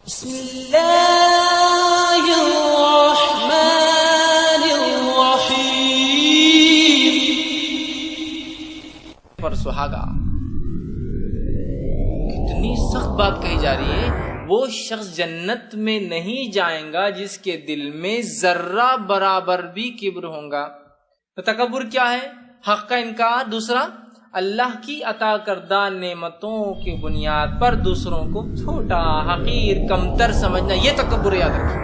بسم اللہ الرحمن الرحیم۔ پر سہاگا کتنی سخت بات کہی جا رہی ہے، وہ شخص جنت میں نہیں جائیں گا جس کے دل میں ذرہ برابر بھی کبر ہوگا۔ تو تکبر کیا ہے؟ حق کا انکار، دوسرا اللہ کی عطا کردہ نعمتوں کی بنیاد پر دوسروں کو چھوٹا، حقیر، کمتر سمجھنا، یہ تکبر ہے۔ یاد رکھیں،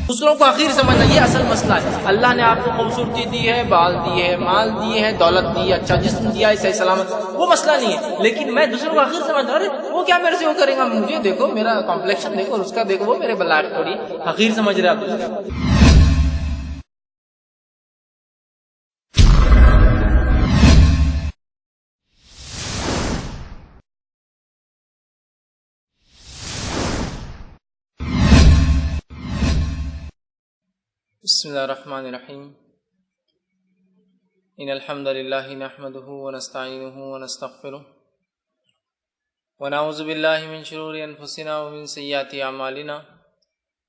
دوسروں کو حقیر سمجھنا یہ اصل مسئلہ ہے۔ اللہ نے آپ کو خوبصورتی دی ہے، بال دیے ہے، مال دیے ہے، دولت دی ہے، اچھا جسم دیا ہے، صحیح سلامت، وہ مسئلہ نہیں ہے، لیکن میں دوسروں کو حقیر سمجھتا ہوں، ارے وہ کیا میرے سے وہ کرے گا، مجھے دیکھو، میرا کمپلیکشن دیکھو، اور اس کا دیکھو، وہ میرے بلائق تھوڑی، حقیر سمجھ رہے آپ دوسرے کو۔ بسم اللہ الرحمن الرحیم۔ ان الحمد للہ نحمده ونستعینه ونستغفره ونعوذ باللہ من شرور انفسنا ومن سیئات اعمالنا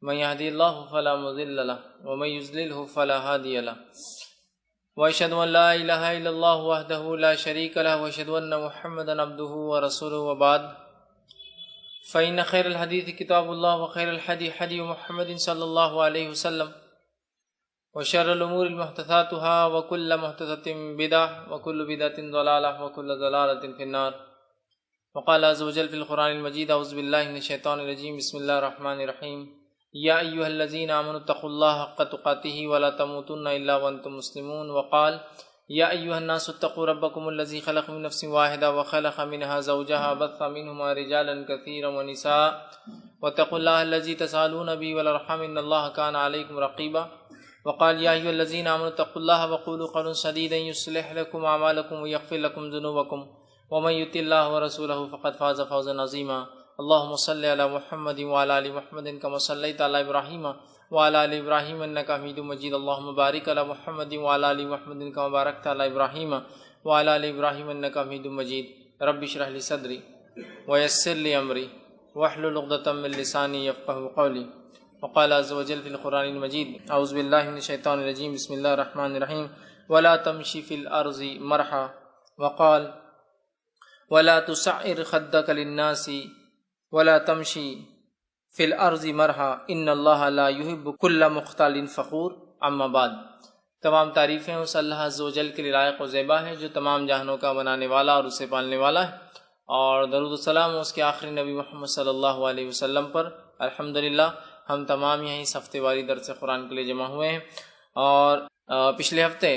من يهدي الله فلا مضل له ومن يضلل فلا هادي له واشهد ان لا اله الا الله وحده لا شريك له واشهد ان محمدا عبده ورسوله وبعد فإن خير الحديث كتاب الله وخير الهدي هدي محمد صلى الله عليه وسلم وشر الأمور محدثاتها وكل محدثة بدعة وكل بدعة ضلالة وكل ضلالة في النار۔ وقال عز وجل في القرآن المجيد أعوذ بالله من الشيطان الرجيم بسم الله الرحمن الرحيم يا أيها الذين آمنوا اتقوا الله حق تقاته ولا تموتن إلا وأنتم مسلمون۔ وقال يا أيها الناس اتقوا ربكم الذي خلق من نفس واحدة وخلق منها زوجها وبث منهما رجالا كثيرا ونساء واتقوا الله الذي تسألون به والأرحام إن الله كان عليكم رقيبا۔ وقال يا أيها الذين آمنوا اتقوا الله وقولوا قولا سديدا يصلح لكم أعمالكم ويغفر لكم ذنوبكم ومن يطع الله ورسوله فقد فاز فوزا عظيما۔ اللهم صل على محمد وعلى آل محمد كما صليت على إبراهيم وعلى آل إبراهيم إنك حميد مجيد۔ اللهم بارك على محمد وعلى آل محمد كما باركت على إبراهيم وعلى آل إبراهيم إنك حميد مجيد۔ رب اشرح لي صدري ويسر لي أمري واحلل عقدة من لساني يفقهوا قولي۔ وقال عز وجل في القرآن المجيد أعوذ بالله من الشيطان الرجيم بسم الله الرحمن الرحيم ولا تمشي في الأرض مرحا۔ وقال ولا تسعر خدك للناس ولا تمشي في الأرض مرحا إن الله لا يحب كل مختال فخور۔ اما بعد، تمام تعریفیں اس اللہ عز و جل کے لیے لائق و زیبا ہے جو تمام جہانوں کا بنانے والا اور اسے پالنے والا ہے، اور درود و سلام اس کے آخری نبی محمد صلی اللہ علیہ وسلم پر۔ الحمدللہ ہم تمام یہیں اس ہفتے واری درس قرآن کے لیے جمع ہوئے ہیں، اور پچھلے ہفتے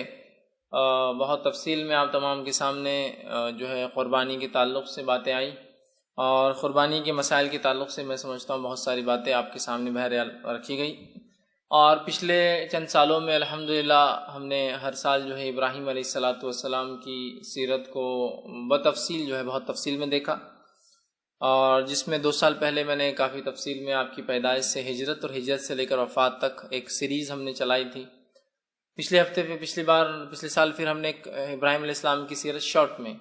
بہت تفصیل میں آپ تمام کے سامنے جو ہے قربانی کے تعلق سے باتیں آئیں، اور قربانی کے مسائل کے تعلق سے میں سمجھتا ہوں بہت ساری باتیں آپ کے سامنے بہرحال رکھی گئی۔ اور پچھلے چند سالوں میں الحمدللہ ہم نے ہر سال جو ہے ابراہیم علیہ السلام کی سیرت کو بتفصیل جو ہے بہت تفصیل میں دیکھا، اور جس میں 2 سال پہلے میں نے کافی تفصیل میں آپ کی پیدائش سے ہجرت اور ہجرت سے لے کر وفات تک ایک سیریز ہم نے چلائی تھی۔ پچھلے سال پھر ہم نے ایک ابراہیم علیہ السلام کی سیرت شارٹ میں،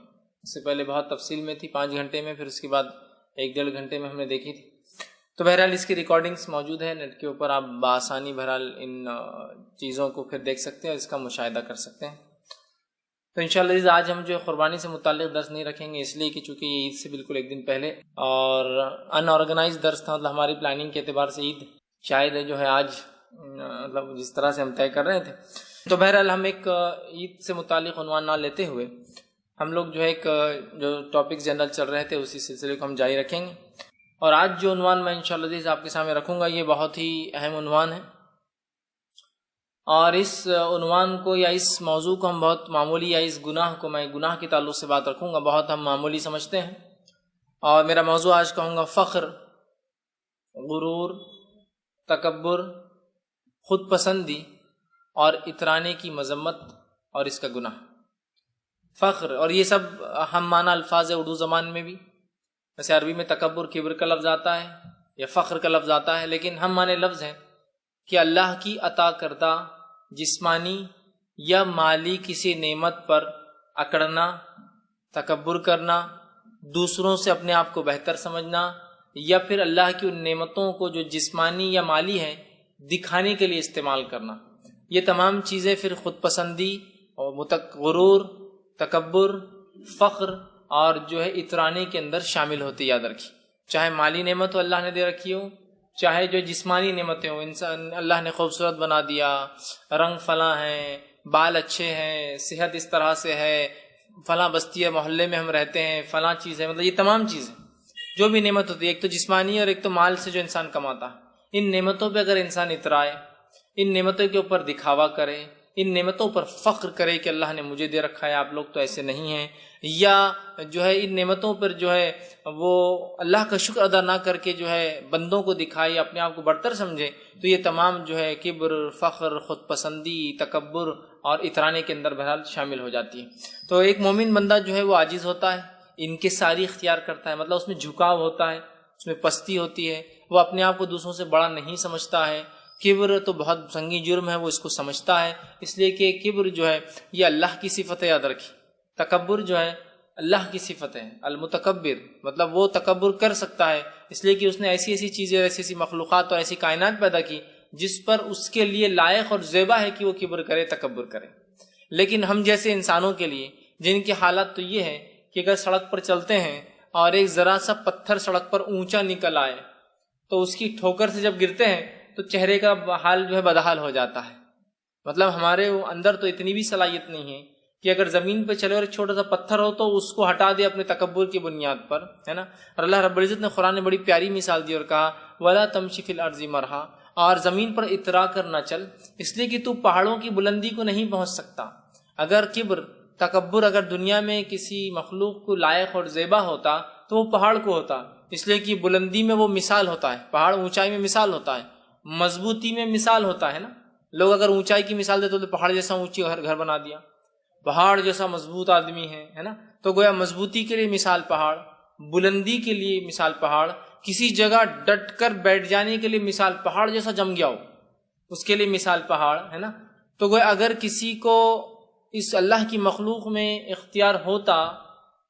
اس سے پہلے بہت تفصیل میں تھی 5 گھنٹے میں، پھر اس کے بعد 1-1.5 گھنٹے میں ہم نے دیکھی تھی۔ تو بہرحال اس کی ریکارڈنگز موجود ہے نیٹ کے اوپر، آپ بآسانی بہرحال ان چیزوں کو پھر دیکھ سکتے ہیں اور اس کا مشاہدہ کر سکتے ہیں۔ تو انشاءاللہ آج ہم جو قربانی سے متعلق درس نہیں رکھیں گے، اس لیے کہ چونکہ یہ عید سے بالکل 1 دن پہلے اور ان آرگنائز درس تھا، مطلب ہماری پلاننگ کے اعتبار سے عید شاید جو ہے آج مطلب جس طرح سے ہم طے کر رہے تھے، تو بہرحال ہم ایک عید سے متعلق عنوان نہ لیتے ہوئے ہم لوگ جو ہے ایک جو ٹاپک جنرل چل رہے تھے اسی سلسلے کو ہم جاری رکھیں گے۔ اور آج جو عنوان میں انشاءاللہ آپ کے سامنے رکھوں گا یہ بہت ہی اہم عنوان ہے، اور اس عنوان کو یا اس موضوع کو ہم بہت معمولی، یا اس گناہ کو میں گناہ کے تعلق سے بات رکھوں گا، بہت ہم معمولی سمجھتے ہیں، اور میرا موضوع آج کہوں گا فخر، غرور، تکبر، خود پسندی اور اترانے کی مذمت اور اس کا گناہ۔ فخر، اور یہ سب ہم معنی الفاظ ہے اردو زبان میں بھی، ویسے عربی میں تکبر کبر کا لفظ آتا ہے یا فخر کا لفظ آتا ہے، لیکن ہم معنی لفظ ہیں کہ اللہ کی عطا کردہ جسمانی یا مالی کسی نعمت پر اکڑنا، تکبر کرنا، دوسروں سے اپنے آپ کو بہتر سمجھنا یا پھر اللہ کی ان نعمتوں کو جو جسمانی یا مالی ہیں دکھانے کے لیے استعمال کرنا، یہ تمام چیزیں پھر خود پسندی اور غرور، تکبر، فخر اور جو ہے اترانے کے اندر شامل ہوتی، یاد رکھی۔ چاہے مالی نعمت اللہ نے دے رکھی ہو، چاہے جو جسمانی نعمتیں ہوں، انسان اللہ نے خوبصورت بنا دیا، رنگ فلاں ہیں، بال اچھے ہیں، صحت اس طرح سے ہے، فلاں بستی ہے، محلے میں ہم رہتے ہیں، فلاں چیز ہے، مطلب یہ تمام چیزیں جو بھی نعمت ہوتی ہے، ایک تو جسمانی اور ایک تو مال سے جو انسان کماتا ہے، ان نعمتوں پہ اگر انسان اترائے، ان نعمتوں کے اوپر دکھاوا کرے، ان نعمتوں پر فخر کرے کہ اللہ نے مجھے دے رکھا ہے، آپ لوگ تو ایسے نہیں ہیں، یا جو ہے ان نعمتوں پر جو ہے وہ اللہ کا شکر ادا نہ کر کے جو ہے بندوں کو دکھائے، اپنے آپ کو برتر سمجھے، تو یہ تمام جو ہے کبر، فخر، خود پسندی، تکبر اور اترانے کے اندر بہرحال شامل ہو جاتی ہے۔ تو ایک مومن بندہ جو ہے وہ عاجز ہوتا ہے، انکساری اختیار کرتا ہے، مطلب اس میں جھکاؤ ہوتا ہے، اس میں پستی ہوتی ہے، وہ اپنے آپ کو دوسروں سے بڑا نہیں سمجھتا ہے۔ کبر تو بہت سنگین جرم ہے، وہ اس کو سمجھتا ہے، اس لیے کہ کبر جو ہے یہ اللہ کی صفت ہے، یاد رکھی۔ تکبر جو ہے اللہ کی صفت ہے، المتکبر، مطلب وہ تکبر کر سکتا ہے اس لیے کہ اس نے ایسی ایسی چیزیں، ایسی ایسی مخلوقات اور ایسی کائنات پیدا کی جس پر اس کے لیے لائق اور زیبا ہے کہ وہ کبر کرے، تکبر کرے۔ لیکن ہم جیسے انسانوں کے لیے جن کی حالت تو یہ ہے کہ اگر سڑک پر چلتے ہیں اور ایک ذرا سا پتھر سڑک پر اونچا نکل آئے تو اس کی ٹھوکر سے جب گرتے ہیں تو چہرے کا حال جو ہے بدحال ہو جاتا ہے۔ مطلب ہمارے اندر تو اتنی بھی صلاحیت نہیں ہے کہ اگر زمین پہ چلے اور ایک چھوٹا سا پتھر ہو تو اس کو ہٹا دے اپنے تکبر کی بنیاد پر، ہے نا۔ اور اللہ رب العزت نے قرآن میں بڑی پیاری مثال دی اور کہا وَلَا تَمْشِ فِي الْأَرْضِ مَرْحًا، اور زمین پر اترا کر نہ چل، اس لیے کہ تو پہاڑوں کی بلندی کو نہیں پہنچ سکتا۔ اگر کبر، تکبر اگر دنیا میں کسی مخلوق کو لائق اور زیبا ہوتا تو وہ پہاڑ کو ہوتا، اس لیے کہ بلندی میں وہ مثال ہوتا ہے، پہاڑ اونچائی میں مثال ہوتا ہے، مضبوطی میں مثال ہوتا ہے نا۔ لوگ اگر اونچائی کی مثال دیتے تو پہاڑ جیسا اونچی گھر بنا دیا، پہاڑ جیسا مضبوط آدمی ہے نا، تو گویا مضبوطی کے لیے مثال پہاڑ، بلندی کے لیے مثال پہاڑ، کسی جگہ ڈٹ کر بیٹھ جانے کے لیے مثال پہاڑ جیسا جم گیا ہو اس کے لیے مثال پہاڑ ہے نا۔ تو گویا اگر کسی کو اس اللہ کی مخلوق میں اختیار ہوتا،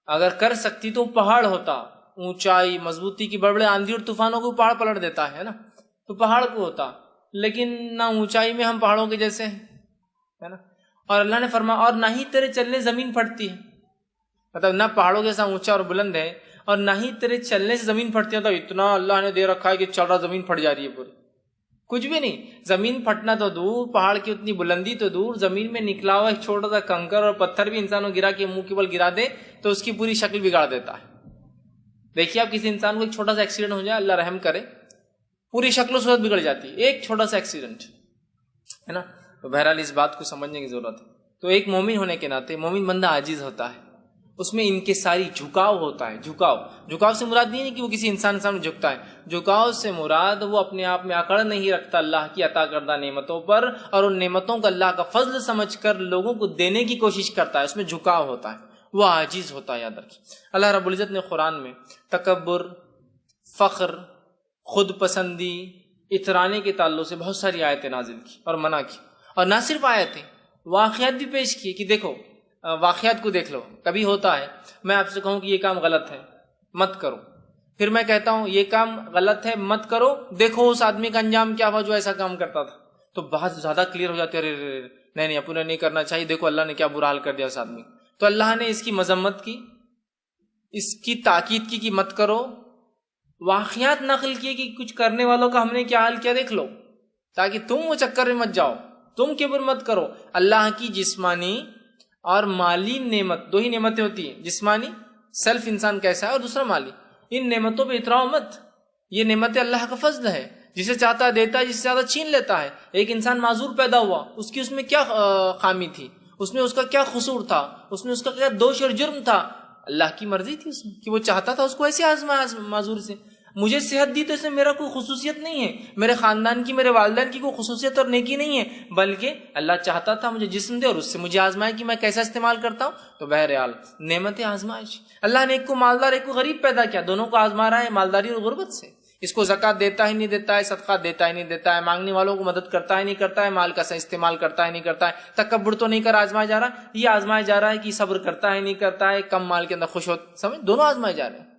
اگر کر سکتی تو پہاڑ ہوتا، اونچائی، مضبوطی کی، بڑے بڑے آندھی اور طوفانوں کو پہاڑ پلٹ دیتا ہے نا، تو پہاڑ کو ہوتا، لیکن نہ اونچائی میں ہم پہاڑوں کے جیسے ہیں، ہے نا۔ اور اللہ نے فرمایا اور نہ ہی تیرے چلنے زمین پھٹتی ہے، مطلب نہ پہاڑوں جیسا اونچا اور بلند ہے اور نہ ہی تیرے چلنے سے زمین پھٹتی ہے، تو اتنا اللہ نے دے رکھا ہے کہ چل رہا زمین پھٹ جا رہی ہے پوری، کچھ بھی نہیں، زمین پھٹنا تو دور، پہاڑ کی اتنی بلندی تو دور، زمین میں نکلا ہوا ایک چھوٹا سا کنکر اور پتھر بھی انسان کو گرا کے منہ کے بل گرا دے تو اس کی پوری شکل بگاڑ دیتا ہے۔ دیکھیے آپ کسی انسان کو ایک چھوٹا سا ایکسیڈنٹ ہو جائے، اللہ رحم کرے، پوری شکل و صورت بگڑ جاتی ہے، ایک چھوٹا سا ایکسیڈنٹ، ہے نا۔ تو بہرحال اس بات کو سمجھنے کی ضرورت ہے۔ تو ایک مومن ہونے کے ناطے مومن بندہ عاجز ہوتا ہے، اس میں انکساری، جھکاؤ ہوتا ہے۔ جھکاؤ سے مراد نہیں ہے کہ وہ کسی انسان کے سامنے جھکتا ہے، جھکاؤ سے مراد وہ اپنے آپ میں اکڑ نہیں رکھتا اللہ کی عطا کردہ نعمتوں پر اور ان نعمتوں کو اللہ کا فضل سمجھ کر لوگوں کو دینے کی کوشش کرتا ہے، اس میں جھکاؤ ہوتا ہے، وہ عاجز ہوتا ہے، یاد رکھیں۔ اللہ رب العزت نے قرآن میں تکبر، فخر، خود پسندی، اترانے کے تعلق سے بہت ساری آیتیں نازل کی اور منع کی، اور نہ صرف آیتیں، واقعات بھی پیش کیے کہ دیکھو، واقعات کو دیکھ لو۔ کبھی ہوتا ہے میں آپ سے کہوں کہ یہ کام غلط ہے مت کرو، پھر میں کہتا ہوں یہ کام غلط ہے مت کرو، دیکھو اس آدمی کا انجام کیا ہوا جو ایسا کام کرتا تھا، تو بہت زیادہ کلیئر ہو جاتے ہیں، نہیں اپنا نہیں کرنا چاہیے، دیکھو اللہ نے کیا برا حال کر دیا اس آدمی۔ تو اللہ نے اس کی مذمت کی، اس کی تاکید کی کہ مت کرو، واقعات نقل کیے کہ کچھ کرنے والوں کا ہم نے کیا حال کیا دیکھ لو، تاکہ تم وہ چکر میں مت جاؤ، تم کبر مت کرو۔ اللہ کی جسمانی اور مالی نعمت، دو ہی نعمتیں ہوتی ہیں، جسمانی سیلف انسان کیسا ہے اور دوسرا مالی، ان نعمتوں پہ اتراؤ مت، یہ نعمتیں اللہ کا فضل ہے، جسے چاہتا ہے دیتا ہے، جسے زیادہ چھین لیتا ہے۔ ایک انسان معذور پیدا ہوا، اس میں کیا خامی تھی، اس میں اس کا کیا قصور تھا، اس میں اس کا کیا دوش اور جرم تھا، اللہ کی مرضی تھی اس میں کہ وہ چاہتا تھا اس کو ایسے آزمایا معذور سے۔ مجھے صحت دی تو اس میں میرا کوئی خصوصیت نہیں ہے، میرے خاندان کی، میرے والدین کی کوئی خصوصیت اور نیکی نہیں ہے، بلکہ اللہ چاہتا تھا مجھے جسم دے اور اس سے مجھے آزمائے کہ میں کیسا استعمال کرتا ہوں۔ تو بہرحال نعمت آزمائش، اللہ نے ایک کو مالدار ایک کو غریب پیدا کیا، دونوں کو آزما رہا ہے مالداری اور غربت سے۔ اس کو زکوٰۃ دیتا ہی نہیں دیتا ہے، صدقہ دیتا ہی نہیں دیتا ہے، مانگنے والوں کو مدد کرتا ہی نہیں کرتا ہے، مال کا صحیح استعمال کرتا ہی نہیں کرتا ہے، تکبر تو نہیں کر آزمایا جا رہا، یہ آزمایا جا رہا ہے کہ صبر کرتا ہے نہیں کرتا ہے، کم مال کے اندر خوش ہو، سمجھ، دونوں آزمائے جا رہے ہیں۔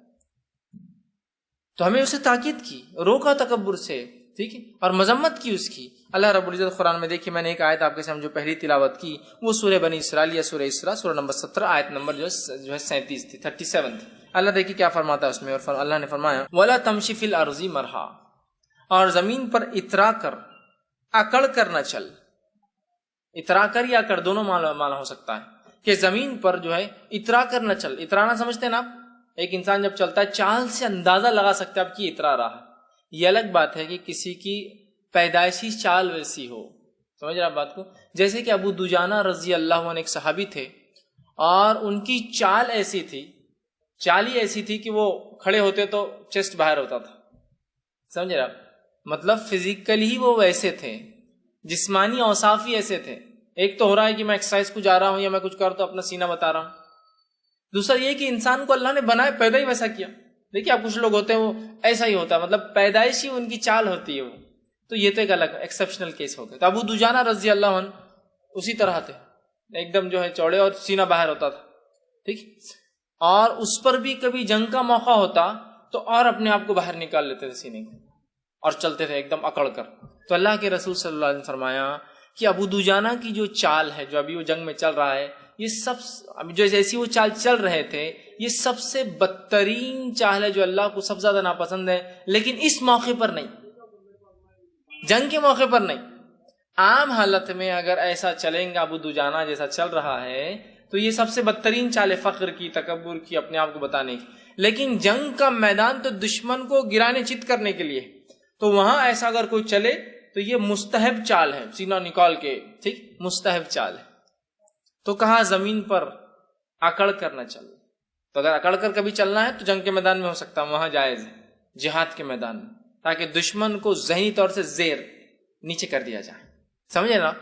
تو ہمیں اسے تاکید کی، روکا تکبر سے، ٹھیک ہے، اور مذمت کی اس کی۔ اللہ رب العزت قرآن میں دیکھیے، میں نے ایک آیت آپ کے سامنے جو پہلی تلاوت کی وہ سورہ بنی اسرائیل یا سورہ اسراء، سورہ نمبر 17 آیت نمبر جو ہے 37 تھی، 37 تھی۔ اللہ دیکھیے کیا فرماتا ہے اس میں، اور اللہ نے فرمایا وَلَا تَمْشِ فِي الْأَرْضِ مَرْحًا، اور زمین پر اترا کر، اکڑ کر نہ چل۔ اترا کر یا اکڑ دونوں معنی ہو سکتا ہے کہ زمین پر جو ہے اترا کر نہ چل۔ اترانا سمجھتے ہیں نا آپ، ایک انسان جب چلتا ہے چال سے اندازہ لگا سکتے ہیں آپ کی اترا رہا ہے۔ یہ الگ بات ہے کہ کسی کی پیدائشی چال ویسی ہو، سمجھ رہے آپ بات کو؟ جیسے کہ ابو دجانہ رضی اللہ عنہ ایک صحابی تھے، اور ان کی چال ایسی تھی، چال ہی ایسی تھی کہ وہ کھڑے ہوتے تو چیسٹ باہر ہوتا تھا، سمجھ رہے آپ؟ مطلب فزیکلی ہی وہ ویسے تھے، جسمانی اوصاف ہی ایسے تھے۔ ایک تو ہو رہا ہے کہ میں ایکسرسائز کو جا رہا ہوں یا میں کچھ کر تو اپنا سینہ بتا رہا ہوں، دوسرا یہ کہ انسان کو اللہ نے بنائے پیدا ہی ویسا کیا۔ دیکھیے آپ کچھ لوگ ہوتے ہیں وہ ایسا ہی ہوتا ہے، مطلب پیدائشی ان کی چال ہوتی ہے وہ، تو یہ تو ایک الگ ایکسیپشنل کیس ہو گیا۔ تو ابو دجانہ رضی اللہ عنہ اسی طرح تھے، ایک دم جو ہے چوڑے اور سینہ باہر ہوتا تھا، ٹھیک، اور اس پر بھی کبھی جنگ کا موقع ہوتا تو اور اپنے آپ کو باہر نکال لیتے تھے سینے کو اور چلتے تھے ایک دم اکڑ کر۔ تو اللہ کے رسول صلی اللہ علیہ وسلم نے فرمایا کہ ابو دجانہ کی جو چال ہے، جو ابھی وہ جنگ میں چل رہا ہے، یہ سب جو جیسی وہ چال چل رہے تھے، یہ سب سے بدترین چال ہے جو اللہ کو سب سے زیادہ ناپسند ہے، لیکن اس موقع پر نہیں، جنگ کے موقع پر نہیں، عام حالت میں اگر ایسا چلیں گا ابو دجانہ جیسا چل رہا ہے تو یہ سب سے بدترین چال ہے، فخر کی، تکبر کی، اپنے آپ کو بتانے کی۔ لیکن جنگ کا میدان تو دشمن کو گرانے چت کرنے کے لیے، تو وہاں ایسا اگر کوئی چلے تو یہ مستحب چال ہے، سینہ نکال کے، ٹھیک، مستحب چال ہے۔ تو کہا زمین پر اکڑ کر نہ چل۔ تو اگر اکڑ کر کبھی چلنا ہے تو جنگ کے میدان میں ہو سکتا ہے، وہاں جائز ہے، جہاد کے میدان میں، تاکہ دشمن کو ذہنی طور سے زیر نیچے کر دیا جائے، سمجھے نا؟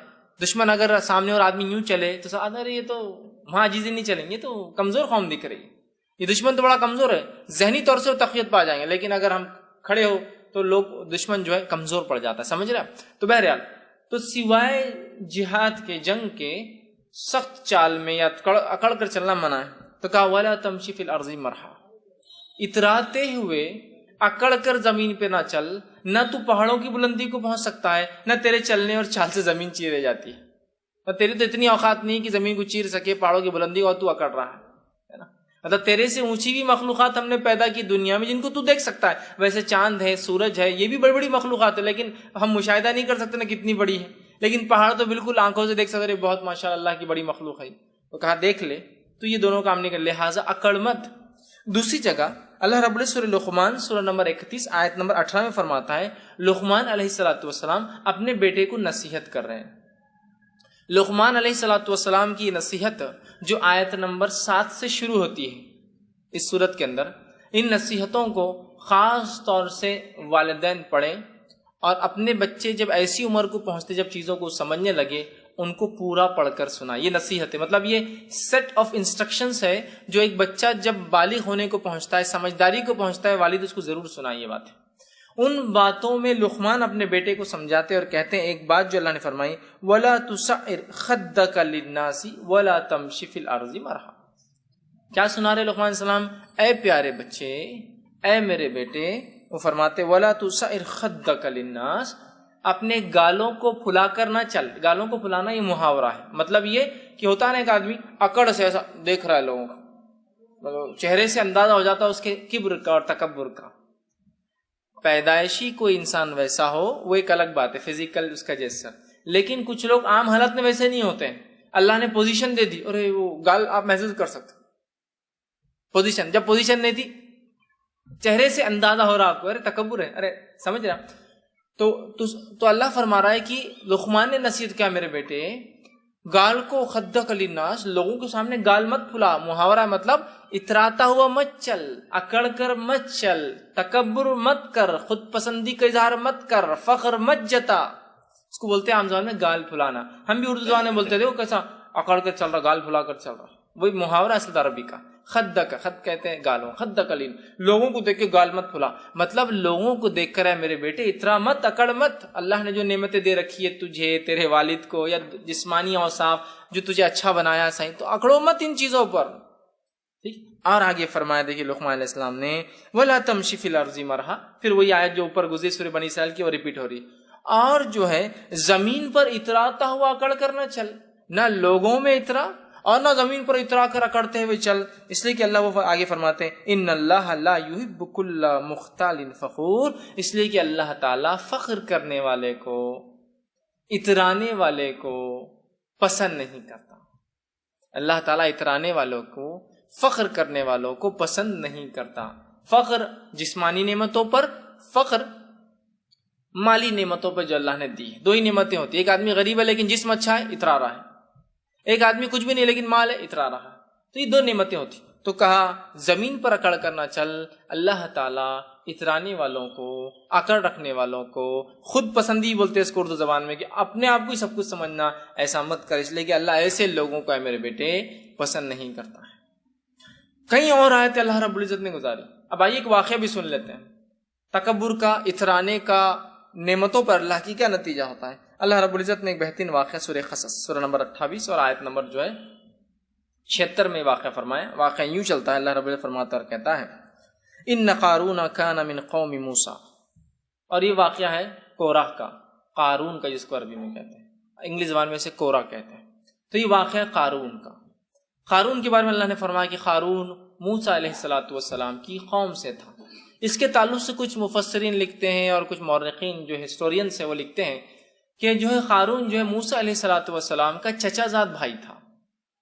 دشمن اگر سامنے اور آدمی یوں چلے تو ارے یہ تو وہاں عجیزی نہیں چلیں گے، تو کمزور قوم دکھ رہی ہے، یہ دشمن تو بڑا کمزور ہے، ذہنی طور سے وہ تقویت پا جائیں گے، لیکن اگر ہم کھڑے ہو تو لوگ دشمن جو ہے کمزور پڑ جاتا ہے، سمجھ رہے ہیں؟ تو بہرحال تو سوائے جہاد کے، جنگ کے سخت چال میں یا اکڑ کر چلنا منع ہے۔ تو کہا وَلَا تَمْشِ فِي الْأَرْضِ مَرْحًا، اتراتے ہوئے اکڑ کر زمین پہ نہ چل، نہ تو پہاڑوں کی بلندی کو پہنچ سکتا ہے، نہ تیرے چلنے اور چال سے زمین چیرے جاتی ہے، اور تیری تو اتنی اوقات نہیں کہ زمین کو چیر سکے پہاڑوں کی بلندی، اور تو اکڑ رہا ہے نا؟ مطلب تیرے سے اونچی بھی مخلوقات ہم نے پیدا کی دنیا میں جن کو تو دیکھ سکتا ہے، ویسے چاند ہے، سورج ہے، یہ بھی بڑی بڑی مخلوقات ہے، لیکن ہم مشاہدہ نہیں کر سکتے نا کتنی بڑی ہے، لیکن پہاڑ تو بالکل آنکھوں سے دیکھ سکتے ہیں، بہت ماشاءاللہ اللہ کی بڑی مخلوق ہے۔ تو کہا دیکھ لے، تو یہ دونوں کام نہیں کر، لہٰذا اکڑ مت۔ دوسری جگہ اللہ رب العزت سورہ لقمان سورہ نمبر 31 آیت نمبر 18 میں فرماتا ہے، لقمان علیہ السلام اپنے بیٹے کو نصیحت کر رہے ہیں۔ لقمان علیہ السلام کی نصیحت جو آیت نمبر 7 سے شروع ہوتی ہے اس صورت کے اندر، ان نصیحتوں کو خاص طور سے والدین پڑھیں، اور اپنے بچے جب ایسی عمر کو پہنچتے، جب چیزوں کو سمجھنے لگے، ان کو پورا پڑھ کر سنا۔ یہ نصیحت ہے، مطلب یہ سیٹ آف انسٹرکشنز ہے جو ایک بچہ جب بالغ ہونے کو پہنچتا ہے، سمجھداری کو پہنچتا ہے، والد اس کو ضرور سنائے۔ یہ بات ہے، ان باتوں میں لقمان اپنے بیٹے کو سمجھاتے اور کہتے ہیں ایک بات جو اللہ نے فرمائی، وَلَا تُسَعِّرْ خَدَّكَ لِلنَّاسِ وَلَا تَمْشِ فِي الْأَرْضِ مَرْحًا۔ کیا سنا رہے لقمان السلام؟ اے پیارے بچے، اے میرے بیٹے، وہ فرماتے وَلَا تُسَعِّرْ خَدَّكَ لِلنَّاسِ، اپنے گالوں کو پھلا کر نہ چل۔ گالوں کو پھلانا یہ محاورہ ہے، مطلب یہ کہ ہوتا ہے ایک آدمی اکڑ سے ایسا دیکھ رہا ہے لوگوں کا، چہرے سے اندازہ ہو جاتا ہے اس کے کبر کا اور تکبر کا۔ پیدائشی کوئی انسان ویسا ہو وہ ایک الگ بات ہے، فزیکل اس کا جیسا، لیکن کچھ لوگ عام حالت میں ویسے نہیں ہوتے ہیں۔ اللہ نے پوزیشن دے دی، اور وہ گال آپ محسوس کر سکتے، پوزیشن، جب پوزیشن نہیں تھی چہرے سے اندازہ ہو رہا آپ کو، ارے تکبر ہے، ارے سمجھ رہا۔ تو اللہ فرما رہا ہے کہ لقمان نے نصیحت کیا، میرے بیٹے گال کو خدک للناس، لوگوں کے سامنے گال مت پھلا، محاورہ مطلب اتراتا ہوا مت چل، اکڑ کر مت چل، تکبر مت کر، خود پسندی کا اظہار مت کر، فخر مت جتا، اس کو بولتے ہیں عام زبان میں گال پھلانا۔ ہم بھی اردو زبان میں بولتے تھے وہ کیسا اکڑ کر چل رہا، گال پھلا کر چل رہا، وہی محاورہ اصل عربی کا، خد کا، خد کہتے ہیں گالوں، خد قلیل، لوگوں کو دیکھ کے گال مت پھلا، مطلب لوگوں کو دیکھ کر ہے میرے بیٹے اترا مت، اکڑ مت۔ اللہ نے جو نعمتیں دے رکھی ہے تجھے، تیرے والد کو، یا جسمانی اوصاف جو تجھے اچھا بنایا صحیح، تو اکڑو مت ان چیزوں پر، ٹھیک، اور آگے فرمایا دیکھیے لقمان علیہ السلام نے وَلَا تَمْشِ فِي الْأَرْضِ مَرْحًا، پھر وہی آیت جو اوپر گزری سورہ بنی اسرائیل کی اور ریپیٹ ہو رہی، اور جو ہے زمین پر اتراتا ہوا اکڑ کر نہ چل، نہ لوگوں میں اترا اور نہ زمین پر اترا کر اکڑتے ہوئے چل، اس لیے کہ اللہ وہ آگے فرماتے ہیں ان اللہ لا یحب کل مختال فخور، اس لیے کہ اللہ تعالیٰ فخر کرنے والے کو، اترانے والے کو پسند نہیں کرتا۔ اللہ تعالیٰ اترانے والوں کو، فخر کرنے والوں کو پسند نہیں کرتا۔ فخر جسمانی نعمتوں پر، فخر مالی نعمتوں پر جو اللہ نے دی ہے۔ دو ہی نعمتیں ہوتی ہیں، ایک آدمی غریب ہے لیکن جسم اچھا ہے، اترا رہا ہے، ایک آدمی کچھ بھی نہیں لیکن مال ہے، اترا رہا ہے، تو یہ دو نعمتیں ہوتی۔ تو کہا زمین پر اکڑ کر نہ چل، اللہ تعالیٰ اترانے والوں کو، اکڑ رکھنے والوں کو، خود پسندی بولتے ہیں اس کو اردو زبان میں، کہ اپنے آپ کو ہی سب کچھ سمجھنا، ایسا مت کر، اس لیے کہ اللہ ایسے لوگوں کو، اے میرے بیٹے، پسند نہیں کرتا ہے۔ کئی اور آیتیں اللہ رب العزت نے گزاری۔ اب آئیے ایک واقعہ بھی سن لیتے ہیں، تکبر کا، اترانے کا، نعمتوں پر اللہ کی کیا نتیجہ ہوتا ہے۔ اللہ رب العزت نے ایک بہترین واقعہ سورہ قصص سورہ نمبر 28 اور آیت نمبر جو ہے 76 میں واقعہ فرمایا۔ واقعہ یوں چلتا ہے، اللہ رب العزت فرماتا اور کہتا ہے ان قارون کان من قوم موسیٰ، اور یہ واقعہ ہے کورہ کا، قارون کا، جس کو عربی میں کہتے ہیں، انگلش زبان میں اسے کورہ کہتے ہیں۔ تو یہ واقعہ ہے قارون کا۔ قارون کے بارے میں اللہ نے فرمایا کہ قارون موسیٰ علیہ السلام کی قوم سے تھا۔ اس کے تعلق سے کچھ مفسرین لکھتے ہیں اور کچھ مورخین جو ہسٹورینس ہیں وہ لکھتے ہیں کہ جو ہے قارون جو ہے موسیٰ علیہ السلام کا چچا زاد بھائی تھا،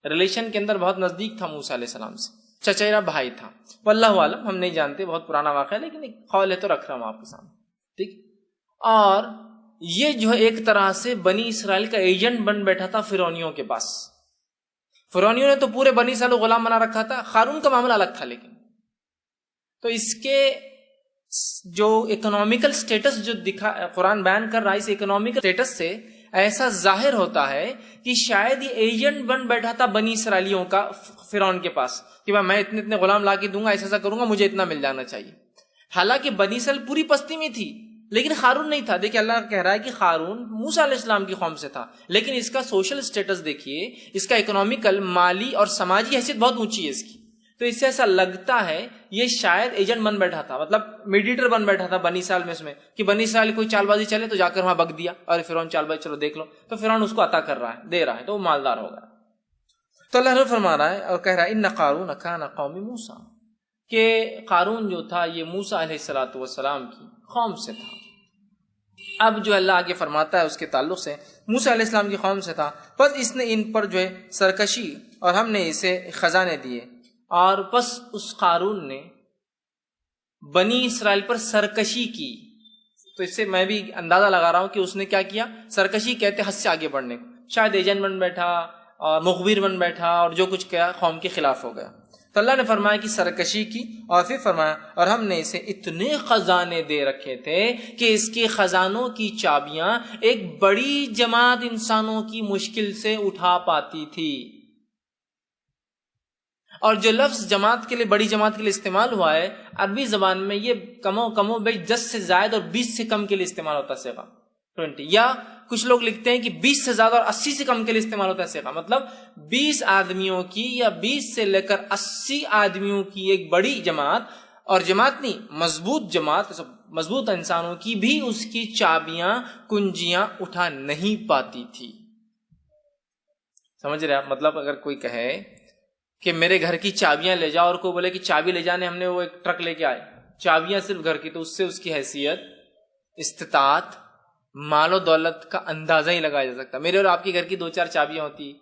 ریلیشن کے اندر بہت نزدیک تھا موسیٰ علیہ السلام سے، چچیرا بھائی تھا۔ واللہ عالم، ہم نہیں جانتے، بہت پرانا واقعہ ہے، لیکن ایک قول ہے تو رکھ رہا ہوں آپ کے سامنے، ٹھیک۔ اور یہ جو ہے ایک طرح سے بنی اسرائیل کا ایجنٹ بن بیٹھا تھا فرعونیوں کے پاس۔ فرعونیوں نے تو پورے بنی اسرائیل کو غلام بنا رکھا تھا، قارون کا معاملہ الگ تھا۔ لیکن تو اس کے جو اکنامیکل سٹیٹس جو قرآن بیان کر رہا ہے، اس اکنامیکل سٹیٹس سے ایسا ظاہر ہوتا ہے کہ شاید یہ ایجنٹ بن بیٹھا تھا بنی اسرائیلیوں کا فرعون کے پاس، کہ میں اتنے غلام لا کے دوں گا، ایسا کروں گا، مجھے اتنا مل جانا چاہیے۔ حالانکہ بنی اسرائیل پوری پستی میں تھی، لیکن قارون نہیں تھا۔ دیکھیں اللہ کہہ رہا ہے کہ قارون موسیٰ علیہ السلام کی قوم سے تھا، لیکن اس کا سوشل سٹیٹس دیکھیے، اس کا اکنامیکل، مالی اور سماجی حیثیت بہت اونچی ہے اس کی۔ تو اس سے ایسا لگتا ہے یہ شاید ایجنٹ بن بیٹھا تھا، مطلب میڈیٹر بن بیٹھا تھا بنی اسرائیل میں، اس میں کہ بنی اسرائیل کوئی چال بازی چلے تو جا کر وہاں بک دیا، اور فرعون چال بازی چلو دیکھ لو، تو فرعون اس کو عطا کر رہا ہے، دے رہا ہے، تو وہ مالدار ہو گیا۔ تو اللہ رب فرما رہا ہے اور کہہ رہا ہے ان قارون کان قوم موسیٰ، کہ قارون جو تھا یہ موسیٰ علیہ السلام کی قوم سے تھا۔ اب جو اللہ آگے فرماتا ہے اس کے تعلق سے، موسیٰ علیہ السلام کی قوم سے تھا، بس اس نے ان پر جو ہے سرکشی، اور ہم نے اسے خزانے دیے، اور بس اس قارون نے بنی اسرائیل پر سرکشی کی۔ تو اس سے میں بھی اندازہ لگا رہا ہوں کہ اس نے کیا کیا، سرکشی کہتے حد سے آگے بڑھنے کو، شاید ایجنٹ بن بیٹھا اور مخبر بن بیٹھا اور جو کچھ کیا قوم کے خلاف ہو گیا۔ تو اللہ نے فرمایا کہ سرکشی کی، اور پھر فرمایا اور ہم نے اسے اتنے خزانے دے رکھے تھے کہ اس کے خزانوں کی چابیاں ایک بڑی جماعت انسانوں کی مشکل سے اٹھا پاتی تھی۔ اور جو لفظ جماعت کے لیے، بڑی جماعت کے لیے استعمال ہوا ہے عربی زبان میں، یہ کم و بیش 10 سے زائد اور 20 سے کم کے لیے استعمال ہوتا ہے صیغہ 20، یا کچھ لوگ لکھتے ہیں کہ 20 سے زیادہ اور 80 سے کم کے لیے استعمال ہوتا ہے صیغہ، مطلب 20 آدمیوں کی یا 20 سے لے کر 80 آدمیوں کی ایک بڑی جماعت، اور جماعت نہیں، مضبوط جماعت، مضبوط انسانوں کی بھی اس کی چابیاں، کنجیاں اٹھا نہیں پاتی تھی۔ سمجھ رہے آپ؟ مطلب اگر کوئی کہے کہ میرے گھر کی چابیاں لے جاؤ، اور کوئی بولے کہ چابی لے جانے ہم نے وہ ایک ٹرک لے کے آئے، چابیاں صرف گھر کی، تو اس سے اس کی حیثیت، استطاعت، مال و دولت کا اندازہ ہی لگایا جا سکتا۔ میرے اور آپ کے گھر کی 2-4 چابیاں ہوتی،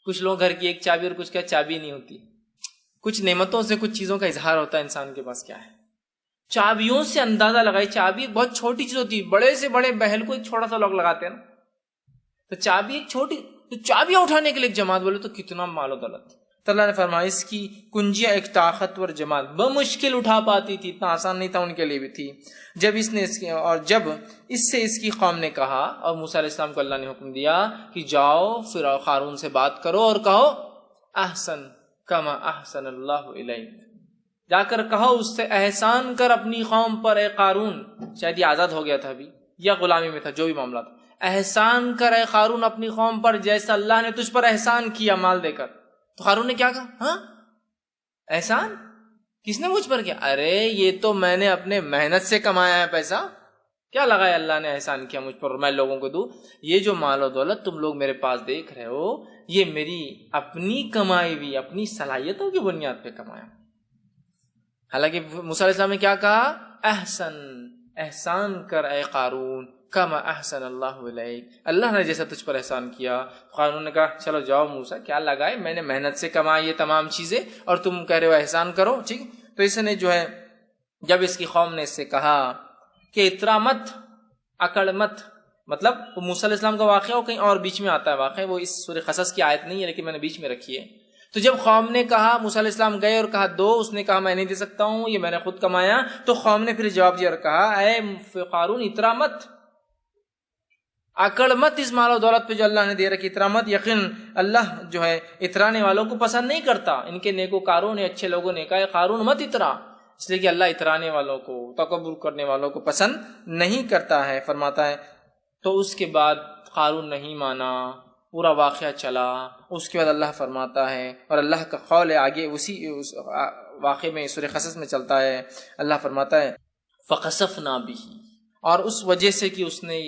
کچھ لوگ گھر کی ایک چابی، اور کچھ کیا چابی نہیں ہوتی۔ کچھ نعمتوں سے کچھ چیزوں کا اظہار ہوتا ہے انسان کے پاس کیا ہے، چابیوں سے اندازہ لگائی۔ چابی ایک بہت چھوٹی چیز ہوتی ہے، بڑے سے بڑے محل کو ایک چھوٹا سا لوگ لگاتے ہیں نا، تو چابی ایک چھوٹی، تو چابیاں اٹھانے کے لیے ایک جماعت بولے تو کتنا مال و دولت۔ تو اللہ نے فرمایا اس کی کنجیاں ایک طاقتور جماعت بمشکل اٹھا پاتی تھی، اتنا آسان نہیں تھا ان کے لیے بھی تھی۔ جب اس سے اس کی قوم نے کہا، اور موسیٰ علیہ السلام کو اللہ نے حکم دیا کہ جاؤ پھر قارون سے بات کرو اور کہو احسن کما احسن اللہ الیک، جا کر کہو اس سے احسان کر اپنی قوم پر، اے قارون، شاید یہ آزاد ہو گیا تھا ابھی یا غلامی میں تھا، جو بھی معاملہ تھا، احسان کر اے قارون اپنی قوم پر جیسا اللہ نے تجھ پر احسان کیا مال دے کر۔ تو قارون نے کیا کہا؟ ہاں احسان کس نے مجھ پر کیا؟ ارے یہ تو میں نے اپنے محنت سے کمایا ہے پیسہ، کیا لگا ہے اللہ نے احسان کیا مجھ پر اور میں لوگوں کو دوں؟ یہ جو مال و دولت تم لوگ میرے پاس دیکھ رہے ہو یہ میری اپنی کمائی ہوئی اپنی صلاحیتوں کی بنیاد پہ کمایا۔ حالانکہ موسیٰ علیہ السلام نے کیا کہا؟ احسان کر اے قارون کما احسن اللہ علیک، اللہ نے جیسا تجھ پر احسان کیا۔ قارون نے کہا چلو جاؤ موسیٰ، کیا لگائے، میں نے محنت سے کمائی یہ تمام چیزیں اور تم کہہ رہے ہو احسان کرو، ٹھیک۔ تو اس نے جو ہے جب اس کی قوم نے اس سے کہا کہ اترا مت، اکڑ مت، مطلب موسیٰ علیہ السلام کا واقعہ وہ کہیں اور بیچ میں آتا ہے واقعہ، وہ اس سورہ قصص کی آیت نہیں ہے لیکن میں نے بیچ میں رکھی ہے۔ تو جب قوم نے کہا، موسیٰ علیہ السلام گئے اور کہا دو، اس نے کہا میں نہیں دے سکتا ہوں، یہ میں نے خود کمایا، تو قوم نے پھر جواب دیا اور کہا اے قارون اترا مت، اکڑ مت اس مال و دولت پہ جو اللہ نے دے رکھی، اترا مت، یقین اللہ جو ہے اترانے والوں کو پسند نہیں کرتا۔ ان کے نیکوکاروں نے، اچھے لوگوں نے کہا قارون مت اترا، اس لیے کہ اللہ اترانے والوں کو، تکبر کرنے والوں کو پسند نہیں کرتا ہے، فرماتا ہے۔ تو اس کے بعد قارون نہیں مانا، پورا واقعہ چلا، اس کے بعد اللہ فرماتا ہے، اور اللہ کا قول ہے آگے اسی واقعے میں سورہ قصص میں چلتا ہے، اللہ فرماتا ہے فَخَسَفْنَا بِهِ، اور اس وجہ سے کہ اس نے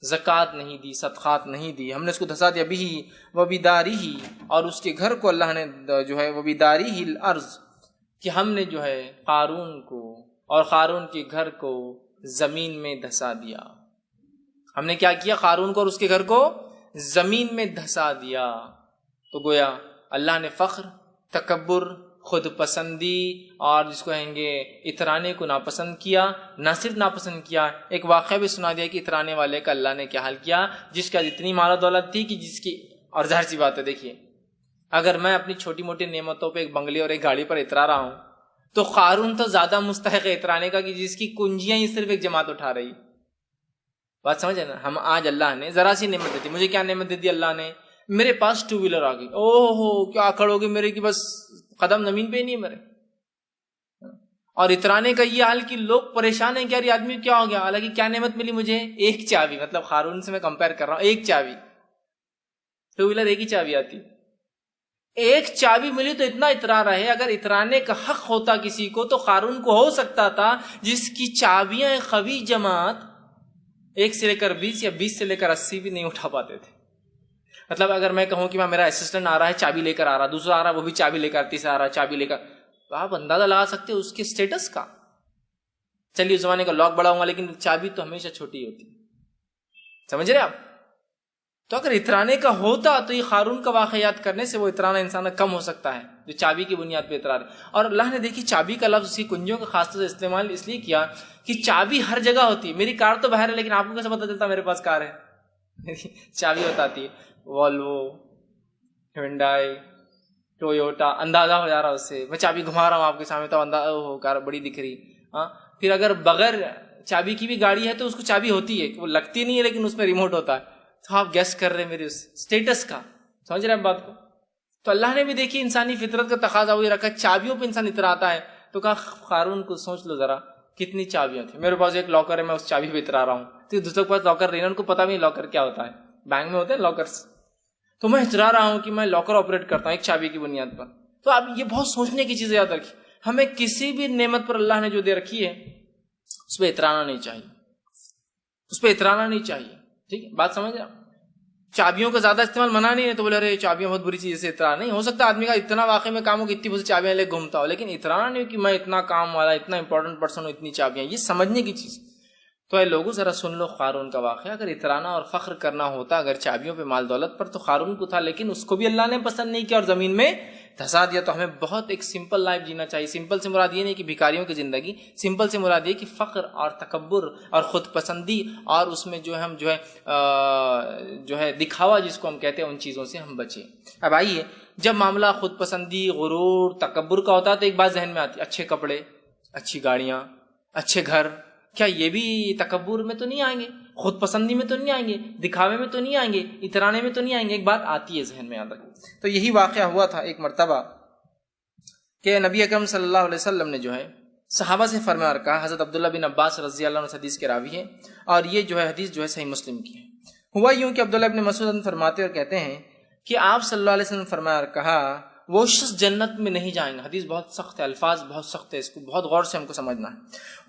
زکوٰۃ نہیں دی، صدقات نہیں دی، ہم نے اس کو دھسا دیا، بِهِ وَبِدَارِهِ، اور اس کے گھر کو اللہ نے جو ہے وَبِدَارِهِ الْأَرْض، کہ ہم نے جو ہے قارون کو اور قارون کے گھر کو زمین میں دھسا دیا۔ ہم نے کیا کیا؟ قارون کو اور اس کے گھر کو زمین میں دھسا دیا۔ تو گویا اللہ نے فخر، تکبر، خود پسندی اور جس کو کہیں گے اترانے کو ناپسند کیا۔ نہ صرف ناپسند کیا، ایک واقعہ بھی سنا دیا کہ اترانے والے کا اللہ نے کیا حال کیا، جس کا جتنی مال و دولت تھی کہ جس کی، اور ظاہر سی بات ہے دیکھیے اگر میں اپنی چھوٹی موٹی نعمتوں پہ ایک بنگلے اور ایک گاڑی پر اترا رہا ہوں تو قارون تو زیادہ مستحق ہے اترانے کا کہ جس کی کنجیاں ہی صرف ایک جماعت اٹھا رہی۔ بات سمجھے نا؟ ہم آج اللہ نے ذرا سی نعمت دیتی، مجھے کیا نعمت دے دی اللہ نے؟ میرے پاس ٹو ویلر آ گئی، اوہ ہو کیا اکڑ ہوگی میرے کی، بس قدم زمین پہ نہیں ہے میرے۔ اور اترانے کا یہ حال کہ لوگ پریشان ہیں کہ یار یہ آدمی کیا ہو گیا، حالانکہ کیا نعمت ملی مجھے؟ ایک چابی، مطلب قارون سے میں کمپیئر کر رہا ہوں، ایک چابی، ٹو ویلر ایک ہی چابی آتی، ایک چابی ملی تو اتنا اترا رہے۔ اگر اترانے کا حق ہوتا کسی کو تو قارون کو ہو سکتا تھا، جس کی چابیاں قوی جماعت 1 سے لے کر 20 یا 20 سے لے کر 80 بھی نہیں اٹھا پاتے تھے۔ مطلب اگر میں کہوں کہ میرا اسسٹنٹ آ رہا ہے چابی لے کر آ رہا، دوسرا آ رہا وہ بھی چابی لے کر، تیسرا آ رہا چابی لے کر، تو آپ اندازہ لگا سکتے اس کے اسٹیٹس کا۔ چلیے اس زمانے کا لاک بڑا ہوگا لیکن چابی تو ہمیشہ چھوٹی ہوتی، سمجھ رہے آپ؟ تو اگر اترانے کا ہوتا تو یہ قارون کا واقعہ یاد کرنے سے وہ اترانا انسان کم ہو سکتا ہے جو چابی کی بنیاد پہ اترا رہے۔ اور اللہ نے دیکھی چابی کا لفظ اسی کنجیوں کا خاص طور سے استعمال اس لیے کیا کہ چابی ہر جگہ ہوتی ہے۔ میری کار تو باہر ہے لیکن آپ کو کیسے پتا چلتا میرے پاس کار ہے؟ چابی بتاتی ہے، والوو، ہیونڈائی، ٹویوٹا، اندازہ ہو جا رہا اس سے۔ میں چابی گھما رہا ہوں آپ کے سامنے تو اندازہ ہو، کار بڑی دکھ رہی۔ ہاں پھر اگر بغیر چابی کی بھی گاڑی ہے تو اس کو چابی ہوتی ہے، وہ لگتی نہیں ہے لیکن اس میں ریموٹ ہوتا ہے، تو آپ گیس کر رہے ہیں میرے اس اسٹیٹس کا، سمجھ رہے ہیں بات کو؟ تو اللہ نے بھی دیکھی انسانی فطرت کا تقاضا وہی رکھا، چابیوں پہ انسان اتراتا ہے، تو کہا قارون کو سوچ لو ذرا کتنی چابیاں تھیں، میرے پاس ایک لاکر ہے میں اس چابی پہ اترا رہا ہوں، تو دوسروں کے پاس لاکر نہیں ہے، ان کو پتا بھی نہیں لاکر کیا ہوتا ہے، بینک میں ہوتے ہیں لاکرس، تو میں اترا رہا ہوں کہ میں لاکر آپریٹ کرتا ہوں ایک چابی کی بنیاد پر۔ تو آپ یہ بہت سوچنے کی چیز یاد رکھیے، ہمیں کسی بھی نعمت پر اللہ نے جو دے رکھی ہے اس پہ اترانا نہیں چاہیے، اس پہ اترانا نہیں چاہیے، ٹھیک ہے بات سمجھ رہے ہیں؟ چابیوں کا زیادہ استعمال منع نہیں ہے، تو بولے ارے چابیاں بہت بری چیز سے اترا نہیں ہو سکتا، آدمی کا اتنا واقعی میں کام ہو کہ اتنی بہت چابیاں لے گھومتا ہو، لیکن اترانا نہیں ہو کہ میں اتنا کام والا، اتنا امپورٹنٹ پرسن ہوں، اتنی چابیاں، یہ سمجھنے کی چیز۔ تو اے لوگوں ذرا سن لو قارون کا واقعہ، اگر اترانا اور فخر کرنا ہوتا اگر چابیوں پہ مال دولت پر تو قارون کو تھا، لیکن اس کو بھی اللہ نے پسند نہیں کیا اور زمین میں دھسا دیا۔ تو ہمیں بہت ایک سمپل لائف جینا چاہیے۔ سمپل سے مراد یہ نہیں کہ بھکاریوں کی زندگی، سمپل سے مراد یہ کہ فخر اور تکبر اور خود پسندی اور اس میں جو ہے ہم جو ہے دکھاوا جس کو ہم کہتے ہیں ان چیزوں سے ہم بچیں۔ اب آئیے، جب معاملہ خود پسندی، غرور، تکبر کا ہوتا ہے تو ایک بات ذہن میں آتی ہے، اچھے کپڑے، اچھی گاڑیاں، اچھے گھر، کیا یہ بھی تکبر میں تو نہیں آئیں گے؟ خود پسندی میں تو نہیں آئیں گے؟ دکھاوے میں تو نہیں آئیں گے؟ اترانے میں تو نہیں آئیں گے؟ ایک بات آتی ہے ذہن میں، یاد رکھیں۔ تو یہی واقعہ ہوا تھا ایک مرتبہ کہ نبی اکرم صلی اللہ علیہ وسلم نے جو ہے صحابہ سے فرمایا اور کہا، حضرت عبداللہ بن عباس رضی اللہ عنہ حدیث کے راوی ہیں اور یہ جو ہے حدیث جو ہے صحیح مسلم کی ہے۔ ہوا یوں کہ عبداللہ بن مسعود فرماتے اور کہتے ہیں کہ آپ صلی اللہ علیہ وسلم فرمایا اور کہا، وہ شخص جنت میں نہیں جائیں گا. حدیث بہت سخت ہے، الفاظ بہت سخت ہے، اس کو بہت غور سے ہم کو سمجھنا ہے.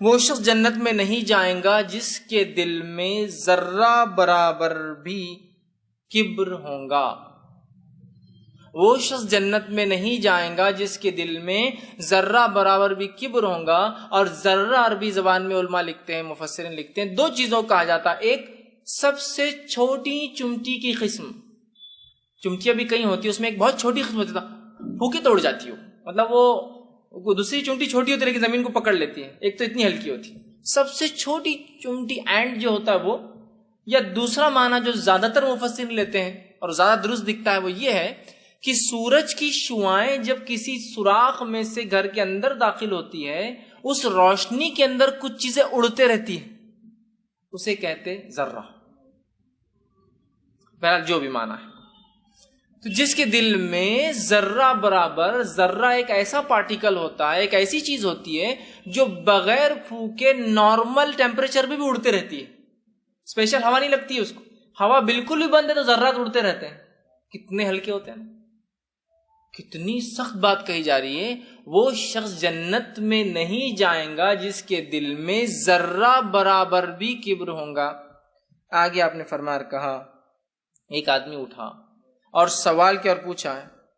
وہ شخص جنت میں نہیں جائیں گا جس کے دل میں ذرہ برابر بھی کبر ہوگا. وہ شخص جنت میں نہیں جائیں گا جس کے دل میں ذرہ برابر بھی کبر ہوگا. اور ذرہ عربی زبان میں علماء لکھتے ہیں، مفسرین لکھتے ہیں، دو چیزوں کہا جاتا ہے. ایک سب سے چھوٹی چمٹی کی قسم، چمٹیاں بھی کہیں ہوتی ہے، اس میں ایک بہت چھوٹی قسم ہوتی ہے، پھوکے توڑ جاتی ہو، مطلب وہ دوسری چمٹی چھوٹی ہوتی ہے لیکن زمین کو پکڑ لیتی ہے، ایک تو اتنی ہلکی ہوتی ہے. سب سے چھوٹی چمٹی اینٹ جو ہوتا ہے وہ. یا دوسرا معنی جو زیادہ تر مفسرین لیتے ہیں اور زیادہ درست دکھتا ہے وہ یہ ہے کہ سورج کی شعاعیں جب کسی سوراخ میں سے گھر کے اندر داخل ہوتی ہے، اس روشنی کے اندر کچھ چیزیں اڑتے رہتی ہیں، اسے کہتے ذرہ. بہرحال جو بھی معنی ہے، تو جس کے دل میں ذرہ برابر، ذرہ ایک ایسا پارٹیکل ہوتا ہے، ایک ایسی چیز ہوتی ہے جو بغیر پھونکے نارمل ٹیمپریچر پہ بھی اڑتے رہتی ہے، اسپیشل ہوا نہیں لگتی ہے اس کو. ہوا بالکل بھی بند ہے تو ذرات اڑتے رہتے ہیں. کتنے ہلکے ہوتے ہیں، کتنی سخت بات کہی جا رہی ہے. وہ شخص جنت میں نہیں جائیں گا جس کے دل میں ذرہ برابر بھی کبر ہوگا. آگے آپ نے فرمایا کہا، ایک آدمی اٹھا اور سوال کیا اور پوچھا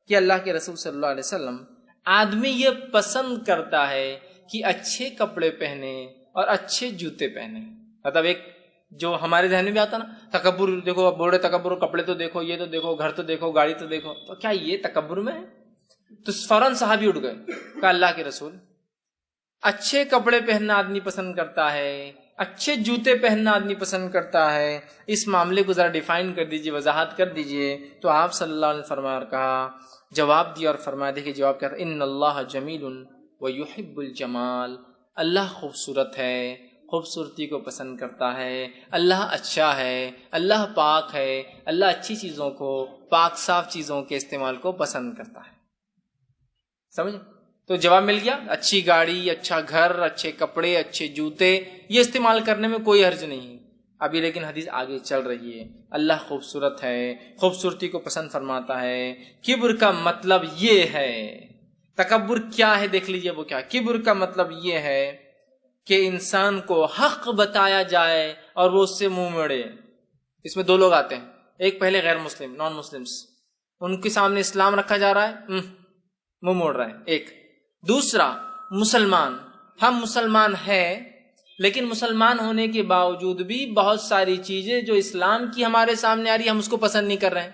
کہ اللہ کے رسول صلی اللہ علیہ وسلم، آدمی یہ پسند کرتا ہے کہ اچھے کپڑے پہنے اور اچھے جوتے پہنے. مطلب ایک جو ہمارے ذہن میں بھی آتا نا، تکبر دیکھو، اب بول رہے تکبر، کپڑے تو دیکھو، یہ تو دیکھو، گھر تو دیکھو، گاڑی تو دیکھو، تو کیا یہ تکبر میں ہے؟ تو فوراً صحابی اٹھ گئے، کہا اللہ کے رسول، اچھے کپڑے پہننا آدمی پسند کرتا ہے، اچھے جوتے پہننا آدمی پسند کرتا ہے، اس معاملے کو ذرا ڈیفائن کر دیجئے، وضاحت کر دیجئے. تو آپ صلی اللہ علیہ وسلم فرمایا اور کہا، جواب دیا اور فرمایا، دیکھیے جواب کیا تھا، ان اللہ جمیل ویحب الجمال. اللہ خوبصورت ہے، خوبصورتی کو پسند کرتا ہے. اللہ اچھا ہے، اللہ پاک ہے، اللہ اچھی چیزوں کو، پاک صاف چیزوں کے استعمال کو پسند کرتا ہے. سمجھ؟ تو جواب مل گیا. اچھی گاڑی، اچھا گھر، اچھے کپڑے، اچھے جوتے، یہ استعمال کرنے میں کوئی حرج نہیں. ابھی لیکن حدیث آگے چل رہی ہے. اللہ خوبصورت ہے، خوبصورتی کو پسند فرماتا ہے. کبر کا مطلب یہ ہے، تکبر کیا ہے دیکھ لیجئے وہ کیا. کبر کا مطلب یہ ہے کہ انسان کو حق بتایا جائے اور وہ اس سے منہ موڑے. اس میں دو لوگ آتے ہیں، ایک پہلے غیر مسلم، نان مسلمس، ان کے سامنے اسلام رکھا جا رہا ہے، منہ موڑ رہے ہیں. ایک دوسرا مسلمان، ہم مسلمان ہیں لیکن مسلمان ہونے کے باوجود بھی بہت ساری چیزیں جو اسلام کی ہمارے سامنے آ رہی ہے ہم اس کو پسند نہیں کر رہے ہیں.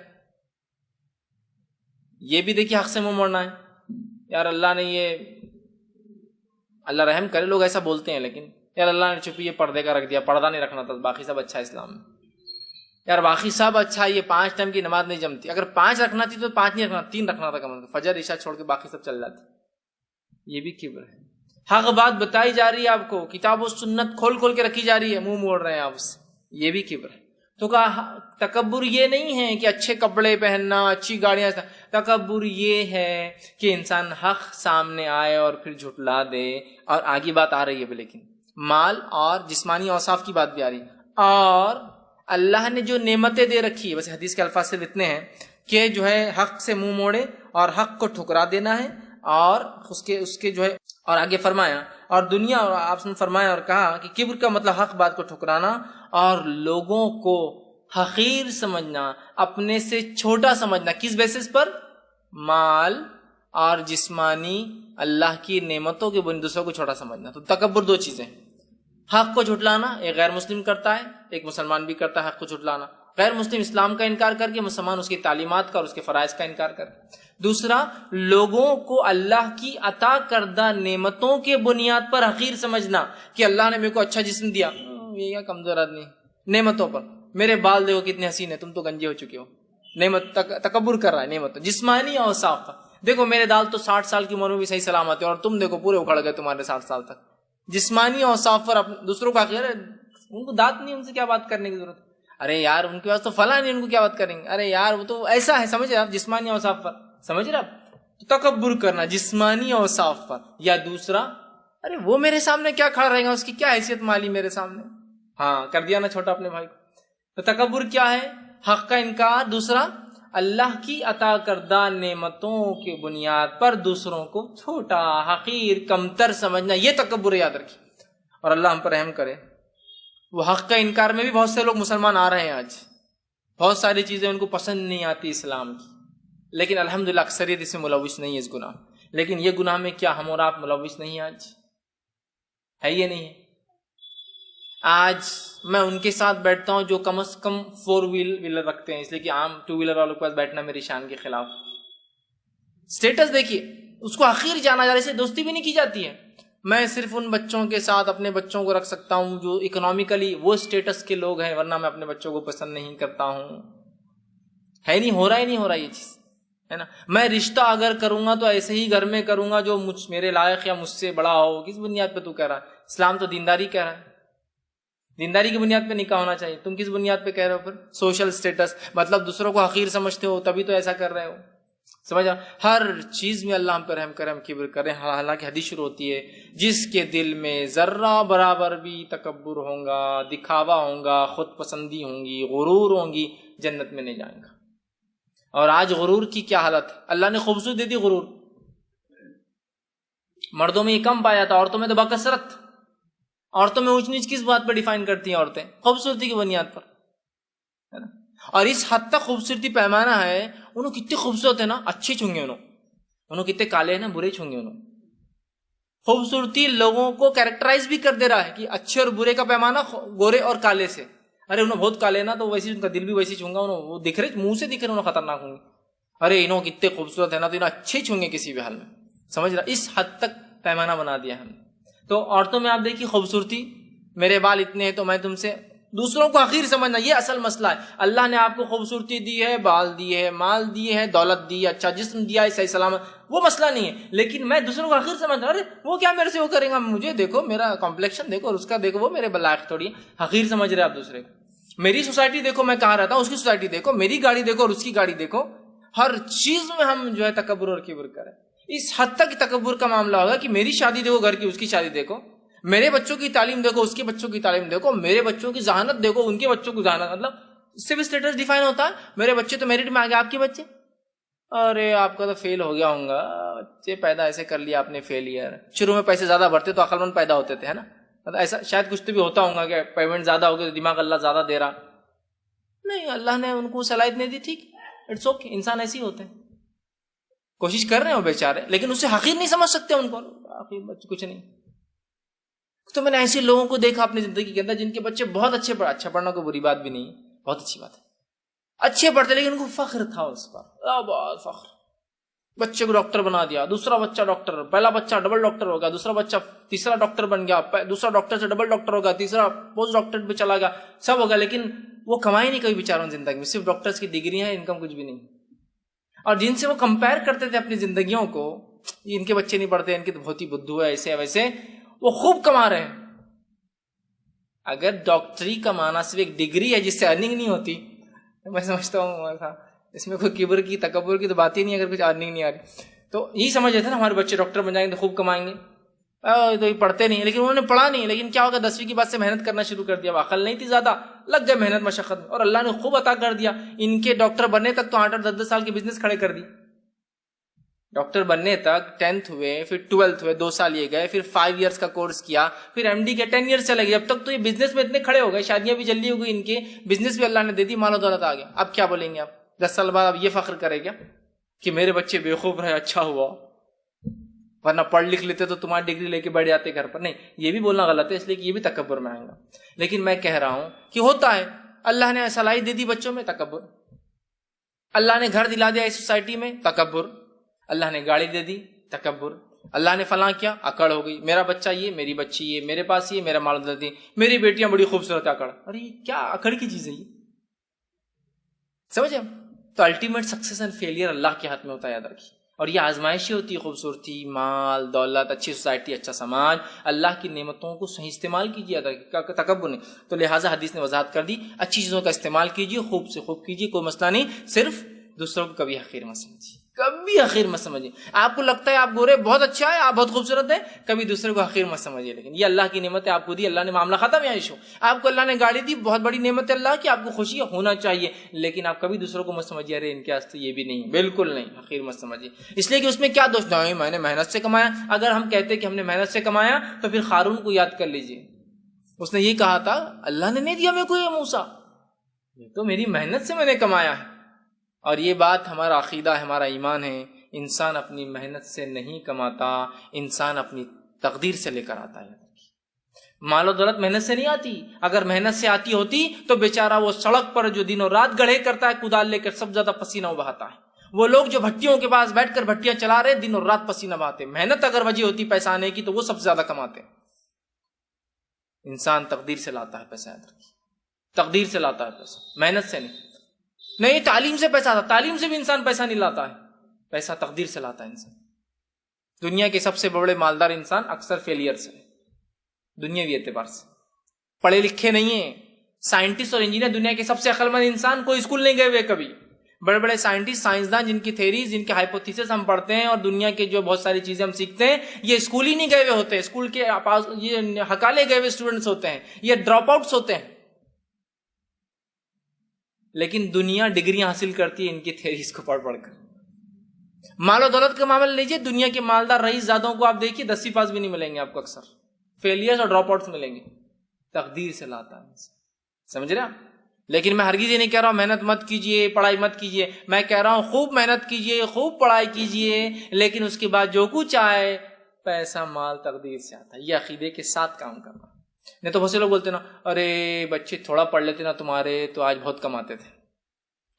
یہ بھی دیکھیے حق سے منہ موڑنا ہے. یار اللہ نے یہ، اللہ رحم کرے، لوگ ایسا بولتے ہیں لیکن یار اللہ نے چپی یہ پردے کا رکھ دیا، پردہ نہیں رکھنا تھا، باقی سب اچھا ہے اسلام میں. یار باقی سب اچھا، یہ 5 ٹائم کی نماز نہیں جمتی، اگر 5 رکھنا تھی تو 5 نہیں رکھنا، 3 رکھنا تھا کم از کم، فجر عشاء چھوڑ کے باقی سب چل جاتی. یہ بھی کبر ہے. حق بات بتائی جا رہی ہے آپ کو، کتاب و سنت کھول کھول کے رکھی جا رہی ہے، منہ موڑ رہے ہیں آپ سے، یہ بھی کبر ہے. تو کہا تکبر یہ نہیں ہے کہ اچھے کپڑے پہننا، اچھی گاڑیاں، تکبر یہ ہے کہ انسان حق سامنے آئے اور پھر جھٹلا دے. اور آگے بات آ رہی ہے لیکن مال اور جسمانی اوصاف کی بات بھی آ رہی ہے. اور اللہ نے جو نعمتیں دے رکھی ہے، ویسے حدیث کے الفاظ سے اتنے ہیں کہ جو ہے حق سے منہ موڑے اور حق کو ٹھکرا دینا ہے، اور اس کے جو ہے، اور آگے فرمایا اور دنیا، اور آپ نے فرمایا اور کہا کہ کبر کا مطلب حق بات کو ٹھکرانا اور لوگوں کو حقیر سمجھنا، اپنے سے چھوٹا سمجھنا. کس بیسس پر؟ مال اور جسمانی اللہ کی نعمتوں کے بن دوسروں کو چھوٹا سمجھنا. تو تکبر دو چیزیں، حق کو جھٹلانا، ایک غیر مسلم کرتا ہے، ایک مسلمان بھی کرتا ہے حق کو جھٹلانا. غیر مسلم اسلام کا انکار کر کے، مسلمان اس کی تعلیمات کا اور اس کے فرائض کا انکار کر کے. دوسرا، لوگوں کو اللہ کی عطا کردہ نعمتوں کے بنیاد پر حقیر سمجھنا کہ اللہ نے میرے کو اچھا جسم دیا، یہ کیا کمزور آدمی، نعمتوں پر. میرے بال دیکھو کتنے حسین ہیں، تم تو گنجے ہو چکے ہو. نعمت تکبر کر رہا ہے نعمتوں. جسمانی اوصاف پر، دیکھو میرے دال تو 60 سال کی عمر میں بھی صحیح سلامت ہے اور تم دیکھو پورے اکھڑ گئے تمہارے 60 سال تک. جسمانی اوصاف پر دوسروں کا حقیر ہے. ان کو دانت نہیں، ان سے کیا بات کرنے کی ضرورت. ارے یار ان کے پاس تو فلاں نہیں، ان کو کیا بات کریں گے. ارے یار وہ تو ایسا ہے، سمجھ رہے آپ، جسمانی اوصاف پر سمجھ رہے آپ. تو تکبر کرنا جسمانی اوصاف پر. یا دوسرا، ارے وہ میرے سامنے کیا کھڑا رہے گا، اس کی کیا حیثیت مالی میرے سامنے. ہاں کر دیا نا چھوٹا اپنے بھائی کو. تو تکبر کیا ہے؟ حق کا انکار. دوسرا، اللہ کی عطا کردہ نعمتوں کی بنیاد پر دوسروں کو چھوٹا، حقیر، کمتر سمجھنا، یہ تکبر یاد رکھیے. اور اللہ ہم پر رحم کرے. وہ حق کا انکار میں بھی بہت سے لوگ مسلمان آ رہے ہیں آج، بہت ساری چیزیں ان کو پسند نہیں آتی اسلام کی، لیکن الحمدللہ اکثریت اس میں ملوث نہیں ہے اس گناہ. لیکن یہ گناہ میں کیا ہم اور آپ ملوث نہیں ہیں؟ آج ہے یہ نہیں ہے. آج میں ان کے ساتھ بیٹھتا ہوں جو کم از کم 4 ویلر رکھتے ہیں، اس لیے کہ عام 2 ویلر والوں کے پاس بیٹھنا میری شان کے خلاف. سٹیٹس دیکھیے، اس کو حقیر جانا جا رہا ہے، اسے دوستی بھی نہیں کی جاتی ہے. میں صرف ان بچوں کے ساتھ اپنے بچوں کو رکھ سکتا ہوں جو اکنامکلی وہ سٹیٹس کے لوگ ہیں، ورنہ میں اپنے بچوں کو پسند نہیں کرتا ہوں. ہے نہیں ہو رہا یہ چیز ہے نا. میں رشتہ اگر کروں گا تو ایسے ہی گھر میں کروں گا جو میرے لائق یا مجھ سے بڑا ہو. کس بنیاد پہ تو کہہ رہا ہے؟ اسلام تو دینداری کہہ رہا ہے، دینداری کی بنیاد پہ نکاح ہونا چاہیے. تم کس بنیاد پہ کہہ رہے ہو پھر؟ سوشل سٹیٹس، مطلب دوسروں کو حقیر سمجھتے ہو تبھی تو ایسا کر رہے ہو. سمجھا؟ ہر چیز میں اللہ ہم پر رحم کرے، ہم کبر کریں. حالانکہ حدیث شروع ہوتی ہے، جس کے دل میں ذرہ برابر بھی تکبر ہوگا، دکھاوا ہوگا، خود پسندی ہوں گی، غرور ہوں گی، جنت میں نہیں جائیں گا. اور آج غرور کی کیا حالت ہے؟ اللہ نے خوبصورت دے دی غرور. مردوں میں یہ کم پایا تھا، عورتوں میں تو بکثرت. عورتوں میں اونچ نیچ کس بات پر ڈیفائن کرتی ہیں عورتیں؟ خوبصورتی کی بنیاد پر، ہے نا. اور اس حد تک خوبصورتی پیمانہ ہے، انہوں کتنے خوبصورت ہیں نا، اچھے چھونگے انہوں کتنے کالے ہیں نا، برے چھونگے انہوں. خوبصورتی لوگوں کو کیریکٹرائز بھی کر دے رہا ہے کہ اچھے اور برے کا پیمانہ گورے اور کالے سے. ارے انہوں بہت کالے نا تو ویسے ان کا دل بھی ویسے چھونگا، انہوں وہ دکھ رہے، منہ سے دکھ رہے، انہوں خطرناک ہوں گے. ارے انہوں کتنے خوبصورت ہے نا تو انہوں اچھے چھونگے کسی بھی حال میں. سمجھ رہا؟ اس حد تک پیمانہ بنا دیا ہم نے. تو عورتوں میں آپ دیکھیے خوبصورتی، میرے بال اتنے ہیں تو میں تم سے، دوسروں کو حقیر سمجھنا، یہ اصل مسئلہ ہے. اللہ نے آپ کو خوبصورتی دی ہے، بال دیے ہے، مال دیے ہے، دولت دی ہے، اچھا جسم دیا ہے، صحیح سلامت، وہ مسئلہ نہیں ہے. لیکن میں دوسروں کو حقیر سمجھنا، ارے وہ کیا میرے سے وہ کرے گا، مجھے دیکھو، میرا کمپلیکشن دیکھو اور اس کا دیکھو، وہ میرے بلائق تھوڑی ہے. حقیر سمجھ رہے آپ دوسرے کو. میری سوسائٹی دیکھو میں کہاں رہتا ہوں، اس کی سوسائٹی دیکھو، میری گاڑی دیکھو اور اس کی گاڑی دیکھو. ہر چیز میں ہم جو ہے تکبر اور کبر کریں. اس حد تک تکبر کا معاملہ ہوگا کہ میری شادی دیکھو، گھر کی، اس کی شادی دیکھو، میرے بچوں کی تعلیم دیکھو، اس کے بچوں کی تعلیم دیکھو، میرے بچوں کی ذہانت دیکھو، ان کے بچوں کی ذہانت. مطلب اس سے بھی اسٹیٹس ڈیفائن ہوتا ہے. میرے بچے تو میرٹ میں آ گئے، آپ کے بچے، ارے آپ کا تو فیل ہو گیا ہوں گا، بچے پیدا ایسے کر لیا آپ نے، فیلئر. شروع میں پیسے زیادہ بھرتے تو عقل مند پیدا ہوتے تھے، ہے نا. ایسا شاید کچھ تو بھی ہوتا ہوگا کہ پیمنٹ زیادہ ہوگی تو دماغ اللہ زیادہ دے رہا. نہیں، اللہ نے ان کو صلاحیت نہیں دی، ٹھیک، اٹس اوکے. انسان ایسے ہی ہوتے ہیں، کوشش کر رہے ہو بیچارے، لیکن اس سے حقیر نہیں سمجھ سکتے ان کو. کچھ نہیں. تو میں نے ایسے لوگوں کو دیکھا اپنی زندگی کے اندر جن کے بچے بہت اچھے پڑھا. اچھا پڑھنا کوئی بری بات بھی نہیں، بہت اچھی بات ہے، اچھے پڑھتے، لیکن ان کو فخر تھا اس پر، بہت فخر. بچے کو ڈاکٹر بنا دیا، دوسرا بچہ ڈاکٹر، پہلا بچہ ڈبل ڈاکٹر ہو گیا، دوسرا بچہ تیسرا ڈاکٹر بن گیا، دوسرا ڈاکٹر سے ڈبل ڈاکٹر ہو گیا، تیسرا پوسٹ ڈاکٹر پہ چلا گیا، سب ہو گیا. لیکن وہ کمائی نہیں کبھی بیچاروں زندگی میں، صرف ڈاکٹرز کی ڈگری ہیں، انکم کچھ بھی نہیں. اور جن سے وہ کمپیئر کرتے تھے اپنی زندگیوں کو، ان کے بچے نہیں پڑھتے، ان کی تو بہت ہی بدھو ہے، ایسے ویسے، وہ خوب کما رہے ہیں. اگر ڈاکٹری کمانا صرف ایک ڈگری ہے جس سے ارننگ نہیں ہوتی، میں سمجھتا ہوں اس میں کوئی کبر کی تکبر کی تو بات ہی نہیں. اگر کچھ ارننگ نہیں آ رہی تو یہی سمجھ لیتے نا ہمارے بچے ڈاکٹر بن جائیں گے تو خوب کمائیں گے. تو یہ پڑھتے نہیں، لیکن انہوں نے پڑھا نہیں، لیکن کیا ہوگا 10ویں کے بعد سے محنت کرنا شروع کر دیا. عقل نہیں تھی زیادہ، لگ گئے محنت مشقت میں، اور اللہ نے خوب عطا کر دیا. ان کے ڈاکٹر بننے تک تو 8 10 سال کے بزنس کھڑے کر دی. ڈاکٹر بننے تک 10th ہوئے، پھر 12th ہوئے، 2 سال یہ گئے، پھر 5 ایئرس کا کورس کیا، پھر MD کے 10 ایئرس چلے گئے. اب تک تو یہ بزنس میں اتنے کھڑے ہو گئے، شادیاں بھی جلدی ہو گئی ان کے، بزنس بھی اللہ نے دے دی، مال و دولت آ گیا. اب کیا بولیں گے آپ 10 سال بعد؟ اب یہ فخر کرے گا کہ میرے بچے بےخوب رہے، اچھا ہوا، ورنہ پڑھ لکھ لیتے تو تمہاری ڈگری لے کے بیٹھ جاتے گھر پر. نہیں، یہ بھی بولنا غلط ہے، اس لیے کہ یہ بھی تکبر میں آئے گا. لیکن میں کہہ رہا ہوں کہ ہوتا ہے، اللہ نے صلاحیت دے دی بچوں میں، تکبر. اللہ نے گھر دلا دیا اس سوسائٹی میں، تکبر. اللہ نے گاڑی دے دی، تکبر. اللہ نے فلاں کیا، اکڑ ہو گئی. میرا بچہ یہ، میری بچی یہ، میرے پاس یہ، میرا مال دے، میری بیٹیاں بڑی خوبصورت، اکڑ. ارے کیا اکڑ کی چیز ہے یہ؟ سمجھے؟ تو الٹیمیٹ سکسیس اینڈ فیلئر اللہ کے ہاتھ میں ہوتا ہے، یاد رکھیے. اور یہ آزمائشی ہوتی ہے. خوبصورتی، مال، دولت، اچھی سوسائٹی، اچھا سماج، اللہ کی نعمتوں کو صحیح استعمال کیجیے، تکبر نہیں. تو لہٰذا حدیث نے وضاحت کر دی، اچھی چیزوں کا استعمال کیجیے، خوب سے خوب کیجیے، کوئی مسئلہ نہیں. صرف دوسروں کو کبھی حقیر مت سمجھیے، کبھی حقیر مت سمجھیے. آپ کو لگتا ہے آپ گورے بہت اچھا ہے، آپ بہت خوبصورت ہیں، کبھی دوسرے کو حقیر مت سمجھیے. لیکن یہ اللہ کی نعمت ہے، آپ کو دی، اللہ نے معاملہ ختم ہے. عیش ہو، آپ کو اللہ نے گاڑی دی، بہت بڑی نعمت ہے اللہ کی، آپ کو خوشی ہونا چاہیے. لیکن آپ کبھی دوسروں کو مت سمجھیے ارے ان کے واسطے یہ بھی نہیں ہے، بالکل نہیں، حقیر مت سمجھیے. اس لیے کہ اس میں کیا دوست نہیں، میں نے محنت سے کمایا. اگر ہم کہتے کہ ہم نے محنت سے کمایا تو پھر قارون کو یاد کر لیجیے. اس نے یہ کہا تھا اللہ نے نہیں دیا میرے کو یہ موسیٰ، یہ تو میری محنت سے میں نے کمایا ہے. اور یہ بات ہمارا عقیدہ ہے، ہمارا ایمان ہے. انسان اپنی محنت سے نہیں کماتا، انسان اپنی تقدیر سے لے کر آتا ہے. مال و دولت محنت سے نہیں آتی. اگر محنت سے آتی ہوتی تو بیچارہ وہ سڑک پر جو دن اور رات گڑھے کرتا ہے کدال لے کر، سب زیادہ پسینہ بہاتا ہے. وہ لوگ جو بھٹیوں کے پاس بیٹھ کر بھٹیاں چلا رہے دن اور رات پسینہ بہاتے. محنت اگر وجہ ہوتی پیسہ آنے کی تو وہ سب سے زیادہ کماتے. انسان تقدیر سے لاتا ہے پیسہ، تقدیر سے لاتا ہے پیسہ، محنت سے نہیں. تعلیم سے پیسہ آتا، تعلیم سے بھی انسان پیسہ نہیں لاتا ہے، پیسہ تقدیر سے لاتا ہے انسان. دنیا کے سب سے بڑے مالدار انسان اکثر فیلئر سے، دنیاوی اعتبار سے پڑھے لکھے نہیں ہیں. سائنٹسٹ اور انجینئر دنیا کے سب سے عقل مند انسان کوئی اسکول نہیں گئے ہوئے کبھی. بڑے بڑے سائنٹسٹ، سائنسدان جن کی تھیریز، جن کے ہائپوتھیسس ہم پڑھتے ہیں اور دنیا کے جو بہت ساری چیزیں ہم سیکھتے ہیں، یہ اسکول ہی نہیں گئے ہوئے ہوتے. اسکول کے یہ ہکالے گئے ہوئے اسٹوڈنٹس ہوتے ہیں، یہ ڈراپ آؤٹس ہوتے ہیں. لیکن دنیا ڈگریاں حاصل کرتی ہے ان کی تھیریز کو پڑھ پڑھ کر. مال و دولت کا معاملہ لیجیے، دنیا کے مالدار رئیس زادوں کو آپ دیکھیے 10ویں پاس بھی نہیں ملیں گے آپ کو، اکثر فیلئرز اور ڈراپ آؤٹس ملیں گے. تقدیر سے لاتا ہے، سمجھ رہے آپ. لیکن میں ہرگز یہ نہیں کہہ رہا ہوں محنت مت کیجیے، پڑھائی مت کیجیے. میں کہہ رہا ہوں خوب محنت کیجیے، خوب پڑھائی کیجیے، لیکن اس کے بعد جو کچھ آئے پیسہ مال تقدیر سے آتا ہے. یہ عقیدے کے ساتھ کام کرنا. نہیں تو بہت سے لوگ بولتے نا ارے بچے تھوڑا پڑھ لیتے نا تمہارے تو آج بہت کماتے تھے.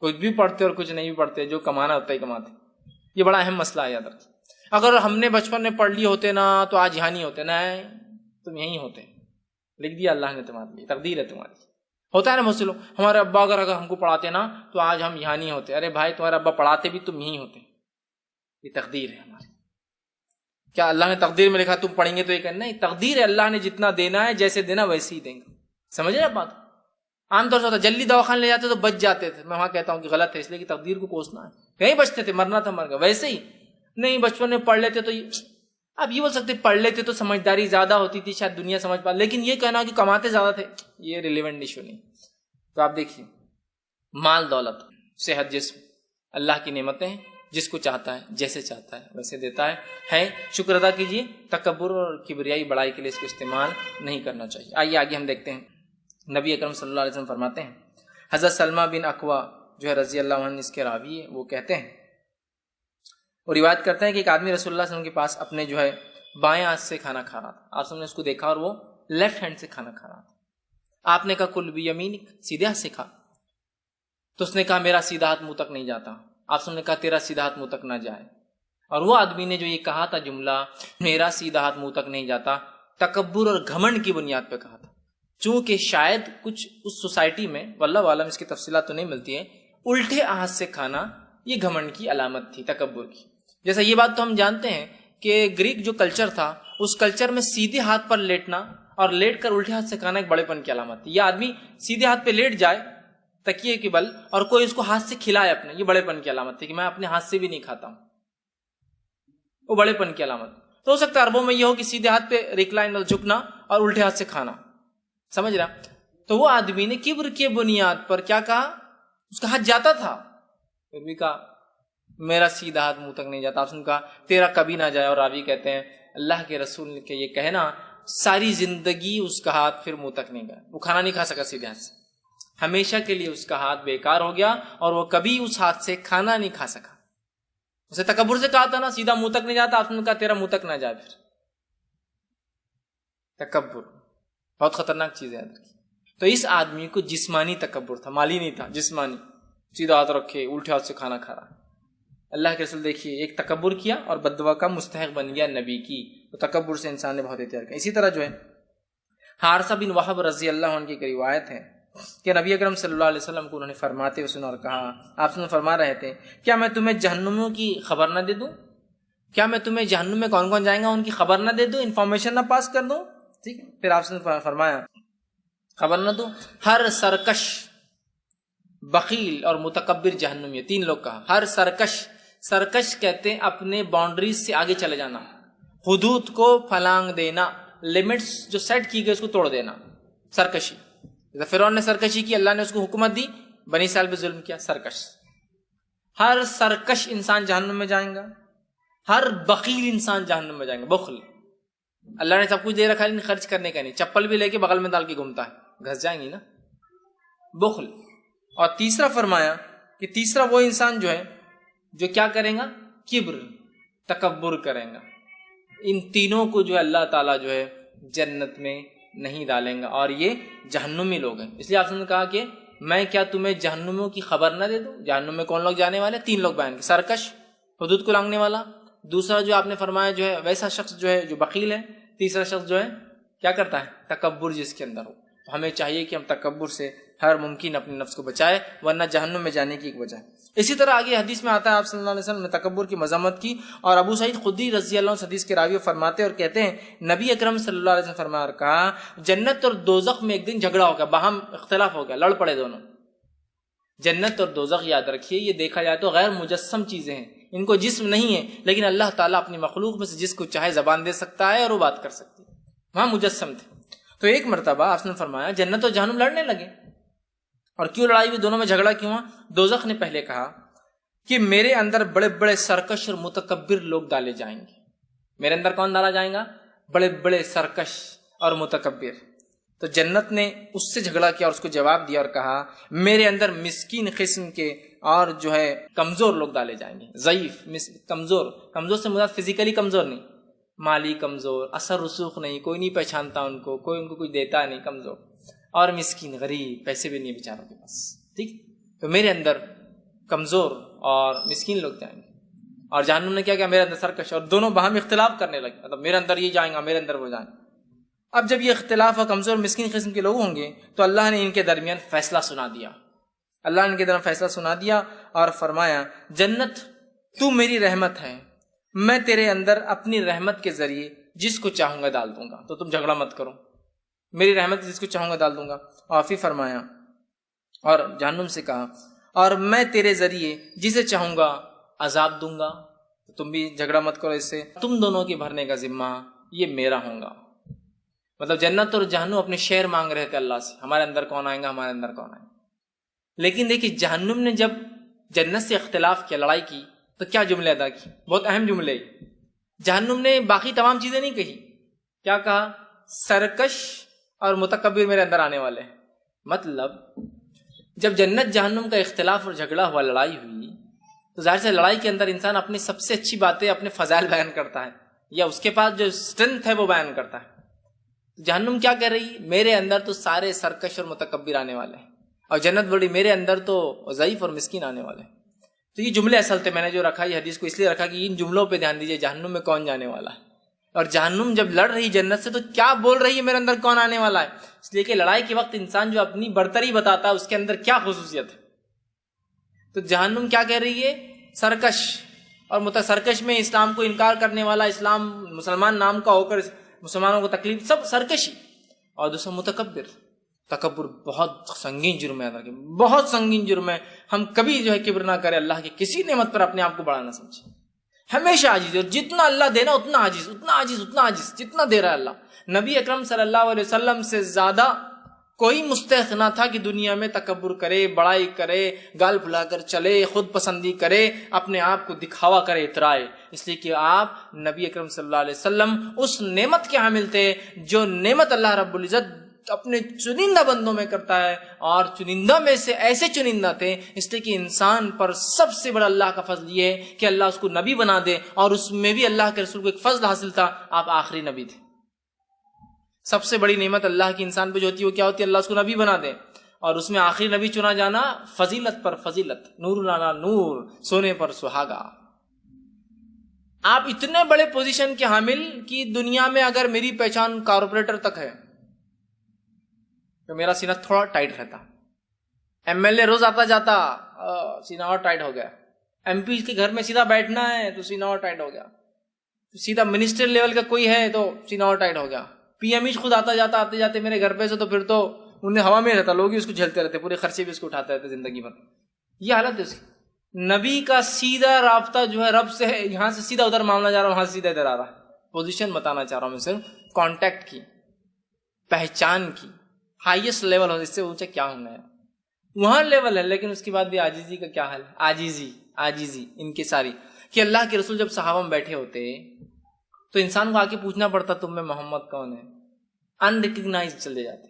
کچھ بھی پڑھتے اور کچھ نہیں بھی پڑھتے، جو کمانا ہوتا ہی کماتے. یہ بڑا اہم مسئلہ ہے یاد رکھیں. اگر ہم نے بچپن میں پڑھ لیے ہوتے نا تو آج یہاں نہیں ہوتے. نہیں، تم یہیں ہوتے، لکھ دیا اللہ نے تمہارے لیے، تقدیر ہے تمہاری. ہوتا ہے نا بہت سے لوگ، ہمارے ابا اگر ہم کو پڑھاتے نا تو آج ہم یہاں نہیں ہوتے. ارے بھائی تمہارے ابا پڑھاتے بھی تم یہیں ہوتے. یہ تقدیر ہے ہماری. کیا اللہ نے تقدیر میں لکھا تم پڑھیں گے تو یہ کرنا؟ نہیں، تقدیر ہے. اللہ نے جتنا دینا ہے، جیسے دینا ویسے ہی دیں گے. سمجھ رہے بات؟ عام طور سے ہوتا جلدی دواخانے لے جاتے تو بچ جاتے تھے. میں وہاں کہتا ہوں کہ غلط ہے، اس لیے کہ تقدیر کو کوسنا ہے. کہیں بچتے تھے، مرنا تھا مر گئے. ویسے ہی نہیں، بچپن میں پڑھ لیتے تو اب یہ بول سکتے پڑھ لیتے تو سمجھداری زیادہ ہوتی تھی، شاید دنیا سمجھ پا. لیکن یہ کہنا کہ کماتے زیادہ تھے، یہ ریلیونٹ ایشو نہیں. تو آپ دیکھیے، مال دولت، صحت، جسم، اللہ کی نعمتیں ہیں. جس کو چاہتا ہے جیسے چاہتا ہے ویسے دیتا ہے. شکر ادا کیجیے. تکبر اور کبریائی بڑائی کے لیے اس کو استعمال نہیں کرنا چاہیے. آئیے آگے ہم دیکھتے ہیں. نبی اکرم صلی اللہ علیہ وسلم فرماتے ہیں، حضرت سلمہ بن اکوا جو ہے رضی اللہ عنہ اس کے راوی ہے، وہ کہتے ہیں، وہ روایت کرتے ہیں کہ ایک آدمی رسول اللہ صلی اللہ علیہ وسلم کے پاس اپنے جو ہے بائیں ہاتھ سے کھانا کھا رہا تھا. آپ نے اس کو دیکھا اور وہ لیفٹ ہینڈ سے کھانا کھا رہا تھا. آپ نے کہا کل بیمینک، سیدھے ہاتھ سے کھا. تو اس نے کہا میرا سیدھا ہاتھ منہ تک نہیں جاتا. آپ نے کہا تیرا سیدھا ہاتھ منہ تک نہ جائے. اور وہ آدمی نے جو یہ کہا تھا جملہ، میرا سیدھا ہاتھ منہ تک نہیں جاتا، تکبر اور گھمنڈ کی بنیاد پہ کہا تھا. چونکہ شاید کچھ اس سوسائٹی میں، واللہ عالم اس کی تفصیلات تو نہیں ملتی ہیں، الٹے ہاتھ سے کھانا یہ گھمنڈ کی علامت تھی، تکبر کی. جیسا یہ بات تو ہم جانتے ہیں کہ گریک جو کلچر تھا، اس کلچر میں سیدھے ہاتھ پر لیٹنا اور لیٹ کر الٹے ہاتھ سے کھانا ایک بڑے پن کی علامت تھی. یہ آدمی سیدھے ہاتھ پہ لیٹ جائے تکیے کے بل اور کوئی اس کو ہاتھ سے کھلائے اپنے، یہ بڑے پن کی علامت تھی کہ میں اپنے ہاتھ سے بھی نہیں کھاتا ہوں. وہ بڑے پن کی علامت. تو ہو سکتا ہے عربوں میں یہ ہو کہ سیدھے ہاتھ پہ ریکلائن اور جھکنا اور الٹے ہاتھ سے کھانا. سمجھ رہا؟ تو وہ آدمی نے کبر کے بنیاد پر کیا کہا، اس کا ہاتھ جاتا تھا، پھر بھی کہا میرا سیدھا ہاتھ منہ تک نہیں جاتا. آپ نے کہا تیرا کبھی نہ جائے. اور راوی کہتے ہیں اللہ کے رسول کے یہ کہنا ساری زندگی اس کا ہاتھ پھر منہ تک نہیں گیا. وہ کھانا نہیں کھا سکا سیدھے ہاتھ سے. ہمیشہ کے لیے اس کا ہاتھ بیکار ہو گیا اور وہ کبھی اس ہاتھ سے کھانا نہیں کھا سکا. اسے تکبر سے کہا تھا نا سیدھا منہ تک نہیں جاتا. آپ نے کہا تیرا منہ تک نہ جائے. پھر تکبر بہت خطرناک چیز ہے. تو اس آدمی کو جسمانی تکبر تھا، مالی نہیں تھا، جسمانی. سیدھا ہاتھ رکھے الٹے ہاتھ سے کھانا کھا رہا. اللہ کے رسول دیکھیے ایک تکبر کیا اور بددعا کا مستحق بن گیا نبی کی. تو تکبر سے انسان نے بہت احتیاط کیا. اسی طرح جو ہے حارثہ بن وہب رضی اللہ عنہ کی ایک روایت ہے کہ نبی اکرم صلی اللہ علیہ وسلم کو انہوں نے فرماتے ہوئے سنا اور کہا، آپ سے فرما رہے تھے کیا میں تمہیں جہنمیوں کی خبر نہ دے دوں؟ کیا میں تمہیں جہنم میں کون کون جائیں گا ان کی خبر نہ دے دوں، انفارمیشن نہ پاس کر دوں؟ ٹھیک ہے. پھر آپ نے فرمایا خبر نہ دوں، ہر سرکش بخیل اور متکبر جہنم میں. 3 لوگ کہا. ہر سرکش کہتے ہیں اپنے باؤنڈریز سے آگے چلے جانا, حدود کو پھلانگ دینا, لمٹس جو سیٹ کی گئی اس کو توڑ دینا, سرکشی. فرعون نے سرکشی کی, اللہ نے اس کو حکومت دی, بنی اسرائیل پہ ظلم کیا, سرکش. ہر سرکش انسان جہنم میں جائیں گا, ہر بخیل انسان جہنم میں جائیں گا. بخل, اللہ نے سب کچھ دے رکھا لیکن خرچ کرنے کا نہیں, چپل بھی لے کے بغل میں ڈال کے گھومتا ہے, گھس جائیں گی نا. بخل. اور تیسرا فرمایا کہ تیسرا وہ انسان جو ہے جو کیا کرے گا, کبر, تکبر کرے گا. ان تینوں کو جو ہے اللہ تعالیٰ جو ہے جنت میں نہیں ڈالیں گا, اور یہ جہنمی لوگ ہیں. اس لیے آپ نے کہا کہ میں کیا تمہیں جہنمیوں کی خبر نہ دے دوں. جہنم میں کون لوگ جانے والے؟ 3 لوگ بیان کے, سرکش, حدود کو لانگنے والا, دوسرا جو آپ نے فرمایا جو ہے ویسا شخص جو ہے جو بخیل ہے, تیسرا شخص جو ہے کیا کرتا ہے, تکبر جس کے اندر ہو. ہمیں چاہیے کہ ہم تکبر سے ہر ممکن اپنے نفس کو بچائے, ورنہ جہنم میں جانے کی ایک وجہ ہے. اسی طرح آگے حدیث میں آتا ہے آپ صلی اللہ علیہ وسلم نے تکبر کی مذمت کی, اور ابو سعید خدری رضی اللہ عنہ حدیث کے راوی فرماتے اور کہتے ہیں نبی اکرم صلی اللہ علیہ وسلم فرمایا اور کہا جنت اور دوزخ میں ایک دن جھگڑا ہو گیا, باہم اختلاف ہو گیا, لڑ پڑے دونوں. جنت اور دوزخ یاد رکھیے یہ دیکھا جائے تو غیر مجسم چیزیں ہیں, ان کو جسم نہیں ہے, لیکن اللہ تعالیٰ اپنی مخلوق میں سے جس کو چاہے زبان دے سکتا ہے اور وہ بات کر سکتی ہے. وہاں مجسم تھے. تو ایک مرتبہ آپ نے فرمایا جنت اور جہنم لڑنے لگے. اور کیوں لڑائی ہوئی, دونوں میں جھگڑا کیوں ہوا؟ دوزخ نے پہلے کہا کہ میرے اندر بڑے بڑے سرکش اور متکبر لوگ ڈالے جائیں گے. میرے اندر کون ڈالا جائے گا؟ بڑے بڑے سرکش اور متکبر. تو جنت نے اس سے جھگڑا کیا اور اس کو جواب دیا اور کہا میرے اندر مسکین قسم کے اور جو ہے کمزور لوگ ڈالے جائیں گے. ضعیف, کمزور سے مراد فزیکلی کمزور نہیں, مالی کمزور, اثر رسوخ نہیں, کوئی نہیں پہچانتا ان کو, کوئی ان کو کچھ دیتا نہیں, کمزور. اور مسکین, غریب, پیسے بھی نہیں بیچاروں کے پاس. ٹھیک, تو میرے اندر کمزور اور مسکین لوگ جائیں گے. اور جہنم نے کیا کیا, میرے اندر سرکش, اور دونوں باہم اختلاف کرنے لگے, مطلب میرے اندر یہ جائیں گا, میرے اندر وہ جائیں گے. اب جب یہ اختلاف اور کمزور مسکین قسم کے لوگ ہوں گے تو اللہ نے ان کے درمیان فیصلہ سنا دیا. اللہ نے ان کے درمیان فیصلہ سنا دیا اور فرمایا جنت تو میری رحمت ہے, میں تیرے اندر اپنی رحمت کے ذریعے جس کو چاہوں گا ڈال دوں گا, تو تم جھگڑا مت کرو, میری رحمت جس کو چاہوں گا ڈال دوں گا. اور پھر فرمایا اور جہنم سے کہا اور میں تیرے ذریعے جسے چاہوں گا عذاب دوں گا, تم بھی جھگڑا مت کرو اس سے, تم دونوں کے بھرنے کا ذمہ یہ میرا ہوگا. مطلب جنت اور جہنم اپنے شیئر مانگ رہے تھے اللہ سے, ہمارے اندر کون آئے گا, ہمارے اندر کون آئے گا. لیکن دیکھیے جہنم نے جب جنت سے اختلاف کیا, لڑائی کی, تو کیا جملے ادا کی, بہت اہم جملے. جہنم نے باقی تمام چیزیں نہیں کہی, کیا کہا, سرکش اور متکبر میرے اندر آنے والے ہیں. مطلب جب جنت جہنم کا اختلاف اور جھگڑا ہوا, لڑائی ہوئی, تو ظاہر سے لڑائی کے اندر انسان اپنی سب سے اچھی باتیں, اپنے فضائل بیان کرتا ہے, یا اس کے پاس جو اسٹرینتھ ہے وہ بیان کرتا ہے. جہنم کیا کہہ رہی, میرے اندر تو سارے سرکش اور متکبر آنے والے ہیں, اور جنت بڑی میرے اندر تو ضعیف اور مسکین آنے والے ہیں. تو یہ جملے اصل تھے, میں نے جو رکھا یہ حدیث کو اس لیے رکھا کہ ان جملوں پہ دھیان دیجئے, جہنم میں کون جانے والا ہے, اور جہنم جب لڑ رہی جنت سے تو کیا بول رہی ہے, میرے اندر کون آنے والا ہے. اس لیے کہ لڑائی کے وقت انسان جو اپنی برتری بتاتا ہے اس کے اندر کیا خصوصیت ہے. تو جہنم کیا کہہ رہی ہے, سرکش اور سرکش میں اسلام کو انکار کرنے والا, اسلام مسلمان نام کا ہو کر مسلمانوں کو تکلیف, سب سرکشی. اور دوسرا متکبر, تکبر بہت سنگین جرم ہے, بہت سنگین جرم ہے. ہم کبھی جو ہے کبر نہ کرے اللہ کی کسی نعمت پر اپنے آپ کو بڑا نہ سمجھے, ہمیشہ عاجز, اور جتنا اللہ دینا اتنا عاجز, اتنا عاجز, اتنا عاجز, جتنا دے رہا ہے اللہ. نبی اکرم صلی اللہ علیہ وسلم سے زیادہ کوئی مستحق نہ تھا کہ دنیا میں تکبر کرے, بڑائی کرے, گال پھلا کر چلے, خود پسندی کرے, اپنے آپ کو دکھاوا کرے, اترائے. اس لیے کہ آپ نبی اکرم صلی اللہ علیہ وسلم اس نعمت کے حامل تھے جو نعمت اللہ رب العزت اپنے چنندہ بندوں میں کرتا ہے, اور چنندہ میں سے ایسے چنندہ تھے. اس لیے کہ انسان پر سب سے بڑا اللہ کا فضل یہ ہے کہ اللہ اس کو نبی بنا دے, اور اس میں بھی اللہ کے رسول کو ایک فضل حاصل تھا, آپ آخری نبی تھے. سب سے بڑی نعمت اللہ کی انسان پہ جو ہوتی ہے وہ کیا ہوتی ہے, اللہ اس کو نبی بنا دے, اور اس میں آخری نبی چنا جانا فضیلت پر فضیلت, نور لانا نور, سونے پر سہاگا. آپ اتنے بڑے پوزیشن کے حامل کہ دنیا میں اگر میری پہچان کارپوریٹر تک ہے تو میرا سینہ تھوڑا ٹائٹ رہتا, ایم ایل اے روز آتا جاتا, سینہ اور ٹائٹ ہو گیا. ایم پی کے گھر میں سیدھا بیٹھنا ہے تو سینہ اور ٹائٹ ہو گیا. سیدھا منسٹر لیول کا کوئی ہے تو سینہ اور ٹائٹ ہو گیا. پی ایم ایچ خود آتا جاتا, آتے جاتے میرے گھر پہ سے, تو پھر تو انہیں ہوا میں رہتا، لوگ ہی اس کو جھیلتے رہتے، پورے خرچے بھی اس کو اٹھاتے رہتے زندگی بھر. یہ حالت ہے اس کی. نبی کا سیدھا رابطہ جو ہے رب سے ہے، یہاں سے سیدھا ادھر معاملہ جا رہا ہے، وہاں سے سیدھا ادھر آ رہا ہے. پوزیشن بتانا چاہ رہا ہوں میں، صرف کانٹیکٹ کی، پہچان کی، ہائیسٹ لیول ہو، اس سے اونچا کیا ہونا ہے وہاں لیول ہے. لیکن اس کے بعد بھی عاجزی کا کیا حال ہے؟ عاجزی ان کی ساری. کہ اللہ کے رسول جب صحابہ میں بیٹھے ہوتے تو انسان کو آ کے پوچھنا پڑتا تم میں محمد کون ہے، انریکگنائز چلے جاتے.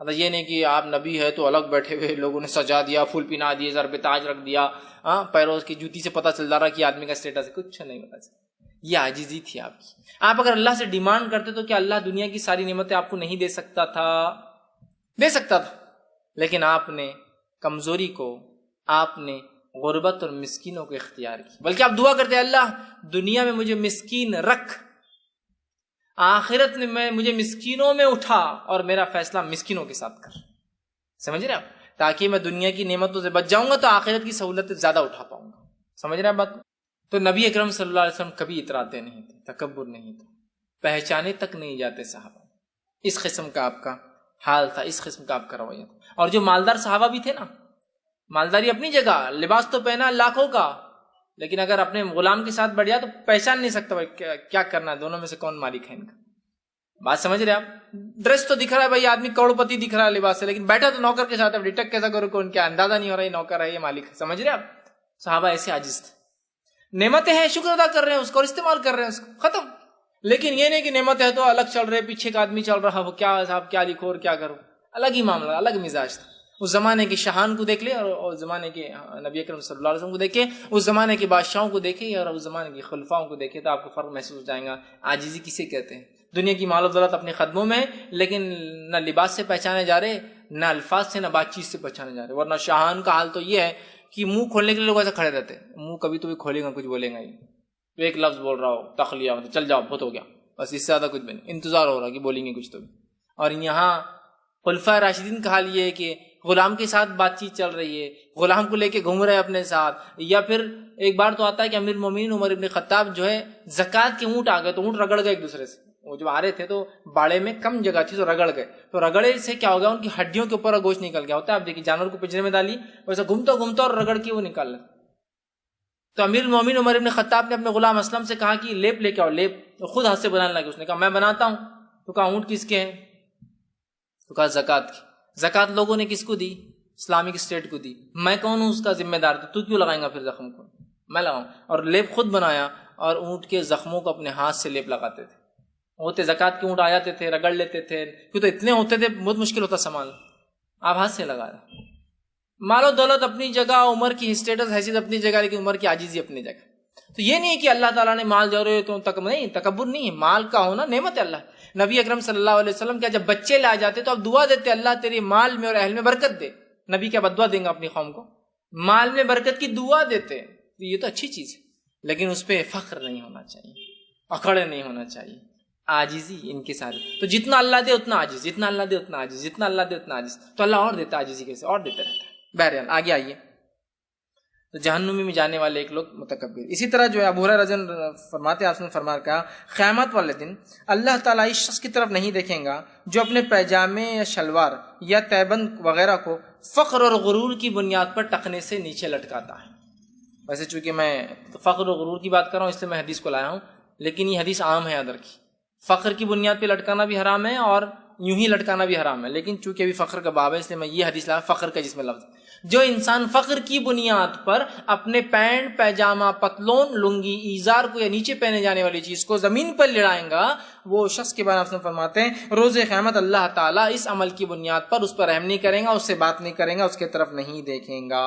مطلب یہ نہیں کہ آپ نبی ہے تو الگ بیٹھے ہوئے لوگوں نے سجا دیا، پھول پہنا دیے، سر پہ تاج رکھ دیا، پیروں کی جوتی سے پتہ چل رہا کہ آدمی کا اسٹیٹس ہے. کچھ نہیں پتا چلا. یہ عاجزی تھی آپ کی. آپ اگر اللہ سے ڈیمانڈ کرتے تو کیا اللہ دنیا کی ساری نعمتیں آپ کو نہیں دے سکتا تھا؟ دے سکتا تھا. لیکن آپ نے کمزوری کو، آپ نے غربت اور مسکینوں کو اختیار کی. بلکہ آپ دعا کرتے اللہ دنیا میں مجھے مسکین رکھ، آخرت میں مجھے مسکینوں میں اٹھا، اور میرا فیصلہ مسکینوں کے ساتھ کر. سمجھ رہے آپ؟ تاکہ میں دنیا کی نعمتوں سے بچ جاؤں گا تو آخرت کی سہولت زیادہ اٹھا پاؤں گا. سمجھ رہے آپ بات؟ تو نبی اکرم صلی اللہ علیہ وسلم کبھی اتراتے نہیں تھے، تکبر نہیں تھا، پہچانے تک نہیں جاتے صحابہ. اس قسم کا آپ کا حال تھا، اس قسم کا آپ کا رویہ تھا. اور جو مالدار صحابہ بھی تھے نا، مالداری اپنی جگہ، لباس تو پہنا لاکھوں کا، لیکن اگر اپنے غلام کے ساتھ بڑھ جائے تو پہچان نہیں سکتا بھائی کیا کرنا ہے، دونوں میں سے کون مالک ہے ان کا. بات سمجھ رہے آپ؟ ڈریس تو دکھ رہا ہے بھائی، آدمی کروڑپتی دکھ رہا ہے لباس سے، لیکن بیٹھا تو نوکر کے ساتھ ہے. ڈیٹیکٹ کیسا کرو کون کیا اندازہ نہیں ہو رہا، یہ نوکر ہے یہ مالک ہے. سمجھ رہے آپ؟ صحابہ ایسے عاجز تھے. نعمتیں ہیں، شکر ادا کر رہے ہیں اس کو اور استعمال کر رہے ہیں اس کو، ختم. لیکن یہ نہیں کہ نعمت ہے تو الگ چل رہے، پیچھے کا آدمی چل رہا، وہ کیا صاحب کیا لکھو اور کیا کرو. الگ ہی معاملہ، الگ مزاج تھا. اس زمانے کے شاہان کو دیکھ لے اور اس زمانے کے نبی اکرم صلی اللہ علیہ وسلم کو دیکھے، اس زمانے کے بادشاہوں کو دیکھے اور اس زمانے کے خلفاؤں کو دیکھے تو آپ کو فرق محسوس ہو جائے گا. عاجزی کسے کہتے ہیں؟ دنیا کی مال و دولت اپنے قدموں میں، لیکن نہ لباس سے پہچانے جا رہے، نہ الفاظ سے، نہ بات چیت سے پہچانے جا رہے. ورنہ شاہان کا حال تو یہ ہے کہ منہ کھولنے کے لیے لوگ ایسا کھڑے رہتے ہیں، منہ کبھی تو بھی کھولے گا، کچھ بولے گا ہی. تو ایک لفظ بول رہا ہو تخلیہ، چل جاؤ بہت ہو گیا، بس اس سے زیادہ کچھ بھی نہیں، انتظار ہو رہا کہ بولیں گے کچھ تو بھی. اور یہاں خلفائے راشدین کا حال یہ ہے کہ غلام کے ساتھ بات چیت چل رہی ہے، غلام کو لے کے گھوم رہے ہیں اپنے ساتھ. یا پھر ایک بار تو آتا ہے کہ امیر المومنین عمر ابن خطاب جو ہے زکوٰۃ کے اونٹ آ گئے تو اونٹ رگڑ گئے ایک دوسرے سے. وہ جو آ رہے تھے تو باڑے میں کم جگہ تھی تو رگڑ گئے. تو رگڑے سے کیا ہو گیا، ان کی ہڈیوں کے اوپر گوشت نکل گیا. ہوتا ہے آپ دیکھیے جانور کو پنجرے میں ڈالی ویسا گھومتا گھومتا اور رگڑ کے وہ نکال لے. تو امیر المومنین عمر ابن خطاب نے اپنے غلام اسلم سے کہا کہ لیپ لے کے آؤ. لیپ خود ہاتھ سے بنانے لگے. اس نے کہا میں بناتا ہوں. تو کہا اونٹ کس کے ہیں؟ تو کہا زکوٰۃ کی. زکوٰۃ لوگوں نے کس کو دی؟ اسلامک اسٹیٹ کو دی. میں کون ہوں اس کا ذمہ دار؟ تو کیوں لگائیں گا پھر زخم کو؟ میں لگاؤں. اور لیپ خود بنایا اور اونٹ کے زخموں کو اپنے ہاتھ سے لیپ لگاتے تھے. ہوتے زکوٰۃ کے اونٹ آ جاتے تھے، رگڑ لیتے تھے، کیوں تو اتنے ہوتے تھے بہت مشکل ہوتا سامان. آپ ہاتھ سے لگا رہے. مال و دولت اپنی جگہ، عمر کی اسٹیٹس حیثیت اپنی جگہ، لیکن عمر کی عاجزی اپنی جگہ. تو یہ نہیں کہ اللہ تعالیٰ نے مال دے رہے تو نہیں، تکبر نہیں ہے. مال کا ہونا نعمت ہے اللہ. نبی اکرم صلی اللہ علیہ وسلم کیا جب بچے لائے جاتے تو آپ دعا دیتے اللہ تیرے مال میں اور اہل میں برکت دے. نبی کیا بدعا دیں گا اپنی قوم کو؟ مال میں برکت کی دعا دیتے. یہ تو اچھی چیز ہے، لیکن اس پہ فخر نہیں ہونا چاہیے، اکڑ نہیں ہونا چاہیے. عاجزی ان کے سارے. تو جتنا اللہ دے اتنا عاجز، جتنا اللہ دے اتنا عاجز، جتنا اللہ دے اتنا عاجز. تو اللہ اور دیتا عاجزی کیسے اور دیتا رہتا ہے. بہرحال آگے آئیے. تو جہنمی میں جانے والے ایک لوگ متکبر. اسی طرح جو ہے ابو ہریرہ رضی اللہ عنہ فرماتے ہیں، آپ نے فرمایا کہا قیامت والے دن اللہ تعالیٰ اس شخص کی طرف نہیں دیکھیں گا جو اپنے پیجامے یا شلوار یا تیبند وغیرہ کو فخر اور غرور کی بنیاد پر ٹخنے سے نیچے لٹکاتا ہے. ویسے چونکہ میں فخر اور غرور کی بات کر رہا ہوں اس لیے میں حدیث کو لایا ہوں، لیکن یہ حدیث عام ہے ادر کی. فخر کی بنیاد پہ لٹکانا بھی حرام ہے اور یوں ہی لٹکانا بھی حرام ہے، لیکن چونکہ ابھی فخر کا باب ہے اس لیے میں یہ حدیث لایا فخر کا، جس میں لفظ جو انسان فخر کی بنیاد پر اپنے پینٹ، پیجامہ، پتلون، لنگی، ایزار کو یا نیچے پہنے جانے والی چیز کو زمین پر لڑائیں گا، وہ شخص کے بارے میں فرماتے ہیں روز قیامت اللہ تعالیٰ اس عمل کی بنیاد پر اس پر رحم نہیں کریں گا، اس سے بات نہیں کریں گا، اس کی طرف نہیں دیکھیں گا.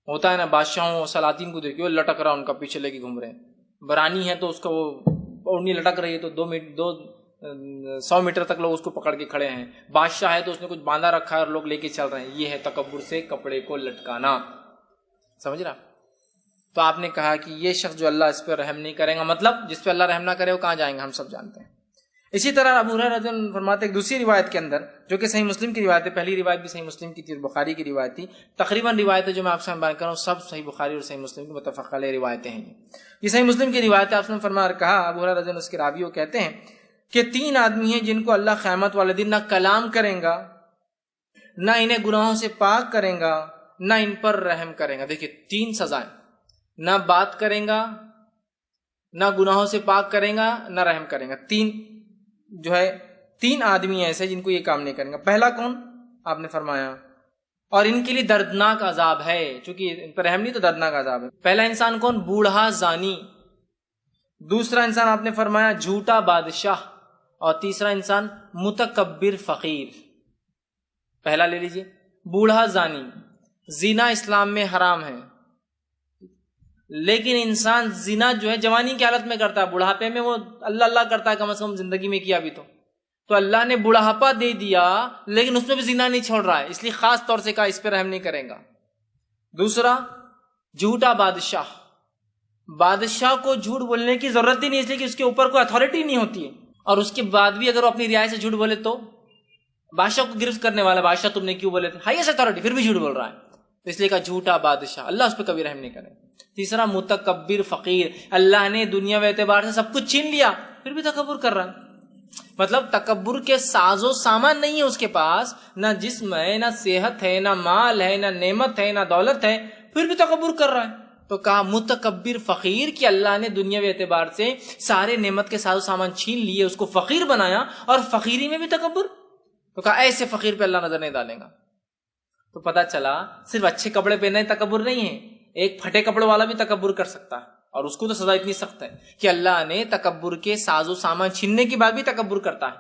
ہوتا ہے نا بادشاہوں اور سلاطین کو دیکھیے لٹک رہا ان کا پیچھے لے کے گھوم رہے ہیں. برانی ہے تو اس کا وہ اوڑھنی لٹک رہی ہے تو 100 میٹر تک لوگ اس کو پکڑ کے کھڑے ہیں. بادشاہ ہے تو اس نے کچھ باندھا رکھا ہے اور لوگ لے کے چل رہے ہیں. یہ ہے تکبر سے کپڑے کو لٹکانا. سمجھ رہا؟ تو آپ نے کہا کہ یہ شخص جو اللہ اس پہ رحم نہیں کرے گا، مطلب جس پہ اللہ رحم نہ کرے وہ کہاں جائیں گے ہم سب جانتے ہیں. اسی طرح ابو ہریرہ رضی اللہ عنہ فرماتے ہیں ایک دوسری روایت کے اندر جو کہ صحیح مسلم کی روایت ہے، پہلی روایت بھی صحیح مسلم کی تھی اور بخاری کی روایت تھی. تقریباً روایتیں جو میں آپ سے بیان کر رہا ہوں سب صحیح بخاری اور صحیح مسلم کی متفق علیہ روایتیں ہیں. یہ صحیح مسلم کی روایت ہے. آپ نے فرمایا کہا ابو ہریرہ رضی اللہ عنہ اس کے راوی وہ کہتے ہیں کہ 3 آدمی ہیں جن کو اللہ قیامت والے دن نہ کلام کریں گا، نہ انہیں گناہوں سے پاک کریں گا، نہ ان پر رحم کریں گا۔ دیکھیے 3 سزائیں، نہ بات کریں گا، نہ گناہوں سے پاک کریں گا، نہ رحم کریں گا۔ 3 آدمی ایسے جن کو یہ کام نہیں کریں گا۔ پہلا کون؟ آپ نے فرمایا اور ان کے لیے دردناک عذاب ہے، چونکہ ان پر رحم نہیں تو دردناک عذاب ہے۔ پہلا انسان کون؟ بوڑھا زانی۔ دوسرا انسان آپ نے فرمایا جھوٹا بادشاہ، اور تیسرا انسان متکبر فقیر۔ پہلا لے لیجئے، بوڑھا زانی۔ زنا اسلام میں حرام ہے، لیکن انسان زنا جو ہے جوانی کی حالت میں کرتا ہے، بڑھاپے میں وہ اللہ اللہ کرتا ہے، کم از کم زندگی میں کیا بھی تو اللہ نے بڑھاپا دے دیا لیکن اس میں بھی زنا نہیں چھوڑ رہا ہے، اس لیے خاص طور سے کہا اس پہ رحم نہیں کرے گا۔ دوسرا جھوٹا بادشاہ، بادشاہ کو جھوٹ بولنے کی ضرورت ہی نہیں، اس لیے کہ اس کے اوپر کوئی اتھارٹی نہیں ہوتی ہے، اور اس کے بعد بھی اگر وہ اپنی رعایا سے جھوٹ بولے تو بادشاہ کو گرفت کرنے والا، بادشاہ تم نے کیوں بولے تھے، ہائیسٹ اتھارٹی، پھر بھی جھوٹ بول رہا ہے، تو اس لیے کہا جھوٹا بادشاہ، اللہ اس پہ کبھی رحم نہیں کرے۔ تیسرا متکبر فقیر، اللہ نے دنیا و اعتبار سے سب کچھ چھین لیا پھر بھی تکبر کر رہا ہے، مطلب تکبر کے ساز و سامان نہیں ہے اس کے پاس، نہ جسم ہے، نہ صحت ہے، نہ مال ہے، نہ نعمت ہے، نہ دولت ہے، پھر بھی تکبر کر رہا ہے۔ تو کہا متکبر فقیر کہ اللہ نے دنیاوی اعتبار سے سارے نعمت کے ساز و سامان چھین لیے، اس کو فقیر بنایا، اور فقیری میں بھی تکبر۔ تو کہا ایسے فقیر پہ اللہ نظر نہیں ڈالے گا۔ تو پتا چلا صرف اچھے کپڑے پہننا تکبر نہیں ہے، ایک پھٹے کپڑے والا بھی تکبر کر سکتا ہے، اور اس کو تو سزا اتنی سخت ہے کہ اللہ نے تکبر کے ساز و سامان چھیننے کے بعد بھی تکبر کرتا ہے،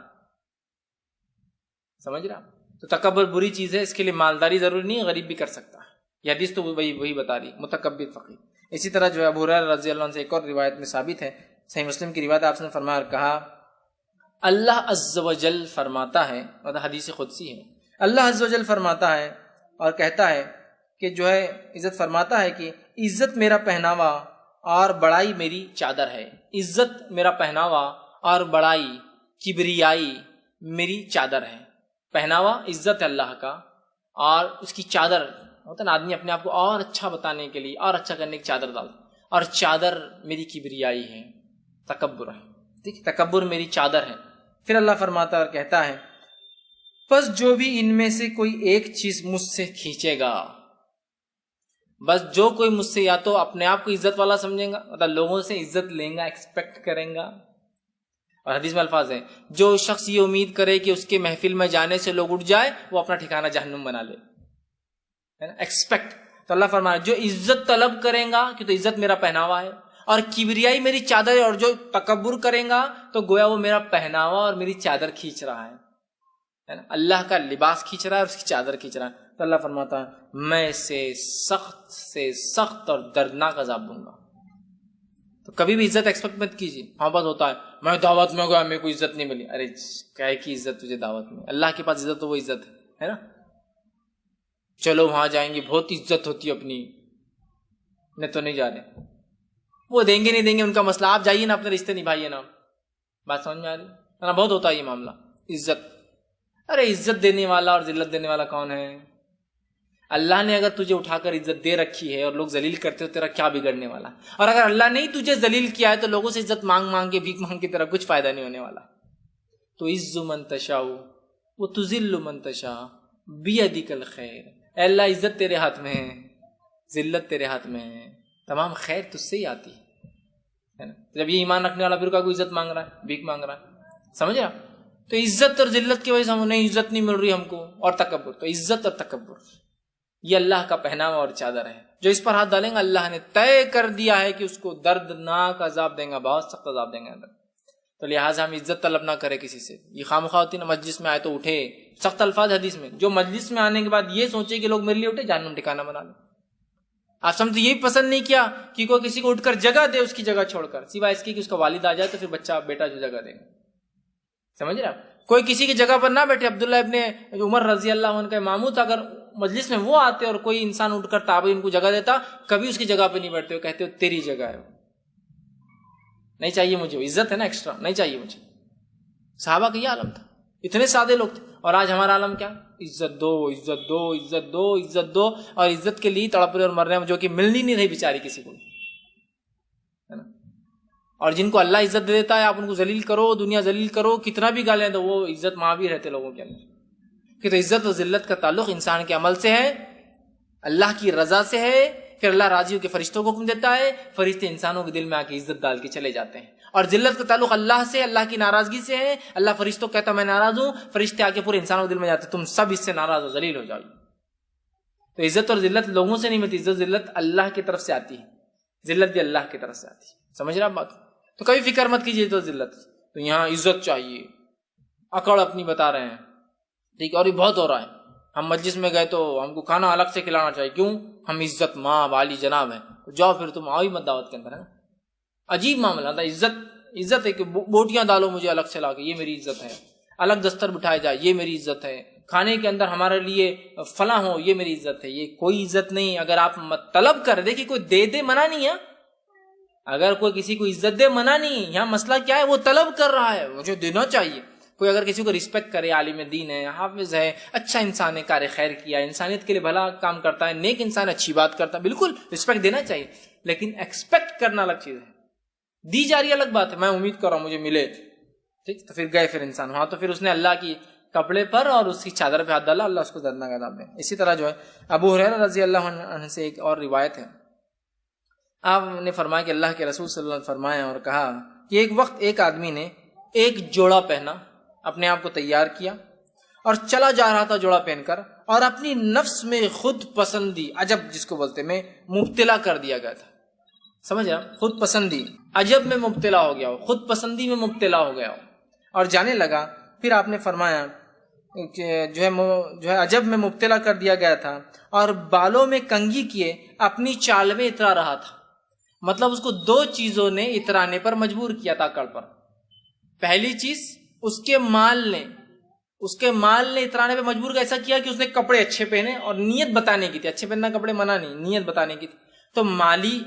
سمجھ رہا؟ تو تکبر بری چیز ہے، اس کے لیے مالداری ضروری نہیں ہے، غریب بھی کر سکتا ہے، یہ حدیث تو وہی بتا رہی متکبر فقیر۔ اسی طرح جو ہے ابو ہریرہ رضی اللہ عنہ سے ایک اور روایت میں ثابت ہے، صحیح مسلم کی روایت، آپ نے فرمایا اور کہا اللہ عز و جل فرماتا ہے، مطلب حدیث قدسی ہے، اللہ عز و جل فرماتا ہے اور کہتا ہے کہ جو ہے عزت فرماتا ہے کہ عزت میرا پہناوا اور بڑائی میری چادر ہے، عزت میرا پہناوا اور بڑائی کبریائی میری چادر ہے۔ پہناوا عزت ہے اللہ کا، اور اس کی چادر ہوتا ہے نا، آدمی اپنے آپ کو اور اچھا بتانے کے لیے اور اچھا کرنے کی چادر ڈالتا، اور چادر میری کبریائی ہے، تکبر ہے، ٹھیک، تکبر میری چادر ہے۔ پھر اللہ فرماتا ہے اور کہتا ہے بس جو بھی ان میں سے کوئی ایک چیز مجھ سے کھینچے گا، بس جو کوئی مجھ سے یا تو اپنے آپ کو عزت والا سمجھے گا، مطلب لوگوں سے عزت لیں گا، ایکسپیکٹ کریں گا، اور حدیث میں الفاظ ہیں جو شخص یہ امید کرے کہ اس کے محفل میں جانے سے لوگ اٹھ جائے وہ اپنا ٹھکانہ جہنم بنا لے، ہے نا، ایکسپیکٹ۔ تو اللہ فرمایا جو عزت طلب کریں گا کہ تو عزت میرا پہناوا ہے، اور کبریائی میری چادر ہے، اور جو تکبر کریں گا تو گویا وہ میرا پہناوا اور میری چادر کھینچ رہا ہے نا، اللہ کا لباس کھینچ رہا ہے اور اس کی چادر کھینچ رہا ہے۔ تو اللہ فرماتا ہے میں اسے سخت سے سخت اور دردناک عذاب دوں گا۔ تو کبھی بھی عزت ایکسپیکٹ مت کیجیے۔ ہاں بس ہوتا ہے میں دعوت میں گیا میرے کو عزت نہیں ملی، ارے کیا کی عزت تجھے دعوت میں، اللہ کے پاس عزت تو وہ عزت ہے نا، چلو وہاں جائیں گے بہت عزت ہوتی ہے اپنی، نہیں تو نہیں جا رہے، وہ دیں گے نہیں دیں گے ان کا مسئلہ، آپ جائیے نا اپنے رشتے نبھائیے نا، بات سمجھ میں آ رہی ہے نا، بہت ہوتا ہے یہ معاملہ عزت۔ ارے عزت دینے والا اور ذلت دینے والا کون ہے؟ اللہ نے اگر تجھے اٹھا کر عزت دے رکھی ہے اور لوگ ذلیل کرتے ہو، تیرا کیا بگڑنے والا؟ اور اگر اللہ نے تجھے ذلیل کیا ہے تو لوگوں سے عزت مانگ مانگ کے بھیک مانگ کے تیرا کچھ فائدہ نہیں ہونے والا۔ تو عز من تشاء و تذل من تشاء بیدک الخیر، اے اللہ عزت تیرے ہاتھ میں ہے، ذلت تیرے ہاتھ میں ہے، تمام خیر تجھ سے ہی آتی ہے نا۔ جب یہ ایمان رکھنے والا پھر کا کوئی عزت مانگ رہا ہے، بھیک مانگ رہا ہے، سمجھ رہا؟ تو عزت اور ذلت کی وجہ سے ہم انہیں عزت نہیں مل رہی ہم کو، اور تکبر، تو عزت اور تکبر یہ اللہ کا پہناوا اور چادر ہے، جو اس پر ہاتھ ڈالیں گا اللہ نے طے کر دیا ہے کہ اس کو دردناک عذاب دیں گا، بہت سخت عذاب دیں گے اندر۔ تو لہٰذا ہم عزت طلب نہ کرے کسی سے، یہ خواہ ہوتی نا، مجلس میں آئے تو اٹھے، سخت الفاظ حدیث میں، جو مجلس میں آنے کے بعد یہ سوچے کہ لوگ میرے لیے اٹھے، جہنم ٹھکانہ بنا لے۔ آپ سمجھتے یہ پسند نہیں کیا کہ کوئی کسی کو اٹھ کر جگہ دے اس کی جگہ چھوڑ کر، سوائے اس کی کہ اس کا والد آ جائے تو پھر بچہ بیٹا جو جگہ دے گا، سمجھ رہے آپ؟ کوئی کسی کی جگہ پر نہ بیٹھے۔ عبداللہ ابن عمر رضی اللہ عنہ کا ماموں تھا، اگر مجلس میں وہ آتے اور کوئی انسان اٹھ کر تابعین ان کو جگہ دیتا، کبھی اس کی جگہ پہ نہیں بیٹھتے، وہ کہتے ہو تیری جگہ ہے، نہیں چاہیے مجھے، عزت ہے نا ایکسٹرا، نہیں چاہیے مجھے۔ صحابہ کا یہ عالم تھا، اتنے سادے لوگ تھے، اور آج ہمارا عالم کیا؟ عزت دو عزت دو عزت دو عزت دو، اور عزت کے لیے تڑپ رہے اور مر رہے ہیں، جو کہ ملنی نہیں رہی بیچاری کسی کو، ہے نا۔ اور جن کو اللہ عزت دے دیتا ہے آپ ان کو ذلیل کرو، دنیا ذلیل کرو، کتنا بھی گالیں دو، وہ عزت ماں بھی رہتے لوگوں کے اندر. کہ تو عزت و ذلت کا تعلق انسان کے عمل سے ہے، اللہ کی رضا سے ہے. پھر اللہ راضی ہو کے فرشتوں کو حکم دیتا ہے، فرشتے انسانوں کے دل میں آ کے عزت ڈال کے چلے جاتے ہیں. اور ذلت کا تعلق اللہ سے، اللہ کی ناراضگی سے ہے. اللہ فرشتوں کو کہتا میں ناراض ہوں، فرشتے آ کے پورے انسانوں کے دل میں جاتے تم سب اس سے ناراض ہو، ذلیل ہو جاؤ. تو عزت اور ذلت لوگوں سے نہیں ملتی، عزت ذلت اللہ کی طرف سے آتی ہے، ذلت بھی اللہ کی طرف سے آتی ہے. سمجھ رہے آپ بات؟ تو کبھی فکر مت کیجیے تو ذلت. تو یہاں عزت چاہیے، اکڑ اپنی بتا رہے ہیں، ٹھیک ہے. اور یہ بہت ہو رہا ہے. ہم مجلس میں گئے تو ہم کو کھانا الگ سے کھلانا چاہیے، کیوں؟ ہم عزت ماں والی جناب ہیں. جاؤ پھر تم آؤ ہی مت دعوت کے اندر. ہے نا عجیب معاملہ تھا. عزت ہے کہ بوٹیاں ڈالو مجھے الگ سے لا کے، یہ میری عزت ہے. الگ دستر بٹھائے جائے، یہ میری عزت ہے. کھانے کے اندر ہمارے لیے فلاں ہو، یہ میری عزت ہے. یہ کوئی عزت نہیں. اگر آپ طلب کر دے کہ کوئی دے دے، منع نہیں ہے. اگر کوئی کسی کو عزت دے، منع نہیں. یہاں مسئلہ کیا ہے؟ وہ طلب کر رہا ہے، مجھے دینا چاہیے. کوئی اگر کسی کو رسپیکٹ کرے، عالم دین ہے، حافظ ہے، اچھا انسان ہے، کار خیر کیا، انسانیت کے لیے بھلا کام کرتا ہے، نیک انسان، اچھی بات کرتا ہے، بالکل رسپیکٹ دینا چاہیے. لیکن ایکسپیکٹ کرنا الگ چیز ہے. دی جا رہی الگ بات ہے، میں امید کر رہا ہوں مجھے ملے، ٹھیک. تو پھر گئے پھر انسان وہاں، تو پھر اس نے اللہ کی کپڑے پر اور اس کی چادر پہ ہاتھ ڈالا، اللہ اس کو دردناک عذاب دے. اسی طرح جو ہے ابو ہریرہ رضی اللہ عنہ سے ایک اور روایت ہے. آپ نے فرمایا کہ اللہ کے رسول صلی اللہ علیہ وسلم فرمایا اور کہا کہ ایک وقت ایک آدمی نے ایک جوڑا پہنا، اپنے آپ کو تیار کیا اور چلا جا رہا تھا جوڑا پہن کر، اور اپنی نفس میں خود پسندی، عجب جس کو بولتے میں مبتلا کر دیا گیا تھا. سمجھ رہا؟ خود پسندی، عجب میں مبتلا ہو گیا ہو، خود پسندی میں مبتلا ہو گیا ہو اور جانے لگا. پھر آپ نے فرمایا کہ جو ہے عجب میں مبتلا کر دیا گیا تھا اور بالوں میں کنگھی کیے اپنی چال میں اترا رہا تھا. مطلب اس کو دو چیزوں نے اترانے پر مجبور کیا تھا اکڑ پر. پہلی چیز اس کے مال نے اترانے پہ مجبور ایسا کیا کہ اس نے کپڑے اچھے پہنے اور نیت بتانے کی تھی. اچھے پہننا کپڑے منع نہیں، نیت بتانے کی تھی. تو مالی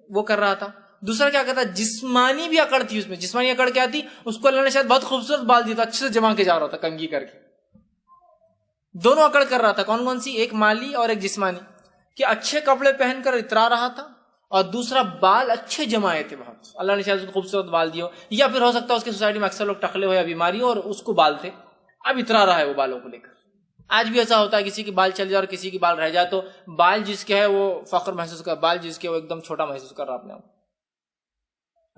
وہ کر رہا تھا. دوسرا کیا کہتا، جسمانی بھی اکڑ تھی اس میں. جسمانی اکڑ کیا تھی؟ اس کو اللہ نے شاید بہت خوبصورت بال دیا تھا، اچھے سے جما کے جا رہا تھا کنگھی کر کے. دونوں اکڑ کر رہا تھا. کون کون سی؟ ایک مالی اور ایک جسمانی. کہ اچھے کپڑے پہن کر اترا رہا تھا اور دوسرا بال اچھے جمائے تھے بہت. اللہ نے شاید اس کو خوبصورت بال دیے ہو، یا پھر ہو سکتا ہے اس کی سوسائٹی میں اکثر لوگ ٹکلے ہو یا بیماری ہو اور اس کو بال تھے، اب اترا رہا ہے وہ بالوں کو لے کر. آج بھی ایسا ہوتا ہے، کسی کی بال چل جائے اور کسی کی بال رہ جائے تو بال جس کے ہے وہ فخر محسوس کر، بال جس کے وہ ایک دم چھوٹا محسوس کر رہا اپنے آپ.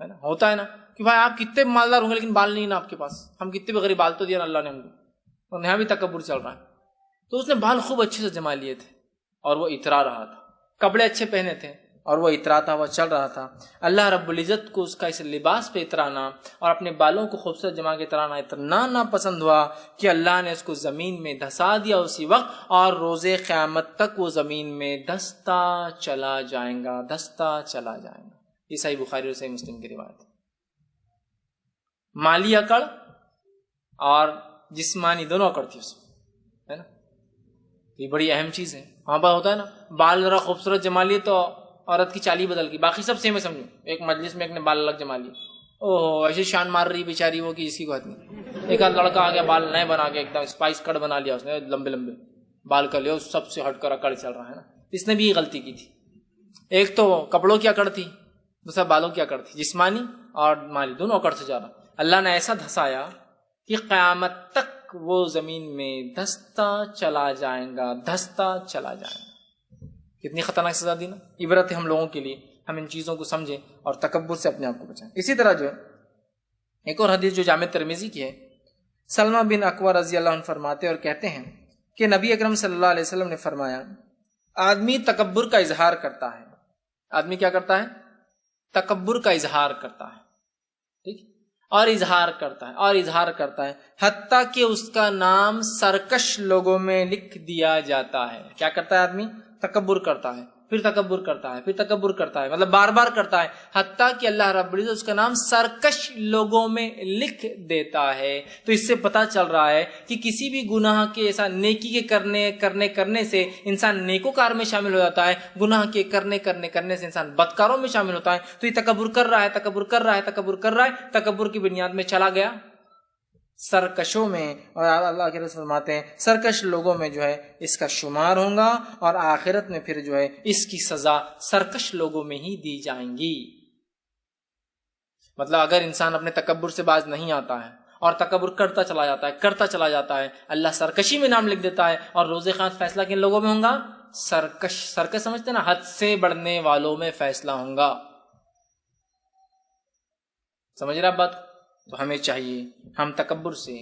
ہے نا؟ ہوتا ہے نا کہ بھائی آپ کتنے مالدار ہوں گے لیکن بال نہیں نا آپ کے پاس، ہم کتنے بھی غریب، بال تو دیا نا اللہ نے ہم کو، اور یہاں بھی تکبر چل رہا ہے. تو اس نے بال خوب اچھے سے جما لیے تھے اور وہ اترا رہا تھا. کپڑے اچھے پہنے تھے اور وہ اتراتا ہوا چل رہا تھا. اللہ رب العزت کو اس کا اس لباس پہ اترانا اور اپنے بالوں کو خوبصورت جما کے اترانا اتنا ناپسند ہوا کہ اللہ نے اس کو زمین میں دھسا دیا اسی وقت، اور روز قیامت تک وہ زمین میں دھستا چلا جائے گا، دھستا چلا جائے گا. یہ صحیح بخاری اور صحیح مسلم کی روایت ہے. مالی اکڑ اور جسمانی دونوں اکڑ تھی اس میں، ہے نا. یہ بڑی اہم چیز ہے. وہاں پر ہوتا ہے نا، بال ذرا خوبصورت جما لیے تو عورت کی چالی بدل گئی، باقی سب سیم ہے. سمجھو ایک مجلس میں ایک نے بال الگ جما لیے، اوہ ایسی شان مار رہی بیچاری وہ کہ اس کی بات نہیں. ایک آدھ لڑکا آ گیا بال نئے بنا کے ایک دم اسپائس کٹ بنا لیا اس نے، لمبے لمبے بال کر لیا، سب سے ہٹ کر اکڑ چل رہا ہے نا. اس نے بھی یہ غلطی کی تھی. ایک تو کپڑوں کی اکڑ تھی، دوسرا بالوں کی اکڑ تھی. جسمانی اور مالی دونوں اکڑ سے جا رہا. اللہ نے ایسا دھسایا کہ قیامت تک وہ زمین میں دھستا چلا جائے گا، دھستا چلا جائے گا. کتنی خطرناک سزا دی نا. عبرت ہے ہم لوگوں کے لیے، ہم ان چیزوں کو سمجھیں اور تکبر سے اپنے آپ کو بچائیں. اسی طرح جو ہے ایک اور حدیث جو جامع ترمذی کی ہے، سلمہ بن اکوع رضی اللہ عنہ فرماتے اور کہتے ہیں کہ نبی اکرم صلی اللہ علیہ وسلم نے فرمایا، آدمی تکبر کا اظہار کرتا ہے. آدمی کیا کرتا ہے؟ تکبر کا اظہار کرتا ہے. ٹھیک، اور اظہار کرتا ہے اور اظہار کرتا ہے، حتیٰ کہ اس کا نام سرکش لوگوں میں لکھ دیا جاتا ہے. کیا کرتا ہے آدمی؟ تکبر کرتا ہے، پھر تکبر کرتا ہے، پھر تکبر کرتا ہے، مطلب بار بار کرتا ہے، حتیٰ کہ اللہ رب العزت اس کا نام سرکش لوگوں میں لکھ دیتا ہے. تو اس سے پتہ چل رہا ہے کہ کسی بھی گناہ کے ایسا نیکی کے کرنے سے انسان نیکوکار میں شامل ہو جاتا ہے، گناہ کے کرنے سے انسان بدکاروں میں شامل ہوتا ہے. تو یہ تکبر کر رہا ہے، تکبر کر رہا ہے، تکبر کر رہا ہے، تکبر کی بنیاد میں چلا گیا سرکشوں میں. اور اللہ کے رسول فرماتے ہیں سرکش لوگوں میں جو ہے اس کا شمار ہوگا، اور آخرت میں پھر جو ہے اس کی سزا سرکش لوگوں میں ہی دی جائیں گی. مطلب اگر انسان اپنے تکبر سے باز نہیں آتا ہے اور تکبر کرتا چلا جاتا ہے اللہ سرکشی میں نام لکھ دیتا ہے، اور روز قیامت فیصلہ کن لوگوں میں ہوگا؟ سرکش سمجھتے نا، حد سے بڑھنے والوں میں فیصلہ ہوگا. سمجھ رہے آپ بات؟ تو ہمیں چاہیے ہم تکبر سے،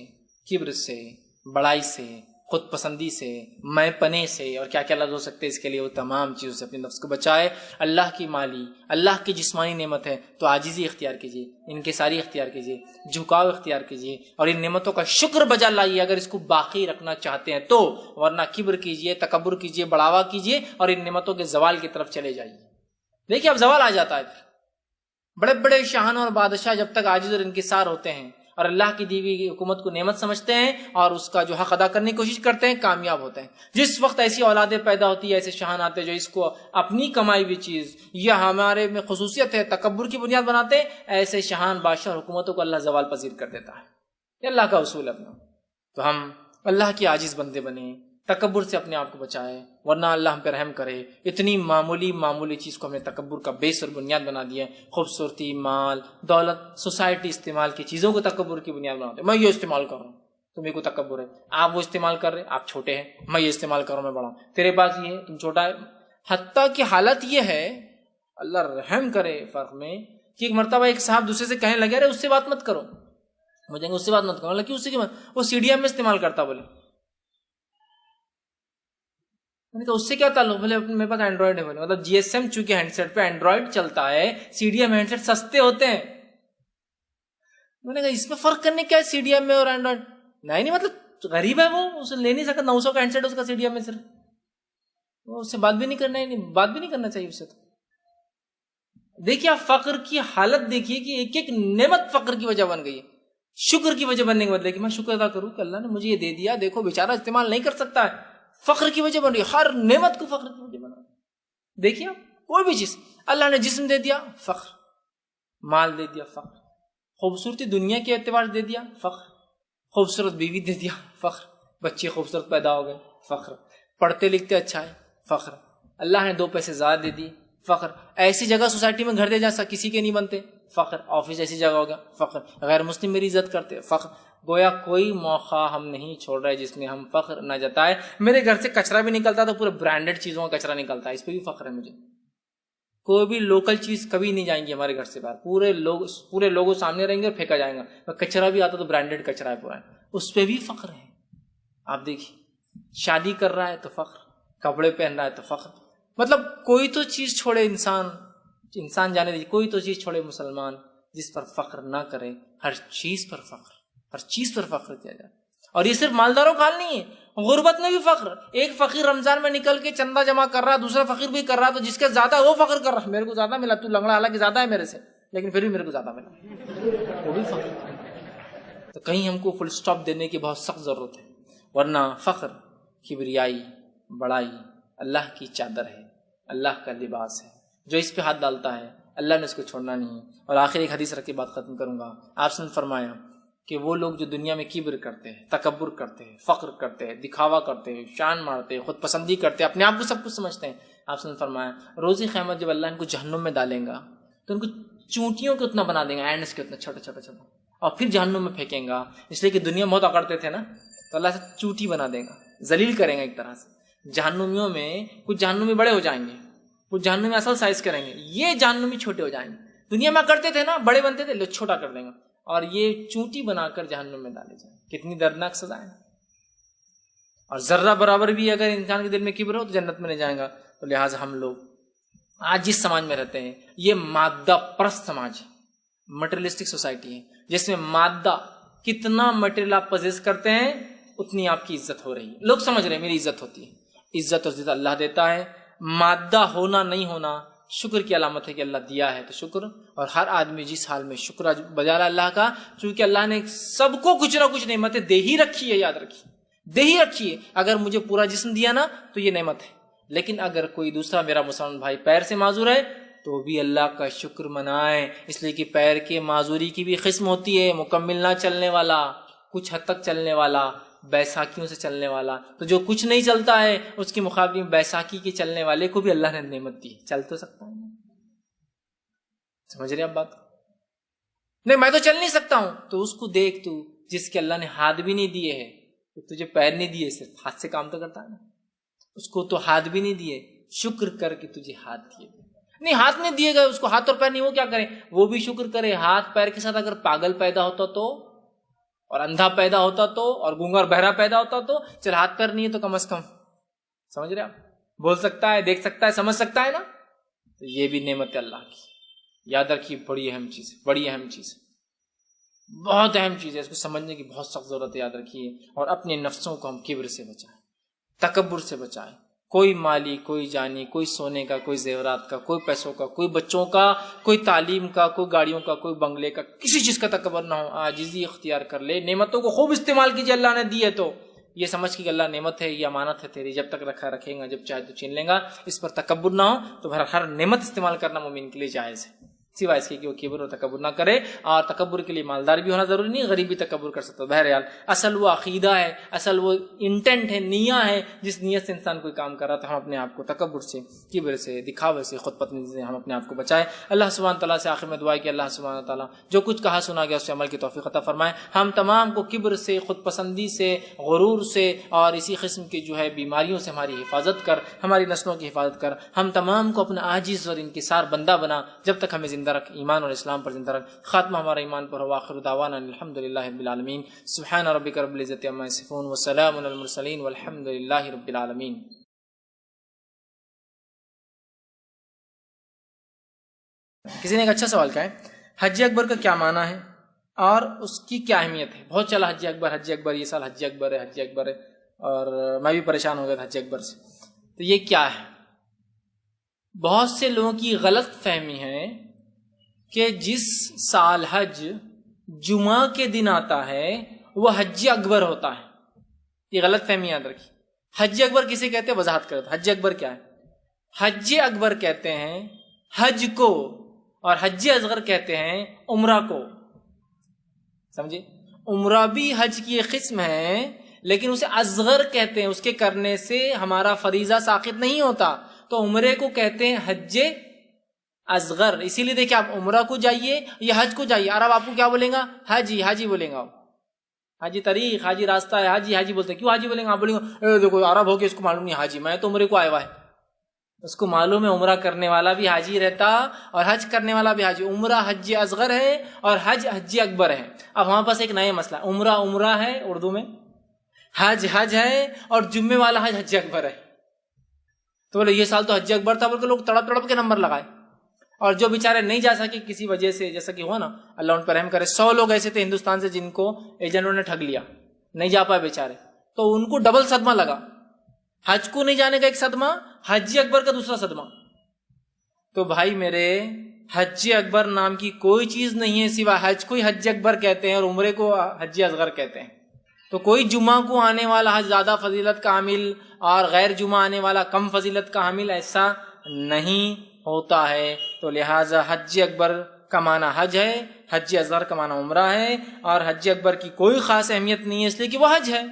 کبر سے، بڑائی سے، خود پسندی سے، میں پنے سے، اور کیا کیا لفظ ہو سکتے اس کے لیے، وہ تمام چیزوں سے اپنے نفس کو بچائے. اللہ کی مالی، اللہ کی جسمانی نعمت ہے تو عاجزی اختیار کیجیے، انکساری اختیار کیجیے، جھکاؤ اختیار کیجیے، اور ان نعمتوں کا شکر بجا لائیے اگر اس کو باقی رکھنا چاہتے ہیں تو، ورنہ کبر کیجیے، تکبر کیجیے، بڑھاوا کیجیے اور ان نعمتوں کے زوال کی طرف چلے جائیے. دیکھیے اب زوال آ جاتا ہے. بڑے بڑے شاہان اور بادشاہ جب تک عاجز اور انکسار ہوتے ہیں اور اللہ کی دی ہوئی حکومت کو نعمت سمجھتے ہیں اور اس کا جو حق ادا کرنے کی کوشش کرتے ہیں، کامیاب ہوتے ہیں. جس وقت ایسی اولادیں پیدا ہوتی ہے، ایسے شاہان آتے ہیں جو اس کو اپنی کمائی ہوئی چیز یا ہمارے میں خصوصیت ہے تکبر کی بنیاد بناتے ہیں، ایسے شاہان بادشاہ اور حکومتوں کو اللہ زوال پذیر کر دیتا ہے. یہ اللہ کا اصول ہے اپنا. تو ہم اللہ کے عاجز بندے بنیں، تکبر سے اپنے آپ کو بچائے، ورنہ اللہ ہم پہ رحم کرے. اتنی معمولی چیز کو ہم نے تکبر کا بیس اور بنیاد بنا دیا ہے. خوبصورتی، مال، دولت، سوسائٹی استعمال کی چیزوں کو تکبر کی بنیاد بناتے ہیں. میں یہ استعمال کر رہا ہوں، تمہیں کو تکبر ہے. آپ وہ استعمال کر رہے، آپ چھوٹے ہیں. میں یہ استعمال کر رہا ہوں، میں بڑا ہوں. تیرے پاس یہ ہے، تم چھوٹا ہے. حتیٰ کہ حالت یہ ہے، اللہ رحم کرے فرق میں، کہ ایک مرتبہ ایک صاحب دوسرے سے کہنے لگے، ارے اس سے بات مت کرو. مجھے اس سے بات مت کرو. اللہ کیوں؟ اس سے کیوں؟ وہ CDM میں استعمال کرتا. بولے میں نے کہا اس سے کیا تعلق؟ بولے میرے پاس اینڈرائڈ ہے. بولے مطلب GSM چونکہ ہینڈ سیٹ پہ اینڈرائڈ چلتا ہے، CDM ہینڈ سیٹ سستے ہوتے ہیں. میں نے کہا اس میں فرق کرنے کیا ہے CDM میں اور اینڈرائڈ؟ نہیں مطلب غریب ہے وہ، اسے لے نہیں سکتا. 900 کا ہینڈ سیٹ اس کا CDM میں صرف، وہ اس سے بات بھی نہیں کرنا چاہیے اس سے. تو دیکھیے آپ فقر کی حالت دیکھیے کہ ایک ایک نعمت فقر کی وجہ بن گئی ہے. شکر کی وجہ بننے کے بدلے کہ میں شکر ادا کروں کہ اللہ نے مجھے یہ دے دیا، دیکھو بیچارہ استعمال نہیں کر سکتا ہے، فخر کی وجہ بن رہی ہے. ہر نعمت کو فخر کی وجہ بنا. دیکھیے کوئی بھی چیز، اللہ نے جسم دے دیا، فخر. مال دے دیا، فخر. خوبصورتی دنیا کے اعتبار سے دے دیا، فخر. خوبصورت بیوی دے دیا، فخر. بچے خوبصورت پیدا ہو گئے، فخر. پڑھتے لکھتے اچھا ہے، فخر. اللہ نے 2 پیسے زیادہ دے دی، فخر. ایسی جگہ سوسائٹی میں گھر دے جا کسی کے نہیں بنتے، فخر. آفس ایسی جگہ ہوگا، فخر. غیر مسلم میری عزت کرتے، فخر. گویا کوئی موقع ہم نہیں چھوڑ رہے جس میں ہم فخر نہ جتائے. میرے گھر سے کچرا بھی نکلتا تو پورے برانڈڈ چیزوں کا کچرا نکلتا ہے، اس پہ بھی فخر ہے مجھے. کوئی بھی لوکل چیز کبھی نہیں جائیں گی ہمارے گھر سے باہر، پورے لوگوں سامنے رہیں گے اور پھینکا جائیں گا. کچرا بھی آتا تو برانڈڈ کچرا ہے پورا، اس پہ بھی فخر ہے. آپ دیکھیے شادی کر رہا ہے تو فخر، کپڑے پہن رہا ہے تو فخر. مطلب کوئی تو چیز چھوڑے انسان جانے دیجیے، کوئی تو چیز چھوڑے مسلمان جس پر فخر نہ کرے. ہر چیز پر فخر، ہر چیز پر فخر کیا جائے. اور یہ صرف مالداروں کا حال نہیں ہے، غربت میں بھی فخر. ایک فقیر رمضان میں نکل کے چندہ جمع کر رہا ہے، دوسرا فقیر بھی کر رہا ہے، تو جس کے زیادہ وہ فخر کر رہا ہے، میرے کو زیادہ ملا، تو لنگڑا حالانکہ زیادہ ہے میرے سے لیکن پھر بھی میرے کو زیادہ ملا، وہ بھی فخر. تو کہیں ہم کو فل سٹاپ دینے کی بہت سخت ضرورت ہے، ورنہ فخر، کبریائی، بڑائی اللہ کی چادر ہے، اللہ کا لباس ہے. جو اس پہ ہاتھ ڈالتا ہے اللہ نے اس کو چھوڑنا نہیں ہے. اور آخر ایک حدیث رکھ کے بات ختم کروں گا. آپ نے فرمایا کہ وہ لوگ جو دنیا میں کبر کرتے ہیں، تکبر کرتے ہیں، فخر کرتے ہیں، دکھاوا کرتے ہیں، شان مارتے ہیں، خود پسندی کرتے ہیں، اپنے آپ کو سب کچھ سمجھتے ہیں. آپ نے فرمایا روزی قیامت جب اللہ ان کو جہنم میں ڈالیں گا تو ان کو چونٹیوں کے اتنا بنا دیں گا، اینڈس کے اتنا چھوٹا، اور پھر جہنم میں پھینکیں گا. اس لیے کہ دنیا بہت اکڑتے تھے نا، تو اللہ سے چونٹی بنا دے گا، ذلیل کریں گا ایک طرح سے. جہنمیوں میں کچھ جہنمی بڑے ہو جائیں گے، کچھ جہنمی اصل سائز کریں گے، یہ جہنمی چھوٹے ہو جائیں گے. دنیا میں کرتے تھے نا، بڑے بنتے تھے، چھوٹا کر دیں گا اور یہ چونٹی بنا کر جہنم میں ڈالے جائیں. کتنی دردناک سزا ہے. اور ذرہ برابر بھی اگر انسان کے دل میں کبر ہو تو جنت میں نہیں جائیں گا. تو لہٰذا ہم لوگ آج جس سماج میں رہتے ہیں یہ مادہ پرست سماج ہے، مٹیریلسٹک سوسائٹی ہے، جس میں مادہ کتنا مٹیریل آپ پوزیس کرتے ہیں اتنی آپ کی عزت ہو رہی ہے. لوگ سمجھ رہے ہیں میری عزت ہوتی ہے. عزت اور عزت اللہ دیتا ہے. مادہ ہونا نہیں ہونا شکر کی علامت ہے کہ اللہ دیا ہے تو شکر. اور ہر آدمی جس حال میں شکر بجا رہا اللہ کا، چونکہ اللہ نے سب کو کچھ نہ کچھ نعمتیں دے ہی رکھی ہے. یاد رکھیے دے ہی رکھی ہے. اگر مجھے پورا جسم دیا نا تو یہ نعمت ہے، لیکن اگر کوئی دوسرا میرا مسلمان بھائی پیر سے معذور ہے تو بھی اللہ کا شکر منائے. اس لیے کہ پیر کے معذوری کی بھی قسم ہوتی ہے، مکمل نہ چلنے والا، کچھ حد تک چلنے والا، بیساکھیوں سے چلنے والا. تو جو کچھ نہیں چلتا ہے اس کے مقابلے میں بیساکھی کے چلنے والے کو بھی اللہ نے نعمت دی، چل تو سکتا ہے. سمجھ رہے ہیں اب بات؟ نہیں میں تو چل نہیں سکتا ہوں، تو اس کو دیکھ، تو جس کے اللہ نے ہاتھ بھی نہیں دیے ہے، تجھے پیر نہیں دیے، صرف ہاتھ سے کام تو کرتا ہے نا، اس کو تو ہاتھ بھی نہیں دیے، شکر کر کے تجھے ہاتھ دیے، نہیں ہاتھ نہیں دیے گئے، اس کو ہاتھ اور پیر نہیں، وہ کیا کرے؟ وہ بھی شکر کرے۔ ہاتھ پیر کے ساتھ اگر پاگل پیدا ہوتا تو، اور اندھا پیدا ہوتا تو، اور گونگا اور بہرا پیدا ہوتا تو، چل ہاتھ پیر نہیں ہے تو کم از کم سمجھ رہے آپ، بول سکتا ہے، دیکھ سکتا ہے، سمجھ سکتا ہے نا، تو یہ بھی نعمت ہے اللہ کی، یاد رکھیے، بڑی اہم چیز ہے، بڑی اہم چیز ہے، بہت اہم چیز ہے، اس کو سمجھنے کی بہت سخت ضرورت ہے، یاد رکھیے۔ اور اپنے نفسوں کو ہم کبر سے بچائیں، تکبر سے بچائیں۔ کوئی مالی، کوئی جانی، کوئی سونے کا، کوئی زیورات کا، کوئی پیسوں کا، کوئی بچوں کا، کوئی تعلیم کا، کوئی گاڑیوں کا، کوئی بنگلے کا، کسی چیز کا تکبر نہ ہو، عاجزی اختیار کر لے۔ نعمتوں کو خوب استعمال کیجیے، اللہ نے دی ہے تو یہ سمجھ کے کہ اللہ نعمت ہے، یہ امانت ہے تیری، جب تک رکھا رکھے گا، جب چاہے تو چھین لے گا، اس پر تکبر نہ ہو۔ تو ہر نعمت استعمال کرنا مومن کے لیے جائز ہے، سوائے اس کے کہ وہ کبر اور تکبر نہ کرے۔ اور تکبر کے لیے مالدار بھی ہونا ضروری نہیں، غریب بھی تکبر کر سکتا ہے۔ بہرحال اصل وہ عقیدہ ہے، اصل وہ انٹینٹ ہے، نیت ہے، جس نیت سے انسان کوئی کام کر رہا تھا۔ ہم اپنے آپ کو تکبر سے، کبر سے، دکھاوے سے، خود پتنی سے ہم اپنے آپ کو بچائیں۔ اللہ سبحانہ تعالیٰ سے آخر میں دعا ہے کہ اللہ سبحانہ تعالیٰ جو کچھ کہا سنا گیا اس سے عمل کی توفیق عطا فرمائے۔ ہم تمام کو کبر سے، خود پسندی سے، غرور سے اور اسی قسم کی جو ہے بیماریوں سے ہماری حفاظت کر، ہماری نسلوں کی حفاظت کر، ہم تمام کو اپنا عاجز اور انکسار بندہ بنا، جب تک ہمیں زندہ رکھ، ایمان اور اسلام پر زندہ رکھ۔ خاتمہ ہمارا ایمان پر ہو۔ وآخر دعوانا الحمدللہ رب العالمین۔ سبحان ربک رب العزۃ عما یصفون وسلام علی المرسلین والحمدللہ رب العالمین۔ کسی نے ایک اچھا سوال کہا ہے، حج اکبر کا کیا معنی ہے اور اس کی کیا اہمیت ہے؟ بہت چلا حج اکبر، حج اکبر، یہ سال حج اکبر ہے، حج اکبر ہے، اور میں بھی پریشان ہو گیا تھا حج اکبر سے۔ تو یہ کیا ہے؟ بہت سے لوگوں کی غلط فہمی ہے کہ جس سال حج جمعہ کے دن آتا ہے وہ حج اکبر ہوتا ہے، یہ غلط فہمی یاد رکھی۔ حج اکبر کسے کہتے ہیں؟ وضاحت کرو۔ حج اکبر کیا ہے؟ حج اکبر کہتے ہیں حج کو، اور حج اصغر کہتے ہیں عمرہ کو، سمجھے؟ عمرہ بھی حج کی ایک قسم ہے، لیکن اسے اصغر کہتے ہیں، اس کے کرنے سے ہمارا فریضہ ساقط نہیں ہوتا، تو عمرے کو کہتے ہیں حج اصغر۔ اسی لیے دیکھیں، آپ عمرہ کو جائیے یا حج کو جائیے، عرب آپ کو کیا بولیں گا؟ حاجی، حاجی بولیں گا، حاجی طریق، حاجی راستہ ہے، حاجی، حاجی بولتے ہیں۔ کیوں حاجی بولیں گے؟ آپ بولیں گے دیکھو عرب ہو کے اس کو معلوم نہیں حاجی، میں تو عمرے کو آیا ہوا ہے، اس کو معلوم ہے عمرہ کرنے والا بھی حاجی رہتا اور حج کرنے والا بھی حاجی۔ عمرہ حج اصغر ہے اور حج حج اکبر ہے۔ اب ہمارے پاس ایک نیا مسئلہ، عمرہ عمرہ ہے اردو میں، حج حج ہے، اور جمعے والا حج حج اکبر ہے۔ تو بولے یہ سال تو حج اکبر تھا، بول کے لوگ تڑپ تڑپ کے نمبر لگائے، اور جو بیچارے نہیں جا سکے کسی وجہ سے، جیسا کہ ہوا نا، اللہ ان پر رحم کرے، 100 لوگ ایسے تھے ہندوستان سے جن کو ایجنٹوں نے ٹھگ لیا، نہیں جا پائے بیچارے، تو ان کو ڈبل صدمہ لگا، حج کو نہیں جانے کا ایک صدمہ، حج اکبر کا دوسرا صدمہ۔ تو بھائی میرے، حج اکبر نام کی کوئی چیز نہیں ہے سوا حج کو ہی حج اکبر کہتے ہیں اور عمرے کو حج اصغر کہتے ہیں۔ تو کوئی جمعہ کو آنے والا حج زیادہ فضیلت کا حامل اور غیر جمعہ آنے والا کم فضیلت کا حامل، ایسا نہیں ہوتا ہے۔ تو لہٰذا حج اکبر کا معنی حج ہے، حج اصغر کا معنی عمرہ ہے، اور حج اکبر کی کوئی خاص اہمیت نہیں ہے اس لیے کہ وہ حج ہے۔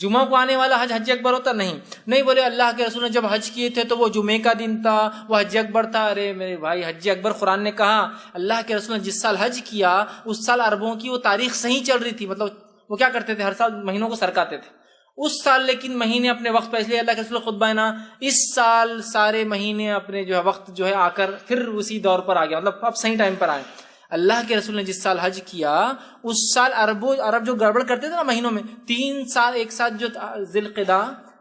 جمعہ کو آنے والا حج حج اکبر ہوتا نہیں بولے اللہ کے رسول نے جب حج کیے تھے تو وہ جمعے کا دن تھا، وہ حج اکبر تھا۔ ارے میرے بھائی، حج اکبر قرآن نے کہا، اللہ کے رسول نے جس سال حج کیا اس سال عربوں کی وہ تاریخ صحیح چل رہی تھی، مطلب وہ کیا کرتے تھے، ہر سال مہینوں کو سرکاتے تھے، اس سال لیکن مہینے اپنے وقت پہ، اس لیے اللہ کے رسول خطبہ ہے نا، اس سال سارے مہینے اپنے جو ہے وقت جو ہے آ کر پھر اسی دور پر آ گیا، مطلب اب صحیح ٹائم پر آئے۔ اللہ کے رسول نے جس سال حج کیا اس سال عرب جو گڑبڑ کرتے تھے نا مہینوں میں، 3 سال ایک ساتھ جو ذی القعدہ،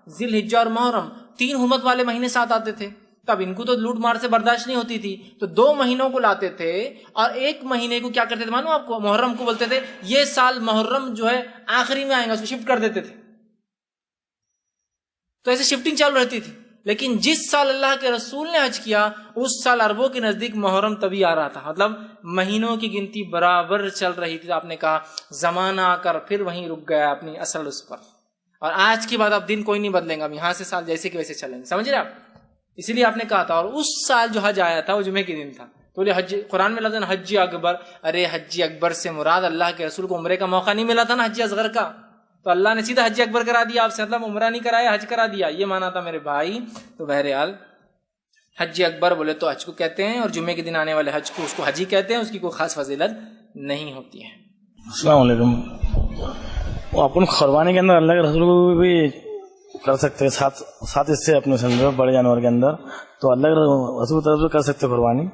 ذی الحجہ اور محرم، 3 حرمت والے مہینے ساتھ آتے تھے، تب ان کو تو لوٹ مار سے برداشت نہیں ہوتی تھی، تو 2 مہینوں کو لاتے تھے، اور 1 مہینے کو کیا کرتے تھے معلوم آپ کو؟ محرم کو بولتے تھے یہ سال محرم جو ہے آخری میں آئیں گا، اس کو شفٹ کر دیتے تھے، تو ایسے شفٹنگ چالو رہتی تھی۔ لیکن جس سال اللہ کے رسول نے حج کیا اس سال عربوں کے نزدیک محرم تبھی آ رہا تھا، مطلب مہینوں کی گنتی برابر چل رہی تھی۔ آپ نے کہا زمانہ آ کر پھر وہیں رک گیا اپنی اصل اس پر، اور آج کے بعد اب دن کوئی نہیں بدلیں گا، یہاں سے سال جیسے کہ ویسے چلیں گے، سمجھ رہے آپ؟ اسی لیے آپ نے کہا تھا، اور اس سال جو حج آیا تھا وہ جمعے کے دن تھا، تو حج قرآن میں لفظ حج اکبر، ارے حج اکبر سے مراد اللہ کے رسول کو عمرے کا موقع نہیں ملا تھا نا حج اصغر کا، تو اللہ نے سیدھا حج اکبر کرا دیا آپ سے، مطلب عمرہ نہیں کرایا، حج کرا دیا، یہ مانا تھا میرے بھائی۔ تو بہرحال حج اکبر بولے تو حج کو کہتے ہیں، اور جمعے کے دن آنے والے حج کو اس کو حجی کہتے ہیں، اس کی کوئی خاص فضیلت نہیں ہوتی ہے۔ السلام علیکم۔ وہ اپن قربانی کے اندر اللہ کے رسول کو بھی کر سکتے ہیں، ساتھ اس سے اپنے سمجھو بڑے جانور کے اندر، تو اللہ کے رسول کی طرف سے کر سکتے قربانی۔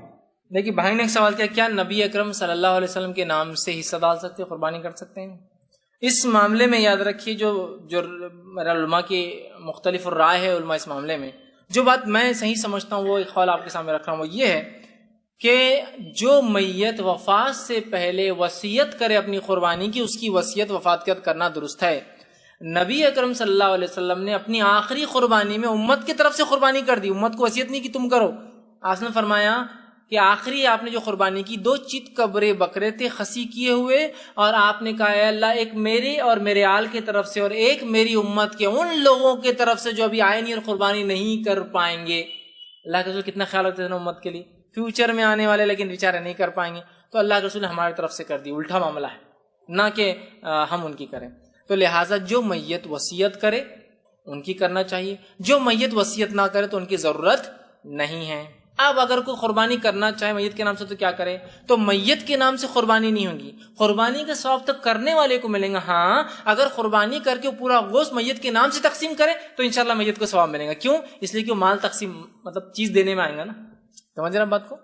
دیکھیے بھائی نے ایک سوال کیا، کیا نبی اکرم صلی اللہ علیہ وسلم کے نام سے حصہ ڈال سکتے ہیں، قربانی کر سکتے ہیں؟ اس معاملے میں یاد رکھیے جو میرا علماء کی مختلف رائے ہے علماء اس معاملے میں، جو بات میں صحیح سمجھتا ہوں وہ ایک قول آپ کے سامنے رکھ رہا ہوں، وہ یہ ہے کہ جو میت وفات سے پہلے وصیت کرے اپنی قربانی کی، اس کی وصیت وفات کے بعد کرنا درست ہے۔ نبی اکرم صلی اللہ علیہ وسلم نے اپنی آخری قربانی میں امت کی طرف سے قربانی کر دی، امت کو وصیت نہیں کہ تم کرو۔ آپ نے فرمایا کہ آخری آپ نے جو قربانی کی 2 چت قبرے بکرے تھے خسی کیے ہوئے، اور آپ نے کہا اے اللہ ایک میرے اور میرے آل کی طرف سے اور ایک میری امت کے ان لوگوں کی طرف سے جو ابھی آئے نہیں اور قربانی نہیں کر پائیں گے۔ اللہ کے رسول کتنا خیال رکھتے تھے نا امت کے لیے، فیوچر میں آنے والے لیکن بیچارے نہیں کر پائیں گے، تو اللہ کے رسول نے ہماری طرف سے کر دی، الٹا معاملہ ہے نہ کہ ہم ان کی کریں۔ تو لہٰذا جو میت وصیت کرے ان کی کرنا چاہیے، جو میت وصیت نہ کرے تو ان کی ضرورت نہیں ہے۔ اب اگر کوئی قربانی کرنا چاہے میت کے نام سے تو کیا کرے؟ تو میت کے نام سے قربانی نہیں ہوگی، قربانی کا ثواب تک کرنے والے کو ملے گا۔ ہاں اگر قربانی کر کے پورا گوشت میت کے نام سے تقسیم کرے تو انشاءاللہ میت کو ثواب ملے گا۔ کیوں؟ اس لیے کہ وہ مال تقسیم مطلب چیز دینے میں آئیں گا نا۔ سمجھ رہے ہیں بات کو؟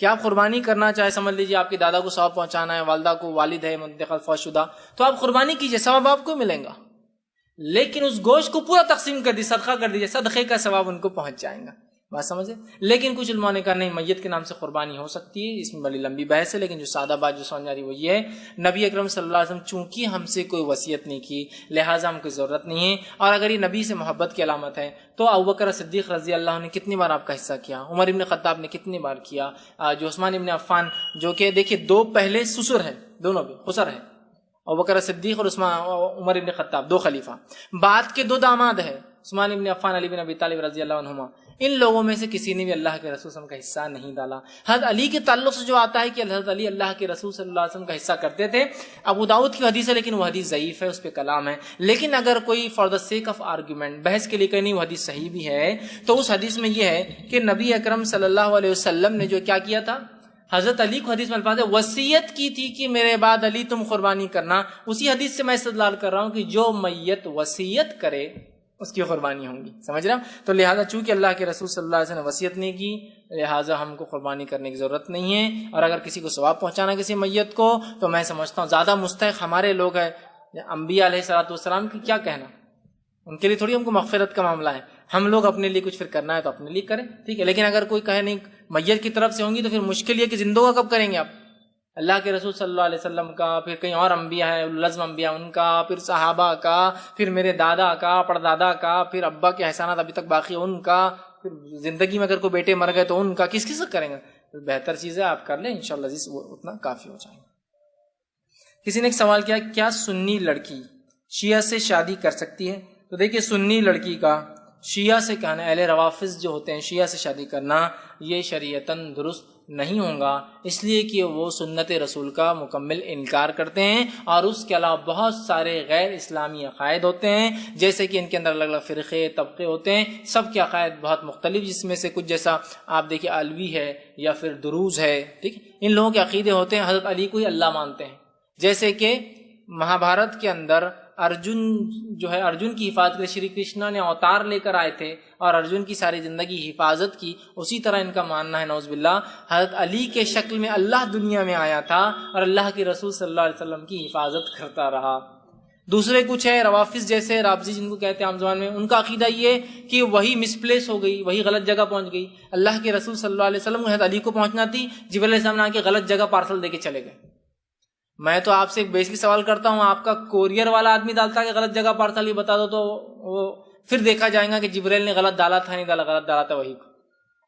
کہ آپ قربانی کرنا چاہے، سمجھ لیجیے آپ کے دادا کو ثواب پہنچانا ہے، والدہ کو، والد ہے منتقل فوت شدہ، تو آپ قربانی کیجئے، ثواب آپ کو ملے گا، لیکن اس گوشت کو پورا تقسیم کر دیجیے، صدقہ کر دیجیے، صدقے کا ثواب ان کو پہنچ جائے گا۔ بات سمجھے؟ لیکن کچھ علماء نے کہا نہیں، میت کے نام سے قربانی ہو سکتی ہے، اس میں بڑی لمبی بحث ہے، لیکن جو سادہ بات جو سمجھ آ رہی وہ یہ ہے، نبی اکرم صلی اللہ علیہ وسلم چونکہ ہم سے کوئی وصیت نہیں کی لہٰذا ہم کو ضرورت نہیں ہے، اور اگر یہ نبی سے محبت کی علامت ہے تو ابوبکر صدیق رضی اللہ عنہ نے کتنی بار آپ کا حصہ کیا، عمر ابن خطاب نے کتنی بار کیا، جو عثمان ابن عفان جو کہ دیکھیے 2 پہلے سسر ہیں، دونوں بھی خسر ہیں، ابوبکر صدیق اور عمر ابن خطاب 2 خلیفہ، بعد کے 2 داماد ہیں عثمان ابن عفان علی بن ابی طالب رضی اللہ عنہما، ان لوگوں میں سے کسی نے بھی اللہ کے رسول صلی اللہ علیہ وسلم کا حصہ نہیں ڈالا۔ حضرت علی کے تعلق سے جو آتا ہے کہ حضرت علی اللہ کے رسول صلی اللہ علیہ وسلم کا حصہ کرتے تھے، ابو داؤد کی حدیث ہے لیکن وہ حدیث ضعیف ہے، اس پہ کلام ہے، لیکن اگر کوئی for the sake of argument بحث کے لیے کہیں نہیں وہ حدیث صحیح بھی ہے، تو اس حدیث میں یہ ہے کہ نبی اکرم صلی اللہ علیہ وسلم نے جو کیا کیا تھا، حضرت علی کو حدیث میں الفاظ ہے وصیت کی تھی کہ میرے بعد علی تم قربانی کرنا، اسی حدیث سے میں استدلال کر رہا ہوں کہ جو میت وصیت کرے اس کی قربانی ہوں گی۔ سمجھ رہے ہیں؟ تو لہٰذا چونکہ اللہ کے رسول صلی اللہ علیہ وسلم نے وصیت نہیں کی لہٰذا ہم کو قربانی کرنے کی ضرورت نہیں ہے، اور اگر کسی کو ثواب پہنچانا کسی میت کو تو میں سمجھتا ہوں زیادہ مستحق ہمارے لوگ ہیں، انبیاء علیہ الصلوۃ والسلام کی کیا کہنا، ان کے لیے تھوڑی ہم کو مغفرت کا معاملہ ہے، ہم لوگ اپنے لیے کچھ پھر کرنا ہے تو اپنے لیے کریں، ٹھیک ہے، لیکن اگر کوئی کہے نہیں میت کی طرف سے ہوں گی تو پھر مشکل یہ کہ زندوں کا کب کریں گے آپ؟ اللہ کے رسول صلی اللہ علیہ وسلم کا، پھر کئی اور انبیاء ہیں العزم انبیاء ان کا، پھر صحابہ کا، پھر میرے دادا کا، پردادا کا، پھر ابا کے احسانات ابھی تک باقی ان کا، پھر زندگی میں اگر کوئی بیٹے مر گئے تو ان کا، کس سے کریں گے؟ بہتر چیز ہے آپ کر لیں انشاءاللہ عزیز، وہ اتنا کافی ہو جائے گا۔ کسی نے ایک سوال کیا، کیا سنی لڑکی شیعہ سے شادی کر سکتی ہے؟ تو دیکھیے سنی لڑکی کا شیعہ سے کہنا، اہل روافظ جو ہوتے ہیں شیعہ سے شادی کرنا، یہ شریعتاً درست نہیں ہوگا، اس لیے کہ وہ سنت رسول کا مکمل انکار کرتے ہیں، اور اس کے علاوہ بہت سارے غیر اسلامی عقائد ہوتے ہیں، جیسے کہ ان کے اندر الگ الگ فرقے طبقے ہوتے ہیں، سب کے عقائد بہت مختلف، جس میں سے کچھ جیسا آپ دیکھیں علوی ہے یا پھر دروز ہے، ٹھیک، ان لوگوں کے عقیدے ہوتے ہیں حضرت علی کو ہی اللہ مانتے ہیں، جیسے کہ مہابھارت کے اندر ارجن جو ہے، ارجن کی حفاظت کے لیے شری کرشنا نے اوتار لے کر آئے تھے اور ارجن کی ساری زندگی حفاظت کی، اسی طرح ان کا ماننا ہے نعوذ باللہ حضرت علی کے شکل میں اللہ دنیا میں آیا تھا اور اللہ کے رسول صلی اللہ علیہ وسلم کی حفاظت کرتا رہا۔ دوسرے کچھ ہے روافظ جیسے رابضی جن کو کہتے ہیں عام زبان میں، ان کا عقیدہ یہ کہ وہی مس پلیس ہو گئی، وہی غلط جگہ پہنچ گئی، اللہ کے رسول صلی اللہ علیہ وسلم کو حضرت علی کو پہنچنا تھی، جبرائیل علیہ السلام نے آ کے غلط جگہ پارسل دے کے چلے گئے۔ میں تو آپ سے ایک بیسک سوال کرتا ہوں، آپ کا کوریئر والا آدمی ڈالتا ہے کہ غلط جگہ پارسل، یہ بتا دو تو وہ پھر دیکھا جائے گا کہ جبرائیل نے غلط ڈالا تھا نہیں ڈالا، غلط ڈالا تھا وہی کو۔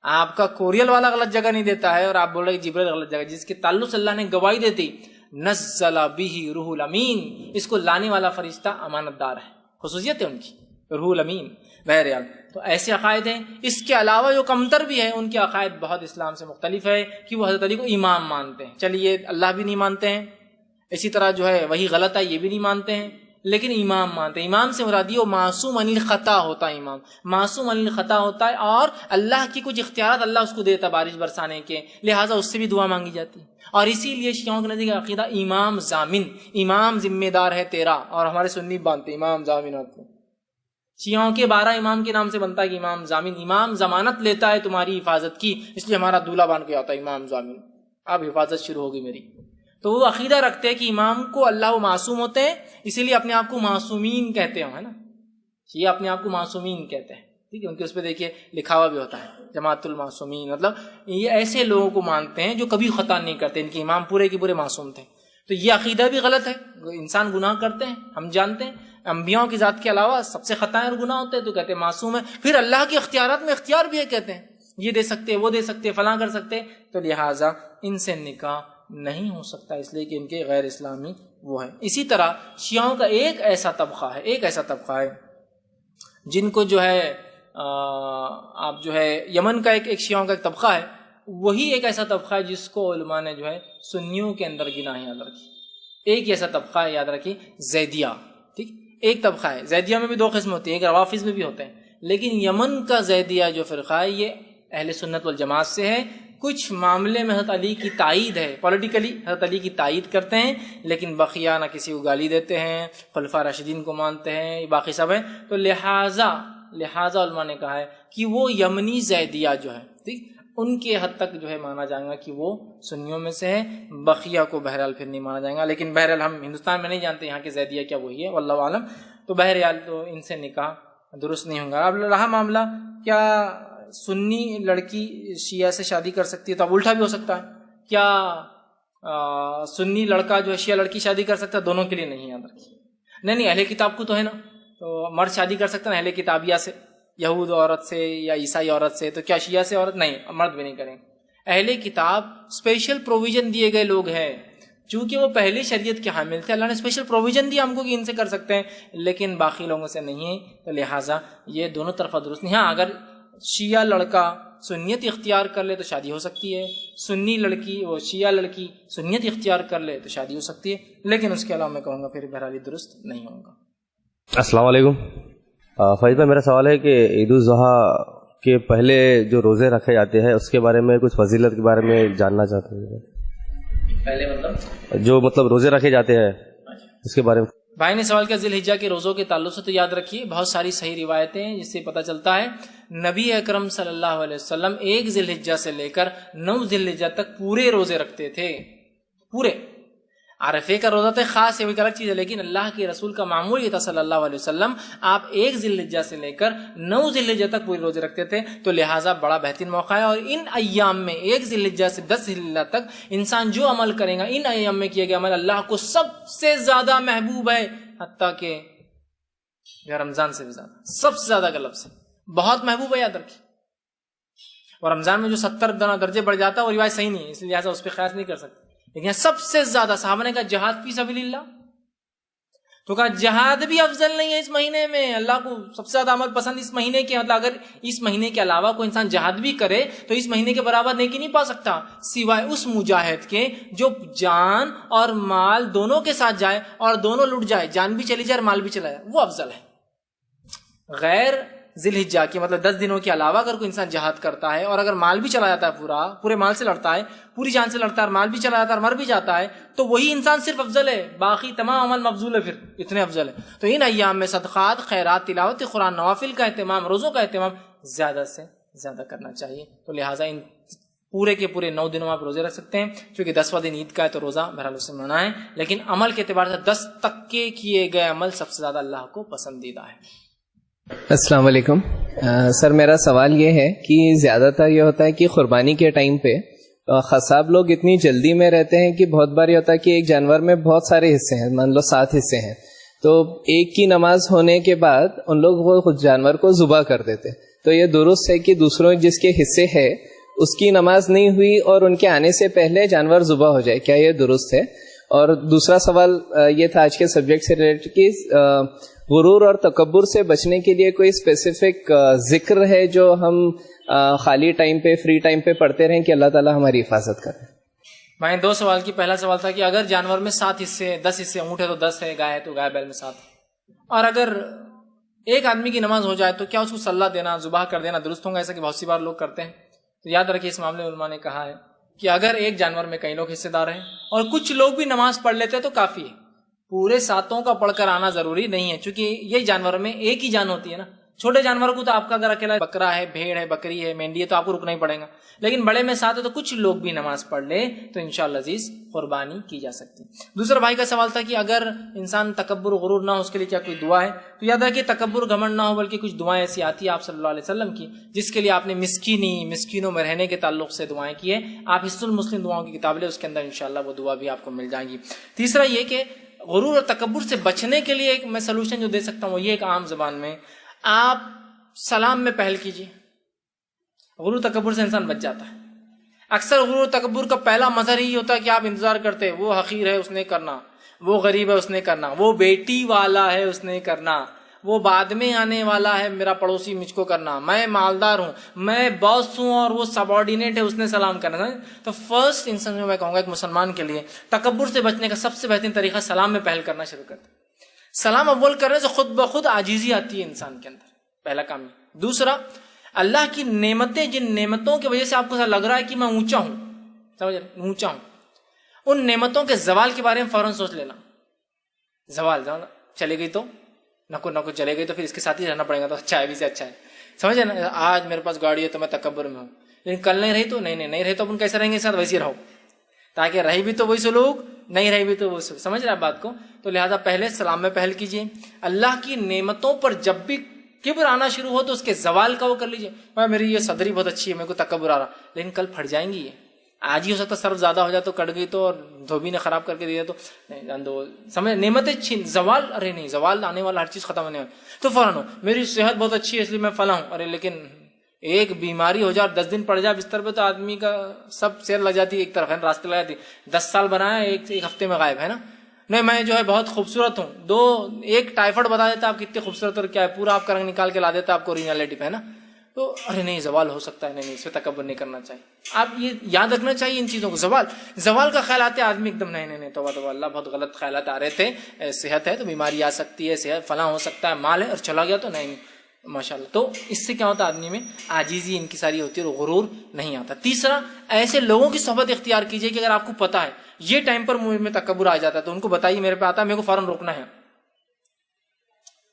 آپ کا کوریئر والا غلط جگہ نہیں دیتا ہے اور آپ بول رہے کہ جبرائیل غلط جگہ، جس کے تعلق سے اللہ نے گواہی دیتی نزل بہ روح الامین، اس کو لانے والا فرشتہ امانت دار ہے، خصوصیت ہے ان کی روح الامین۔ بہرحال تو ایسے عقائد ہیں، اس کے علاوہ جو کمتر بھی ہیں ان کے عقائد بہت اسلام سے مختلف ہے کہ وہ حضرت علی کو امام مانتے ہیں، چلیے اللہ بھی نہیں مانتے ہیں، اسی طرح جو ہے وہی غلط ہے یہ بھی نہیں مانتے ہیں، لیکن امام مانتے ہیں. امام سے مراد یہ معصوم عن الخطا ہوتا ہے. امام معصوم عن الخطا ہوتا ہے اور اللہ کی کچھ اختیارات اللہ اس کو دیتا بارش برسانے کے، لہٰذا اس سے بھی دعا مانگی جاتی ہے. اور اسی لیے شیعوں کے نزدیک عقیدہ امام ضامن، امام ذمہ دار ہے تیرا، اور ہمارے سنی مانتے امام ضامن ہوتے ہیں. شیعوں کے 12 امام کے نام سے بنتا ہے کہ امام ضامن، امام ضمانت لیتا ہے تمہاری حفاظت کی، اس لیے ہمارا دولہا بن کے آتا ہے امام ضامن، اب حفاظت شروع ہوگی میری. تو وہ عقیدہ رکھتے ہیں کہ امام کو اللہ و معصوم ہوتے ہیں، اسی لیے اپنے آپ کو معصومین کہتے ہیں، ہے نا، یہ اپنے آپ کو معصومین کہتے ہیں. ٹھیک ہے، ان کے اس پہ دیکھیے لکھا ہوا بھی ہوتا ہے جماعت المعصومین، مطلب یہ ایسے لوگوں کو مانتے ہیں جو کبھی خطا نہیں کرتے، ان کے امام پورے کے پورے معصوم تھے. تو یہ عقیدہ بھی غلط ہے. انسان گناہ کرتے ہیں، ہم جانتے ہیں، انبیاء کی ذات کے علاوہ سب سے خطائیں اور گناہ ہوتے ہیں، تو کہتے ہیں معصوم ہے. پھر اللہ کے اختیارات میں اختیار بھی ہے، کہتے ہیں یہ دے سکتے، وہ دے سکتے، فلاں کر سکتے، تو لہٰذا ان سے نکاح نہیں ہو سکتا، اس لیے کہ ان کے غیر اسلامی وہ ہے. اسی طرح شیعوں کا ایک ایسا طبقہ ہے جن کو جو ہے آپ جو ہے یمن کا ایک شیعوں کا ایک طبقہ ہے، وہی ایک ایسا طبقہ ہے جس کو علماء نے جو ہے سنیوں کے اندر گنا یاد رکھی. ایک ایسا طبقہ ہے، یاد رکھی، زیدیہ. ٹھیک، ایک طبقہ ہے. زیدیہ میں بھی 2 قسم ہوتی ہیں، ایک روافظ میں بھی ہوتے ہیں، لیکن یمن کا زیدیہ جو فرقہ ہے یہ اہل سنت والجماعت سے ہے. کچھ معاملے میں حضرت علی کی تائید ہے، پولیٹیکلی حضرت علی کی تائید کرتے ہیں، لیکن بقیہ نہ کسی کو گالی دیتے ہیں، خلفاء راشدین کو مانتے ہیں، باقی سب ہے. تو لہٰذا علماء نے کہا ہے کہ وہ یمنی زیدیہ جو ہے، ٹھیک، ان کے حد تک جو ہے مانا جائے گا کہ وہ سنیوں میں سے ہے، بقیہ کو بہرحال پھر نہیں مانا جائے گا. لیکن بہرحال ہم ہندوستان میں نہیں جانتے یہاں کے زیدیہ کیا وہی ہے، واللہ عالم. تو بہرحال تو ان سے نکاح درست نہیں ہوگا. اب رہا معاملہ کیا سنی لڑکی شیعہ سے شادی کر سکتی ہے، تو اب الٹا بھی ہو سکتا ہے. کیا سنی لڑکا جو ہے شیعہ لڑکی شادی کر سکتا ہے؟ دونوں کے لیے نہیں، یاد رکھیے. نہیں اہل کتاب کو تو ہے نا، تو مرد شادی کر سکتا ہے اہل کتابیہ سے، یہود عورت سے یا عیسائی عورت سے. تو کیا شیعہ سے عورت؟ نہیں، مرد بھی نہیں کریں. اہل کتاب اسپیشل پروویژن دیے گئے لوگ ہیں، چونکہ وہ پہلے شریعت کے حامل تھے، اللہ نے اسپیشل پروویژن دیا ہم کو کہ ان سے کر سکتے ہیں، لیکن باقی لوگوں سے نہیں ہے. تو لہٰذا یہ دونوں طرفہ درست نہیں. ہاں، اگر شیعہ لڑکا سنیت اختیار کر لے تو شادی ہو سکتی ہے، سنی لڑکی وہ شیعہ لڑکی سنیت اختیار کر لے تو شادی ہو سکتی ہے، لیکن اس کے علاوہ میں کہوں گا پھر بہرحال درست نہیں ہوگا. السلام علیکم. فیض بھائی، میرا سوال ہے کہ عید الاضحیٰ کے پہلے جو روزے رکھے جاتے ہیں اس کے بارے میں کچھ فضیلت کے بارے میں جاننا چاہتے ہیں. پہلے مطلب جو روزے رکھے جاتے ہیں اس کے بارے میں. بھائی نے سوال کیا ذی الحجہ کے روزوں کے تعلق سے، تو یاد رکھیے بہت ساری صحیح روایتیں ہیں جس سے پتہ چلتا ہے نبی اکرم صلی اللہ علیہ وسلم 1 ذی الحجہ سے لے کر 9 ذی الحجہ تک پورے روزے رکھتے تھے، پورے. عرفے کا روزہ تو خاص ہے، وہ ایک الگ چیز ہے، لیکن اللہ کے رسول کا معمول یہ تھا صلی اللہ علیہ وسلم، آپ 1 ذی الحجہ سے لے کر 9 ذی الحجہ تک پورے روزے رکھتے تھے. تو لہٰذا بڑا بہترین موقع ہے. اور ان ایام میں 1 ذی الحجہ سے 10 ذی الحجہ تک انسان جو عمل کرے گا، ان ایام میں کیا گیا عمل اللہ کو سب سے زیادہ محبوب ہے، حتیٰ کہ رمضان سے بھی زیادہ، سب سے زیادہ کا لفظ ہے، بہت محبوب ہے، یاد رکھیے. اور رمضان میں جو 70 درجے بڑھ جاتا ہے وہ روایت صحیح نہیں ہے، اس لیے لہٰذا اس پہ قیاس نہیں کر سکتے. لیکن سب سے زیادہ صحابہ نے کہا جہاد فی سبیل اللہ، تو کہا جہاد بھی افضل نہیں ہے اس مہینے میں، اللہ کو سب سے زیادہ عمل پسند اس مہینے کے، مطلب اگر اس مہینے کے علاوہ کوئی انسان جہاد بھی کرے تو اس مہینے کے برابر نیکی نہیں پا سکتا، سوائے اس مجاہد کے جو جان اور مال دونوں کے ساتھ جائے اور دونوں لٹ جائے، جان بھی چلی جائے اور مال بھی چلا جائے، وہ افضل ہے. غیر ذی الحجہ کی مطلب 10 دنوں کے علاوہ اگر کوئی انسان جہاد کرتا ہے اور اگر مال بھی چلا جاتا ہے، پورے مال سے لڑتا ہے، پوری جان سے لڑتا ہے، اور مال بھی چلا جاتا ہے اور مر بھی جاتا ہے، تو وہی انسان صرف افضل ہے، باقی تمام عمل مفضول ہے، پھر اتنے افضل ہے. تو ان ایام میں صدقات، خیرات، تلاوت قرآن، نوافل کا اہتمام، روزوں کا اہتمام زیادہ سے زیادہ کرنا چاہیے. تو لہٰذا ان پورے کے پورے 9 دنوں آپ روزے رکھ سکتے ہیں، کیونکہ 10واں دن عید کا ہے تو روزہ بہرحال اس سے منع ہے، لیکن عمل کے اعتبار سے 10 تک کے کیے گئے عمل سب سے زیادہ اللہ کو پسندیدہ ہے. السلام علیکم. سر میرا سوال یہ ہے کہ زیادہ تر یہ ہوتا ہے کہ قربانی کے ٹائم پہ قصاب لوگ اتنی جلدی میں رہتے ہیں کہ بہت بار یہ ہوتا ہے کہ ایک جانور میں بہت سارے حصے ہیں، مان لو 7 حصے ہیں، تو ایک کی نماز ہونے کے بعد ان لوگ وہ جانور کو ذبح کر دیتے. تو یہ درست ہے کہ دوسروں جس کے حصے ہے اس کی نماز نہیں ہوئی اور ان کے آنے سے پہلے جانور ذبح ہو جائے، کیا یہ درست ہے؟ اور دوسرا سوال یہ تھا آج کے سبجیکٹ سے ریلیٹڈ کہ غرور اور تکبر سے بچنے کے لیے کوئی اسپیسیفک ذکر ہے جو ہم خالی ٹائم پہ، فری ٹائم پہ پڑھتے رہیں کہ اللہ تعالیٰ ہماری حفاظت کرے؟ بھائی 2 سوال کی، پہلا سوال تھا کہ اگر جانور میں 7 حصے 10 حصے، اونٹ ہے تو 10 ہے، گائے ہے تو گائے، بیل میں 7. اور اگر ایک آدمی کی نماز ہو جائے تو کیا اس کو صلہ دینا، ذبح کر دینا درست ہوگا؟ ایسا کہ بہت سی بار لوگ کرتے ہیں. تو یاد رکھیے اس معاملے میں علماء نے کہا ہے کہ اگر ایک جانور میں کئی لوگ حصے دار ہیں اور کچھ لوگ بھی نماز پڑھ لیتے تو کافی ہے. پورے ساتوں کا پڑھ کر آنا ضروری نہیں ہے، چونکہ یہی جانور میں ایک ہی جان ہوتی ہے نا. چھوٹے جانوروں کو تو آپ کا اگر اکیلا بکرا ہے، بھیڑ ہے، بکری ہے، مینڈی ہے تو آپ کو رکنا ہی پڑے گا. لیکن بڑے میں ساتھ ہے تو کچھ لوگ بھی نماز پڑھ لے تو انشاءاللہ عزیز قربانی کی جا سکتی. دوسرا بھائی کا سوال تھا کہ اگر انسان تکبر غرور نہ ہو اس کے لیے کیا کوئی دعا ہے؟ تو یاد ہے کہ تکبر گھمنڈ نہ ہو بلکہ کچھ دعائیں ایسی آتی ہیں آپ صلی اللہ علیہ وسلم کی جس کے لیے آپ نے مسکینوں میں رہنے کے تعلق سے دعائیں کی ہے. آپ حصن المسلم دعاؤں کی کتاب لیں، اس کے اندر انشاءاللہ وہ دعا بھی آپ کو مل جائے گی. تیسرا یہ کہ غرور اور تکبر سے بچنے کے لیے ایک میں سلوشن جو دے سکتا ہوں وہ یہ ایک عام زبان میں آپ سلام میں پہل کیجیے. غرور تکبر سے انسان بچ جاتا ہے. اکثر غرور تکبر کا پہلا مظہر ہی ہوتا ہے کہ آپ انتظار کرتے وہ حقیر ہے اس نے کرنا، وہ غریب ہے اس نے کرنا، وہ بیٹی والا ہے اس نے کرنا، وہ بعد میں آنے والا ہے میرا پڑوسی مجھ کو کرنا، میں مالدار ہوں، میں باس ہوں اور وہ سبارڈینیٹ ہے اس نے سلام کرنا. تو فرسٹ انسان میں کہوں گا ایک مسلمان کے لیے تکبر سے بچنے کا سب سے بہترین طریقہ سلام میں پہل کرنا شروع کرتا. سلام اول کرنے سے خود بخود عاجزی آتی ہے انسان کے اندر، پہلا کام ہے. دوسرا اللہ کی نعمتیں، جن نعمتوں کی وجہ سے آپ کو ایسا لگ رہا ہے کہ میں اونچا ہوں، سمجھ رہے اونچا ہوں، ان نعمتوں کے زوال کے بارے میں فوراً سوچ لینا. زوال چلے گئی تو نکو چلے گئی تو پھر اس کے ساتھ ہی رہنا پڑے گا تو اچھا ہے، بھی سے اچھا ہے. سمجھے نا، آج میرے پاس گاڑی ہے تو میں تکبر میں ہوں، لیکن کل نہیں رہی تو نہیں رہے تو اپن کیسے رہیں گے ساتھ؟ ویسے رہو، تاکہ رہی بھی تو وہی سلوک، نہیں رہی بھی تو وہ سلوک. سمجھ رہے آپ بات کو؟ تو لہٰذا پہلے سلام میں پہل کیجیے. اللہ کی نعمتوں پر جب بھی کبر آنا شروع ہو تو اس کے زوال کا وہ کر لیجیے. میری یہ صدری بہت اچھی ہے، میرے کو تکبر آ رہا، لیکن کل پھٹ جائیں گی. یہ آج ہی ہو سکتا صرف زیادہ ہو جائے تو کٹ گئی تو، اور دھوبی نے خراب کر کے دیا تو نہیں جان دو. سمجھ نعمتیں چھین زوال، ارے نہیں زوال آنے والا، ہر چیز ختم ہونے والا تو فوراً ہو. میری صحت بہت اچھی ہے اس لیے میں فلاں ہوں، ارے لیکن ایک بیماری ہو جائے 10 دن پڑ جائے بستر پہ تو آدمی کا سب سیر لگ جاتی ہے، ایک طرف ہے راستے لگ جاتی. 10 سال بنایا ایک ہفتے میں غائب ہے نا. نہیں میں جو ہے بہت خوبصورت ہوں، ایک ٹائیفائڈ بتا دیتا آپ کتنے خوبصورت اور کیا ہے، پورا آپ کا رنگ نکال کے لا دیتا آپ کو اوریجنلٹی پہ، ہے نا. تو ارے نہیں زوال ہو سکتا ہے، نہیں اس پہ تکبر نہیں کرنا چاہیے. آپ یہ یاد رکھنا چاہیے ان چیزوں کو. زوال کا خیال آتے آدمی ایک دم نہیں توبہ اللہ، بہت غلط خیالات آ رہے تھے. صحت ہے تو بیماری آ سکتی ہے، صحت فلاں ہو سکتا ہے، مال ہے اور چلا گیا تو نہیں ماشاءاللہ. تو اس سے کیا ہوتا ہے آدمی میں عاجزی انکساری ہوتی ہے اور غرور نہیں آتا. تیسرا ایسے لوگوں کی صحبت اختیار کیجیے کہ اگر آپ کو پتا ہے یہ ٹائم پر مجھ میں تکبر آ جاتا ہے تو ان کو بتائیے میرے پہ آتا ہے، میرے کو فوراً روکنا ہے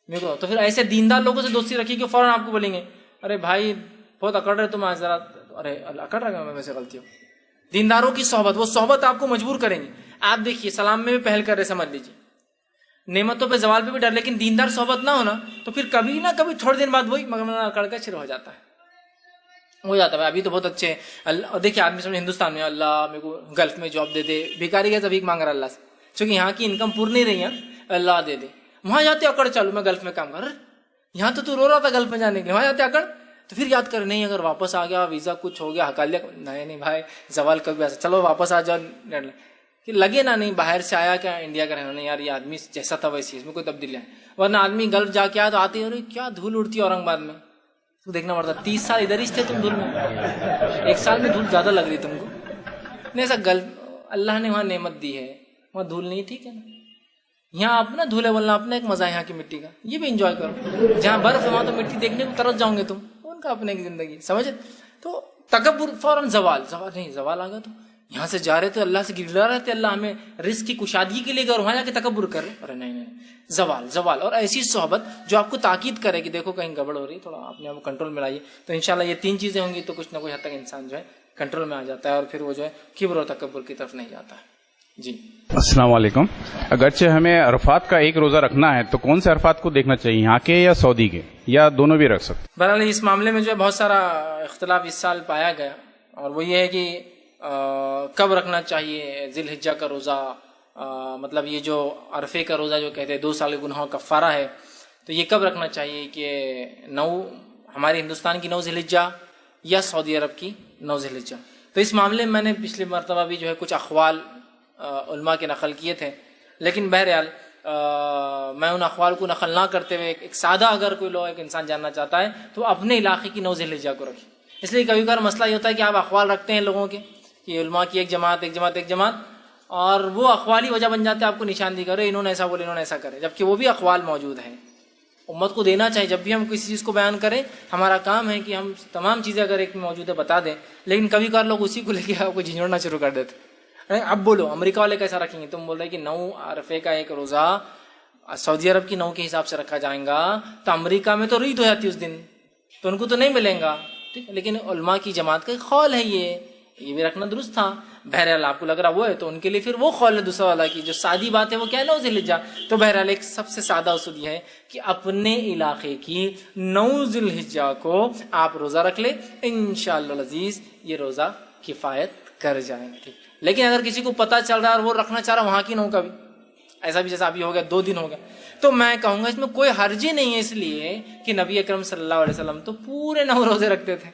میرے کو. تو پھر ایسے دیندار لوگوں سے دوستی رکھیے کہ فوراً آپ کو بولیں گے ارے بھائی بہت اکڑ رہے تم آج ذرا، ارے اکڑ رہا میں سے غلطی ہو. دینداروں کی صحبت، وہ صحبت آپ کو مجبور کریں گے. آپ دیکھیے سلام میں بھی پہل کر رہے سمجھ لیجیے، نعمتوں پہ زوال پہ بھی ڈر، لیکن دیندار صحبت نہ ہونا تو پھر کبھی نہ کبھی تھوڑے دن بعد وہی اکڑ کا شروع ہو جاتا ہے. ابھی تو بہت اچھے اللہ. دیکھیے آدمی سمجھے ہندوستان میں اللہ میرے کو گلف میں جاب دے دے، بھیکاری گیا بھیک مانگ رہا اللہ سے، چونکہ یہاں کی انکم پور نہیں رہی ہے، اللہ دے دے. وہاں جاتے اکڑ چالو میں گلف میں کام کر، یہاں تو رو رہا تھا گلف میں جانے کے، وہاں جاتے اکڑ. تو پھر یاد کر نہیں اگر واپس آ گیا ویزا کچھ ہو گیا ہکا لیا، نہیں بھائی زوال کبھی ایسا، چلو واپس آ جاؤ کہ لگے نا نہیں باہر سے آیا کیا انڈیا کا رہنا، نہیں یار یہ آدمی جیسا تھا ویسی اس میں کوئی تبدیلی ہے. ورنہ آدمی گلف جا کے آیا تو آتے ہیں کیا دھول اڑتی ہے اورنگ آباد میں، تو دیکھنا پڑتا 30 سال ادھر ہی تھے تم دھول میں، 1 سال میں دھول زیادہ لگ رہی تم کو. نہیں ایسا گلف اللہ نے وہاں نعمت دی ہے، وہاں دھول نہیں ٹھیک ہے نا. یہاں اپنا دھولے بولنا اپنا ایک مزہ ہے یہاں کی مٹی کا، یہ بھی انجوائے کرو. جہاں برف ہے وہاں تو مٹی دیکھنے کو ترس جاؤں گے تم، ان کا اپنے کی زندگی سمجھے. تو تکبر فوراً زوال نہیں، زوال آ گیا تو یہاں سے جا رہے تھے اللہ سے گرلا رہے تھے اللہ ہمیں رزق کی کشادگی کے لیے، وہاں جا کے تکبر کر رہے، ارے نہیں زوال. اور ایسی صحبت جو آپ کو تاکید کرے کہ دیکھو کہیں گڑبڑ ہو رہی ہے، تھوڑا اپنے آپ کو کنٹرول میں لائیے. تو انشاءاللہ یہ 3 چیزیں ہوں گی تو کچھ نہ کچھ حد تک انسان جو ہے کنٹرول میں آ جاتا ہے اور پھر وہ جو ہے کبر اور تکبر کی طرف نہیں جاتا ہے. جی السلام علیکم. اگرچہ ہمیں عرفات کا ایک روزہ رکھنا ہے تو کون سے عرفات کو دیکھنا چاہیے، یہاں کے یا سعودی کے، یا دونوں بھی رکھ سکتے؟ بہرحال اس معاملے میں جو ہے بہت سارا اختلاف اس سال پایا گیا، اور وہ یہ ہے کہ کب رکھنا چاہیے ذی الحجہ کا روزہ. مطلب یہ جو عرفے کا روزہ جو کہتے ہیں 2 سال کے گناہوں کا کفارہ ہے، تو یہ کب رکھنا چاہیے کہ 9 ہمارے ہندوستان کی 9 ذی الحجہ یا سعودی عرب کی 9 ذی الحجہ. تو اس معاملے میں میں نے پچھلی مرتبہ بھی جو ہے کچھ اقوال علماء کے نقل کیے تھے، لیکن بہرحال میں ان اقوال کو نقل نہ کرتے ہوئے ایک سادہ اگر کوئی ایک انسان جاننا چاہتا ہے تو اپنے علاقے کی 9 ذی الحجہ کو رکھے. اس لیے کبھی کبھار مسئلہ یہ ہوتا ہے کہ آپ اقوال رکھتے ہیں لوگوں کے کہ علماء کی ایک جماعت اور وہ اقوالی وجہ بن جاتے ہیں آپ کو نشاندہی کرے انہوں نے ایسا بولے انہوں نے ایسا کرے، جبکہ وہ بھی اقوال موجود ہیں. امت کو دینا چاہیے. جب بھی ہم کسی چیز کو بیان کریں ہمارا کام ہے کہ ہم تمام چیزیں اگر ایک میں موجود ہے بتا دیں، لیکن کبھی کبھار لوگ اسی کو لے کے آپ کو جھنجھوڑنا شروع کر دیتے. اب بولو امریکہ والے کیسا رکھیں گے؟ تم بول رہے کہ 9 عرفے کا ایک روزہ سعودی عرب کی 9 کے حساب سے رکھا جائے گا، تو امریکہ میں تو عید ہو جاتی اس دن، تو ان کو تو نہیں ملیں گا. ٹھیک ہے، لیکن علماء کی جماعت کا ایک قول ہے یہ بھی رکھنا درست تھا. بہرحال آپ کو لگ رہا وہ ہے تو ان کے لیے پھر وہ قول ہے دوسرا والا کی جو سادی بات ہے وہ کیا ہے 9 ذی الحجہ. تو بہرحال ایک سب سے سادہ اصول یہ ہے کہ اپنے علاقے کی 9 ذی الحجہ کو آپ روزہ رکھ لیں، انشاءاللہ العزیز یہ روزہ کفایت کر جائیں گے. لیکن اگر کسی کو پتہ چل رہا ہے اور وہ رکھنا چاہ رہا وہاں کی 9 کا بھی، ایسا بھی جیسا ابھی ہو گیا 2 دن ہو گیا، تو میں کہوں گا اس میں کوئی حرج ہی نہیں ہے، اس لیے کہ نبی اکرم صلی اللہ علیہ وسلم تو پورے 9 روزے رکھتے تھے،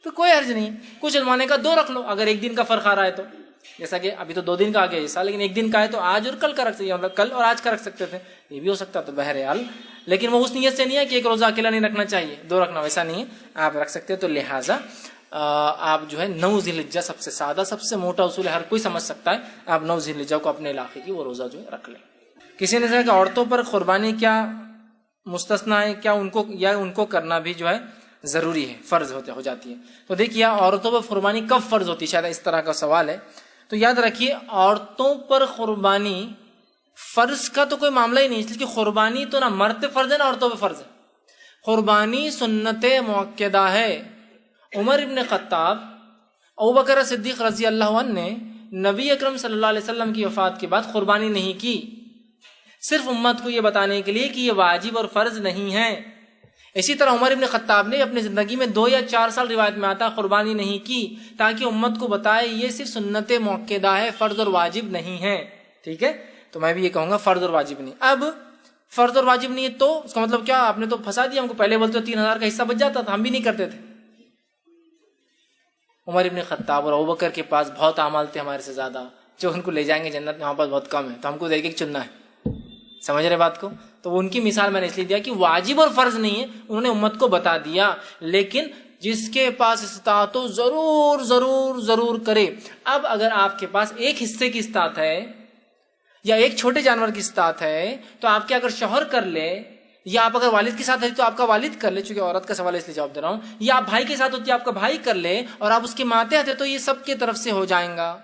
تو کوئی حرج نہیں. کچھ علماء نے کہا 2 رکھ لو اگر ایک دن کا فرق آ رہا ہے تو، جیسا کہ ابھی تو 2 دن کا آ گیا حصہ، لیکن ایک دن کا ہے تو آج اور کل کا رکھ سکتے، مطلب کل اور آج کا رکھ سکتے تھے، یہ بھی ہو سکتا. تو بہرحال لیکن وہ اس نیت سے نہیں ہے کہ ایک روزہ اکیلا نہیں رکھنا چاہیے، 2 رکھنا، ویسا نہیں ہے، آپ رکھ سکتے. تو لہٰذا آپ جو ہے 9 ذی الحجہ سب سے سادہ سب سے موٹا اصول ہے، ہر کوئی سمجھ سکتا ہے. آپ 9 ذی الحجہ کو اپنے علاقے کی وہ روزہ جو ہے رکھ لیں. کسی نے کہا کہ عورتوں پر قربانی کیا مستثنا ہے، کیا ان کو کرنا بھی جو ہے ضروری ہے، فرض ہو جاتی ہے؟ تو دیکھیے عورتوں پر قربانی کب فرض ہوتی ہے، شاید اس طرح کا سوال ہے. تو یاد رکھیے عورتوں پر قربانی فرض کا تو کوئی معاملہ ہی نہیں، اس لیے کہ قربانی تو نہ مرد پہ فرض ہے نہ عورتوں پہ فرض ہے. قربانی سنت مؤکدہ ہے. عمر ابن خطاب، ابوبکر صدیق رضی اللہ عنہ نے نبی اکرم صلی اللہ علیہ وسلم کی وفات کے بعد قربانی نہیں کی، صرف امت کو یہ بتانے کے لیے کہ یہ واجب اور فرض نہیں ہے. اسی طرح عمر ابن خطاب نے اپنی زندگی میں 2 یا 4 سال روایت میں آتا قربانی نہیں کی، تاکہ امت کو بتائے یہ صرف سنت مؤکدہ ہے، فرض اور واجب نہیں ہے. ٹھیک ہے، تو میں بھی یہ کہوں گا فرض اور واجب نہیں. اب فرض اور واجب نہیں ہے تو اس کا مطلب کیا؟ آپ نے تو پھنسا دیا ہم کو. پہلے بولتے 3000 کا حصہ بچ جاتا تھا، ہم بھی نہیں کرتے تھے. عمر ابن خطاب اور ابوبکر کے پاس بہت اعمال تھے ہمارے سے زیادہ، جو ان کو لے جائیں گے جنت میں، ہمارے پاس بہت کم ہے، تو ہم کو دیکھ کے چننا ہے. سمجھ رہے بات کو؟ تو ان کی مثال میں نے اس لیے دیا کہ واجب اور فرض نہیں ہے، انہوں نے امت کو بتا دیا. لیکن جس کے پاس استطاعت ہو ضرور ضرور ضرور کرے. اب اگر آپ کے پاس ایک حصے کی استطاعت ہے یا ایک چھوٹے جانور کی استطاعت ہے تو آپ کے اگر شوہر کر لے، یا آپ اگر والد کے ساتھ ہے تو آپ کا والد کر لے، چونکہ عورت کا سوال ہے اس لیے جواب دے رہا ہوں، یا آپ بھائی کے ساتھ ہوتی ہے آپ کا بھائی کر لے، اور آپ اس کے ماتحت ہے تو یہ سب کی طرف سے ہو جائیں گا.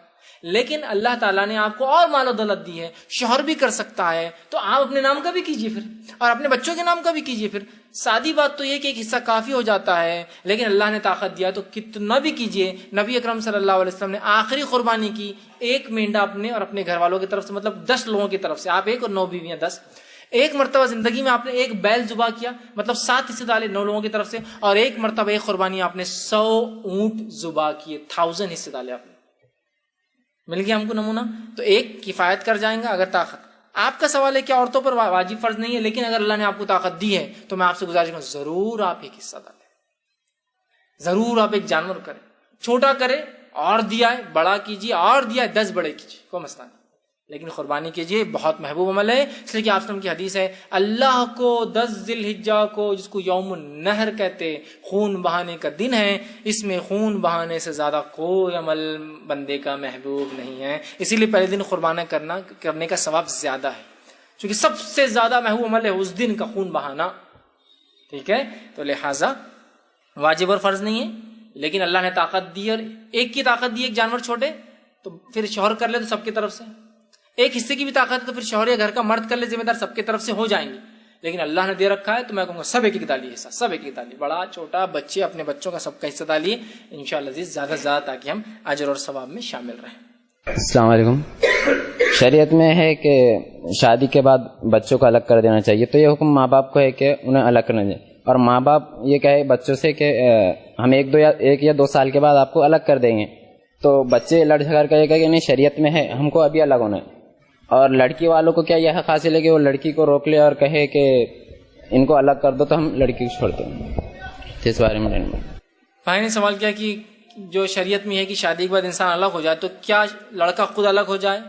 لیکن اللہ تعالیٰ نے آپ کو اور مال و دولت دی ہے، شوہر بھی کر سکتا ہے، تو آپ اپنے نام کا بھی کیجئے پھر، اور اپنے بچوں کے نام کا بھی کیجئے پھر. سادی بات تو یہ کہ ایک حصہ کافی ہو جاتا ہے، لیکن اللہ نے طاقت دیا تو کتنا بھی کیجئے. نبی اکرم صلی اللہ علیہ وسلم نے آخری قربانی کی 1 مینڈا اپنے اور اپنے گھر والوں کی طرف سے، مطلب 10 لوگوں کی طرف سے، آپ 1 اور 9 بیویاں 10. ایک مرتبہ زندگی میں آپ نے 1 بیل ذبح کیا، مطلب 7 حصے ڈالے 9 لوگوں کی طرف سے، اور ایک مرتبہ ایک قربانی آپ نے 100 اونٹ ذبح کیے، 1000 حصے ڈالے آپ نے. مل گیا ہم کو نمونہ. تو ایک کفایت کر جائیں گا اگر طاقت. آپ کا سوال ہے کہ عورتوں پر واجب فرض نہیں ہے، لیکن اگر اللہ نے آپ کو طاقت دی ہے تو میں آپ سے گزارش کروں ضرور آپ ایک حصہ ڈالیں، ضرور آپ ایک جانور کریں. چھوٹا کرے اور دیا ہے، بڑا کیجیے اور دیا ہے 10 بڑے کیجیے، کوئی مسئلہ نہیں، لیکن قربانی کیجیے. بہت محبوب عمل ہے، اس لیے کہ آپ کی حدیث ہے اللہ کو 10 ذی الحجہ کو، جس کو یوم النحر کہتے، خون بہانے کا دن ہے، اس میں خون بہانے سے زیادہ کوئی عمل بندے کا محبوب نہیں ہے. اسی لیے پہلے دن قربانہ کرنے کا ثواب زیادہ ہے، کیونکہ سب سے زیادہ محبوب عمل ہے اس دن کا خون بہانا. ٹھیک ہے، تو لہٰذا واجب اور فرض نہیں ہے، لیکن اللہ نے طاقت دی، اور ایک کی طاقت دی ایک جانور چھوٹے تو پھر شوہر کر لے تو سب کی طرف سے. ایک حصے کی بھی طاقت ہے تو پھر شوہر یا گھر کا مرد کر لے، ذمہ دار سب کی طرف سے ہو جائیں گے. لیکن اللہ نے دے رکھا ہے تو میں کہوں گا سب ایک ڈالیے حصہ، سب ایک ڈالیے، بڑا چھوٹا، بچے اپنے بچوں کا سب کا حصہ ڈالیے انشاءاللہ عزیز، زیادہ سے زیادہ، تاکہ ہم اجر اور ثواب میں شامل رہیں. السلام علیکم. شریعت میں ہے کہ شادی کے بعد بچوں کو الگ کر دینا چاہیے، تو یہ حکم ماں باپ کو ہے کہ انہیں الگ کرنا چاہیے، اور ماں باپ یہ کہے بچوں سے کہ ہم 1 یا 2 سال کے بعد آپ کو الگ کر دیں گے، تو بچے لڑ جھگڑ کر یہ کہے کہ نہیں شریعت میں ہے ہم کو ابھی الگ ہونا ہے. اور لڑکی والوں کو کیا یہ حق حاصل ہے کہ وہ لڑکی کو روک لے اور کہے کہ ان کو الگ کر دو تو ہم لڑکی کو چھوڑتے ہیں؟ اس بارے میں بھائی نے سوال کیا کہ جو شریعت میں ہے کہ شادی کے بعد انسان الگ ہو جائے، تو کیا لڑکا خود الگ ہو جائے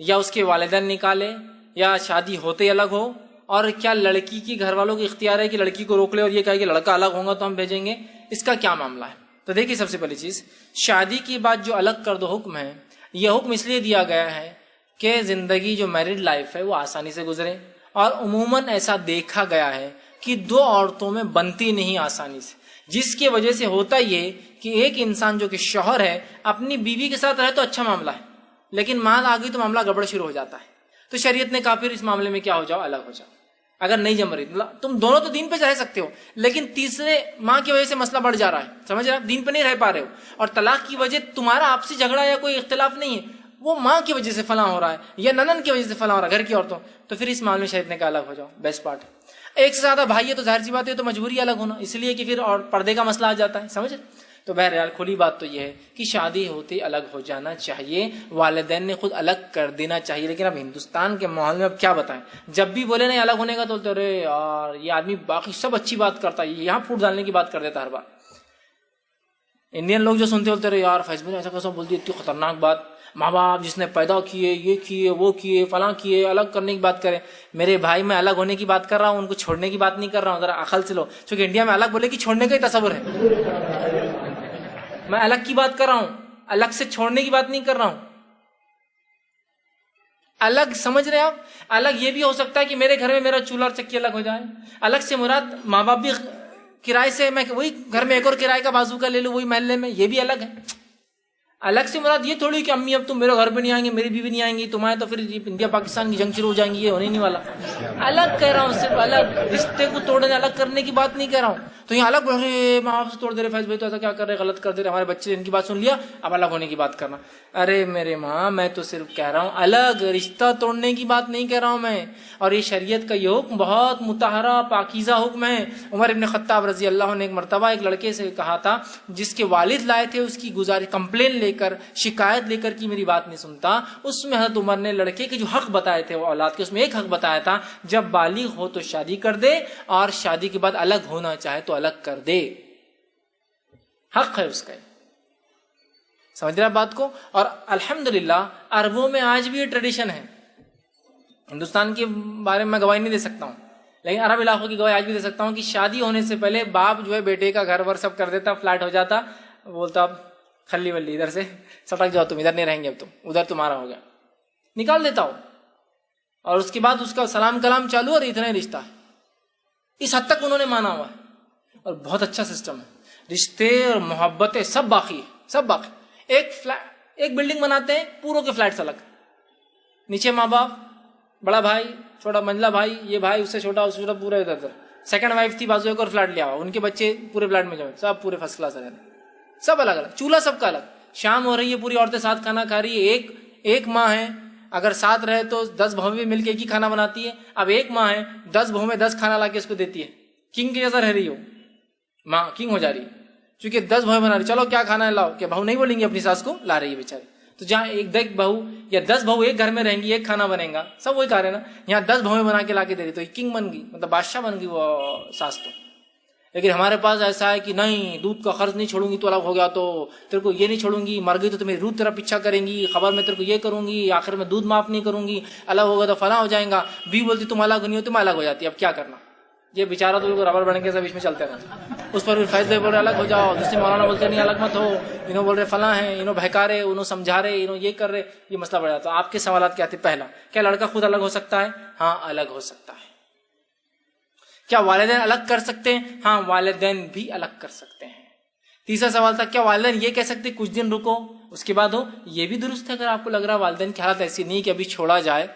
یا اس کے والدین نکالے یا شادی ہوتے ہی الگ ہو، اور کیا لڑکی کی گھر والوں کو اختیار ہے کہ لڑکی کو روک لے اور یہ کہے کہ لڑکا الگ ہوگا تو ہم بھیجیں گے؟ اس کا کیا معاملہ ہے؟ تو دیکھیے سب سے پہلی چیز، شادی کے بعد جو الگ کر دو حکم ہے، یہ حکم اس لیے دیا گیا ہے کہ زندگی جو میرڈ لائف ہے وہ آسانی سے گزرے، اور عموماً ایسا دیکھا گیا ہے کہ دو عورتوں میں بنتی نہیں آسانی سے، جس کی وجہ سے ہوتا یہ کہ ایک انسان جو کہ شوہر ہے اپنی بیوی کے ساتھ رہے تو اچھا معاملہ ہے، لیکن ماں آ گئی تو معاملہ گڑبڑ شروع ہو جاتا ہے. تو شریعت نے کہا پھر اس معاملے میں کیا ہو جاؤ، الگ ہو جاؤ. اگر نہیں جم رہی تم دونوں تو دین پہ رہ سکتے ہو، لیکن تیسرے ماں کی وجہ سے مسئلہ بڑھ جا رہا ہے، سمجھ رہے آپ، دین پہ نہیں رہ پا رہے ہو، اور طلاق کی وجہ تمہارا آپسی جھگڑا یا کوئی اختلاف نہیں ہے، وہ ماں کی وجہ سے فلاں ہو رہا ہے یا ننن کی وجہ سے فلاں ہو رہا ہے گھر کی عورتوں، تو پھر اس معاملے میں شریعت نے کہا الگ ہو جاؤ، بیسٹ پارٹ ہے. ایک سے زیادہ بھائی ہے تو ظاہر سی بات ہے تو مجبوری الگ ہونا، اس لیے کہ پھر اور پردے کا مسئلہ آ جاتا ہے، سمجھ. تو بہرحال کھلی بات تو یہ ہے کہ شادی ہوتی الگ ہو جانا چاہیے، والدین نے خود الگ کر دینا چاہیے. لیکن اب ہندوستان کے ماحول میں اب کیا بتائیں، جب بھی بولے نہیں الگ ہونے کا تو بولتے ارے یار یہ آدمی باقی سب اچھی بات کرتا ہے، یہاں پھوٹ ڈالنے کی بات کر دیتا ہر بار. انڈین لوگ جو سنتے بولتے رہے یار فیس بک ایسا کیسا بول دیا، اتنی خطرناک بات، ماں باپ جس نے پیدا کیے یہ کیے وہ کیے فلاں کیے، الگ کرنے کی بات کریں. میرے بھائی میں الگ ہونے کی بات کر رہا ہوں، ان کو چھوڑنے کی بات نہیں کر رہا ہوں، ذرا عقل سے لو، چونکہ انڈیا میں الگ بولے کہ چھوڑنے کا ہی تصور ہے. میں الگ کی بات کر رہا ہوں، الگ سے چھوڑنے کی بات نہیں کر رہا ہوں. الگ سمجھ رہے آپ، الگ یہ بھی ہو سکتا ہے کہ میرے گھر میں میرا چولہا اور چکی الگ ہو جائے. الگ سے مراد ماں باپ بھی کرائے سے، میں وہی گھر میں ایک اور کرائے کا بازو کا لے لوں وہی محلے میں، یہ بھی الگ ہے. الگ سے مراد یہ تھوڑی کہ امی اب تم میرے گھر پہ نہیں آئیں گے، میری بیوی نہیں آئیں گی، تم آئے تو پھر انڈیا پاکستان کی جنگ شروع ہو جائیں گی، یہ ہونے نہیں والا. الگ کہہ رہا ہوں، صرف الگ، رشتے کو توڑنے الگ کرنے کی بات نہیں کہہ رہا ہوں. تو یہاں الگ بول رہے ماں باپ سے توڑ دے رہے، فیض بھائی تو ایسا کیا کر رہے، غلط کر دے رہے، ہمارے بچے ان کی بات سن لیا اب الگ ہونے کی بات کرنا. ارے میرے ماں میں تو صرف کہہ رہا ہوں الگ، رشتہ توڑنے کی بات نہیں کہہ رہا ہوں میں. اور یہ شریعت کا یہ حکم بہت مطہرہ پاکیزہ حکم ہے. عمر ابن خطاب رضی اللہ عنہ نے ایک مرتبہ ایک لڑکے سے کہا تھا جس کے والد لائے تھے اس کی گزارش کمپلین لے کر، شکایت لے کر کہ میری بات نہیں سنتا. اس میں حضرت عمر نے لڑکے کے جو حق بتائے تھے وہ اولاد کے، اس میں ایک حق بتایا تھا جب بالغ ہو تو شادی کر دے، اور شادی کے بعد الگ ہونا چاہے تو الگ کر دے، حق ہے اس کا. سمجھ رہے بات کو. اور الحمدللہ عربوں میں آج بھی یہ ٹریڈیشن ہے. ہندوستان کے بارے میں گواہی نہیں دے سکتا ہوں، لیکن عرب علاقوں کی گواہی آج بھی دے سکتا ہوں کہ شادی ہونے سے پہلے باپ جو ہے بیٹے کا گھر ور سب کر دیتا، فلیٹ ہو جاتا، بولتا اب کھلی ولی ادھر سے سٹک جاؤ، تم ادھر نہیں رہیں گے، اب تم ادھر تمہارا ہو گیا، نکال دیتا ہو. اور اس کے بعد اس کا سلام کلام چالو اور اتنا ہی رشتہ. اس حد تک انہوں نے مانا ہوا ہے، اور بہت اچھا سسٹم ہے. رشتے اور محبتیں سب باقی ہے، سب باقی. ایک بلڈنگ بناتے ہیں پوروں کے فلیٹس الگ، نیچے ماں باپ، بڑا بھائی، چھوٹا منجلہ بھائی، یہ بھائی اس سے چھوٹا اس سے چھوٹا، پورا ادھر ادھر. سیکنڈ وائف تھی بازو ایک اور فلیٹ لیا ہوا، ان کے بچے پورے فلیٹ میں جائے، سب پورے فرسٹ کلاس رہے، سب الگ الگ، چولہا سب کا الگ. شام ہو رہی ہے پوری عورتیں ساتھ کھانا کھا رہی ہے. ایک ماں ہے اگر ساتھ رہے تو 10 بہویں بھی مل کے ایک ہی کھانا بناتی ہے. اب ایک ماں ہے 10 بہویں 10 کھانا لا کے اس کو دیتی ہے. کنگ کی جیسا رہ رہی ہو ماں، کنگ ہو جا رہی ہے چونکہ 10 بہویں بنا رہی. چلو کیا کھانا ہے لاؤ، کیا بہو نہیں بولیں گی اپنی ساس کو، لا رہی ہے بیچاری. تو جہاں ایک بہو یا 10 بہو ایک گھر میں رہیں گی، ایک کھانا بنے گا، سب وہی کھا رہے نا. یہاں 10 بہویں بنا کے لا کے دے رہی تو یہ کنگ بن گئی، مطلب بادشاہ بن گئی وہ ساس. تو لیکن ہمارے پاس ایسا ہے کہ نہیں، دودھ کا خرچ نہیں چھوڑوں گی تو الگ ہو گیا تو تیرے کو یہ نہیں چھوڑوں گی، مر گئی تو تمہیں روح تیرا پیچھا کریں گی، خبر میں تیرے کو یہ کروں گی، آخر میں دودھ معاف نہیں کروں گی، الگ ہوگا تو فلاں ہو جائیں گا. بھی بولتی تم الگ نہیں ہو، تم الگ ہو جاتی. اب کیا کرنا، یہ بیچارہ تو ربڑ بن کے بیچ میں چلتے رہے. اس پر فیصلے بول رہے الگ ہو جاؤ، دوسرے مولانا بولتے نہیں الگ مت ہو، انہوں بول رہے فلاں ہیں، انہوں بہکا رہے، انہوں سمجھا رہے، انہوں یہ کر رہے، یہ مسئلہ بڑھ جاتا. آپ کے سوالات کیا تھے؟ پہلا، کیا لڑکا خود الگ ہو سکتا ہے؟ ہاں الگ ہو سکتا ہے. کیا والدین الگ کر سکتے ہیں؟ ہاں والدین بھی الگ کر سکتے ہیں. تیسرا سوال تھا کیا والدین یہ کہہ سکتے کچھ دن رکو اس کے بعد ہو؟ یہ بھی درست ہے. اگر آپ کو لگ رہا ہے والدین کی حالت ایسی نہیں کہ ابھی چھوڑا جائے،